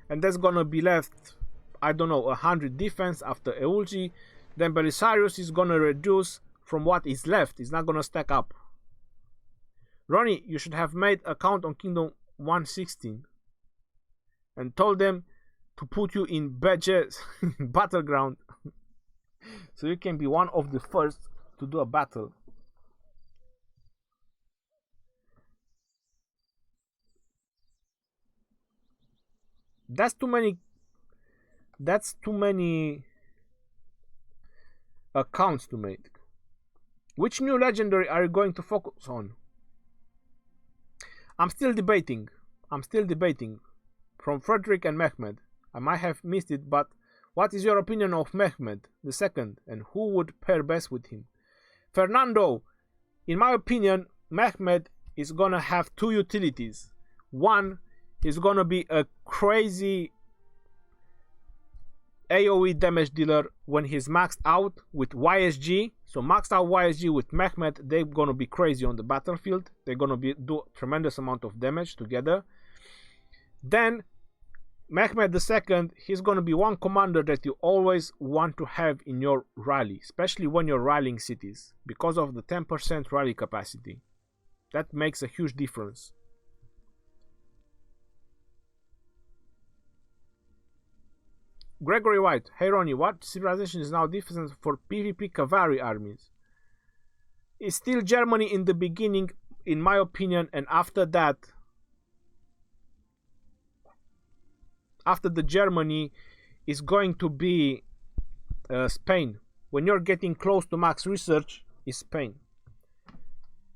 Speaker 1: and that's gonna be left, I don't know, 100 defense after Eulgi, then Belisarius is gonna reduce from what is left. It's not gonna stack up. Ronnie, you should have made a count on Kingdom 116 and told them to put you in badges battleground so you can be one of the first to do a battle. That's too many accounts to make. Which new legendary are you going to focus on? I'm still debating. From Frederick and Mehmed. I might have missed it, but what is your opinion of Mehmed II and who would pair best with him? Fernando, in my opinion, Mehmed is gonna have 2 utilities. One is gonna be a crazy AoE damage dealer when he's maxed out with YSG. So maxed out YSG with Mehmed, they're gonna be crazy on the battlefield. They're gonna do tremendous amount of damage together. Then Mehmed II, he's gonna be one commander that you always want to have in your rally, especially when you're rallying cities, because of the 10% rally capacity. That makes a huge difference. Gregory White, hey Ronnie, what civilization is now different for PvP cavalry armies? It's still Germany in the beginning, in my opinion, and after that, after the Germany is going to be Spain. When you're getting close to max research, is Spain.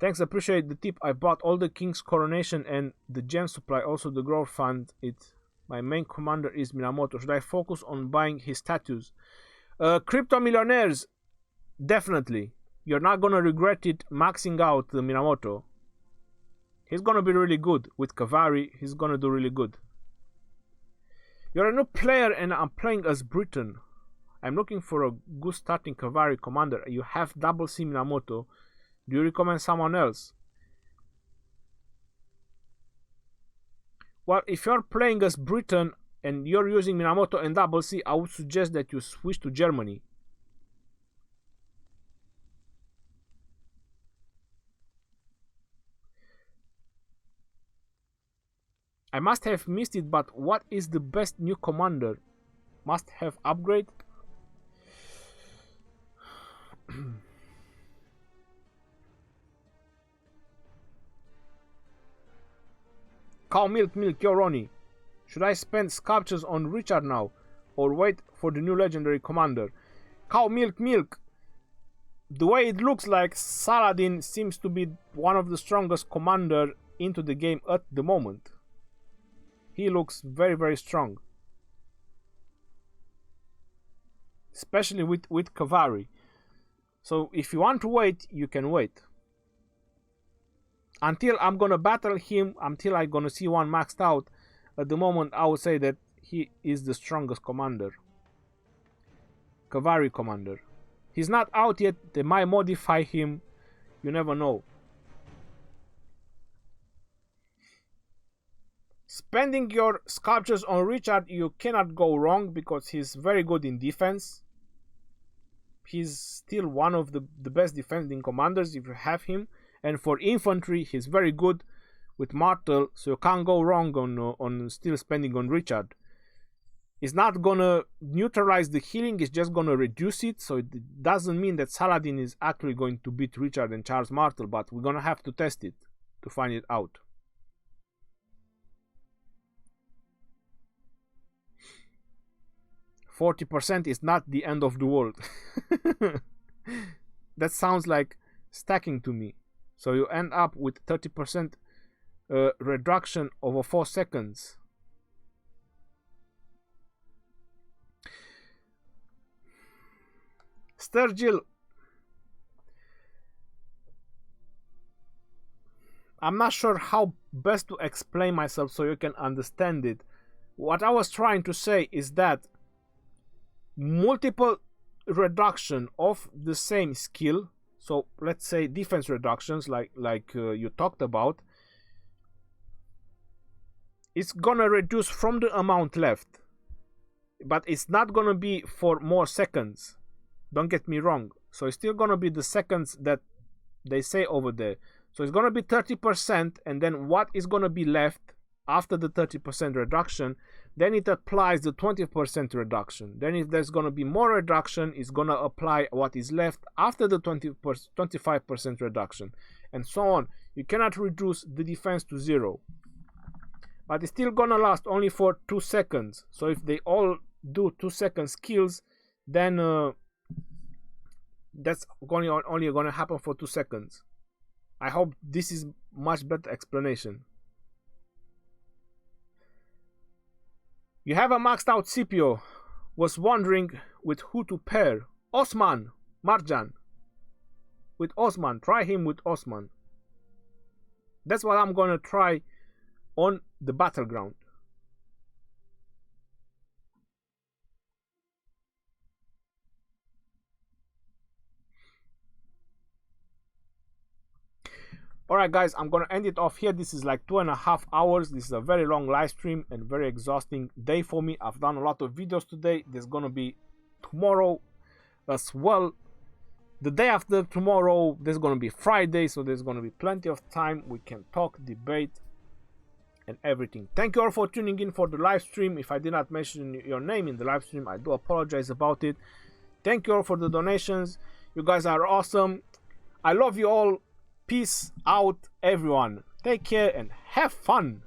Speaker 1: Thanks, appreciate the tip. I bought all the King's Coronation and the gem supply, also the growth fund. My main commander is Minamoto. Should I focus on buying his statues? Crypto millionaires, definitely. You're not gonna regret it maxing out the Minamoto. He's gonna be really good with cavalry. He's gonna do really good. You're a new player and I'm playing as Britain. I'm looking for a good starting cavalry commander. You have double C Minamoto. Do you recommend someone else? Well, if you're playing as Britain and you're using Minamoto and double C, I would suggest that you switch to Germany. I must have missed it, but what is the best new commander? Must have upgrade? Cow milk, you're Ronnie. Should I spend sculptures on Richard now, or wait for the new legendary commander? Cow milk. The way it looks like, Saladin seems to be one of the strongest commander into the game at the moment. He looks very, very strong. Especially with cavalry. So if you want to wait, you can wait. Until I'm gonna battle him, until I'm gonna see one maxed out, at the moment I would say that he is the strongest commander. Cavalry commander. He's not out yet, they might modify him, you never know. Spending your sculptures on Richard, you cannot go wrong because he's very good in defense. He's still one of the best defending commanders if you have him. And for infantry, he's very good with Martel, so you can't go wrong on still spending on Richard. It's not gonna neutralize the healing, it's just gonna reduce it, so it doesn't mean that Saladin is actually going to beat Richard and Charles Martel, but we're gonna have to test it to find it out. %40 is not the end of the world. That sounds like stacking to me. So you end up with 30% reduction over 4 seconds. Sturgill, I'm not sure how best to explain myself so you can understand it. What I was trying to say is that multiple reduction of the same skill, so let's say defense reductions like you talked about, it's gonna reduce from the amount left, but it's not gonna be for more seconds. Don't get me wrong. So it's still gonna be the seconds that they say over there. So it's gonna be 30%, and then what is gonna be left after the 30% reduction, then it applies the 20% reduction. Then if there's gonna be more reduction, it's gonna apply what is left after the 25% reduction, and so on. You cannot reduce the defense to 0. But it's still gonna last only for 2 seconds. So if they all do 2-second skills, then that's only gonna happen for 2 seconds. I hope this is much better explanation. You have a maxed out Scipio. Was wondering with who to pair. Osman, Marjan. With Osman, try him with Osman. That's what I'm gonna try on the battleground. Alright guys, I'm gonna end it off here. This is like 2.5 hours. This is a very long live stream and very exhausting day for me. I've done a lot of videos today. There's gonna be tomorrow as well. The day after tomorrow, there's gonna be Friday, so there's gonna be plenty of time. We can talk, debate, and everything. Thank you all for tuning in for the live stream. If I did not mention your name in the live stream, I do apologize about it. Thank you all for the donations. You guys are awesome. I love you all. Peace out, everyone. Take care and have fun.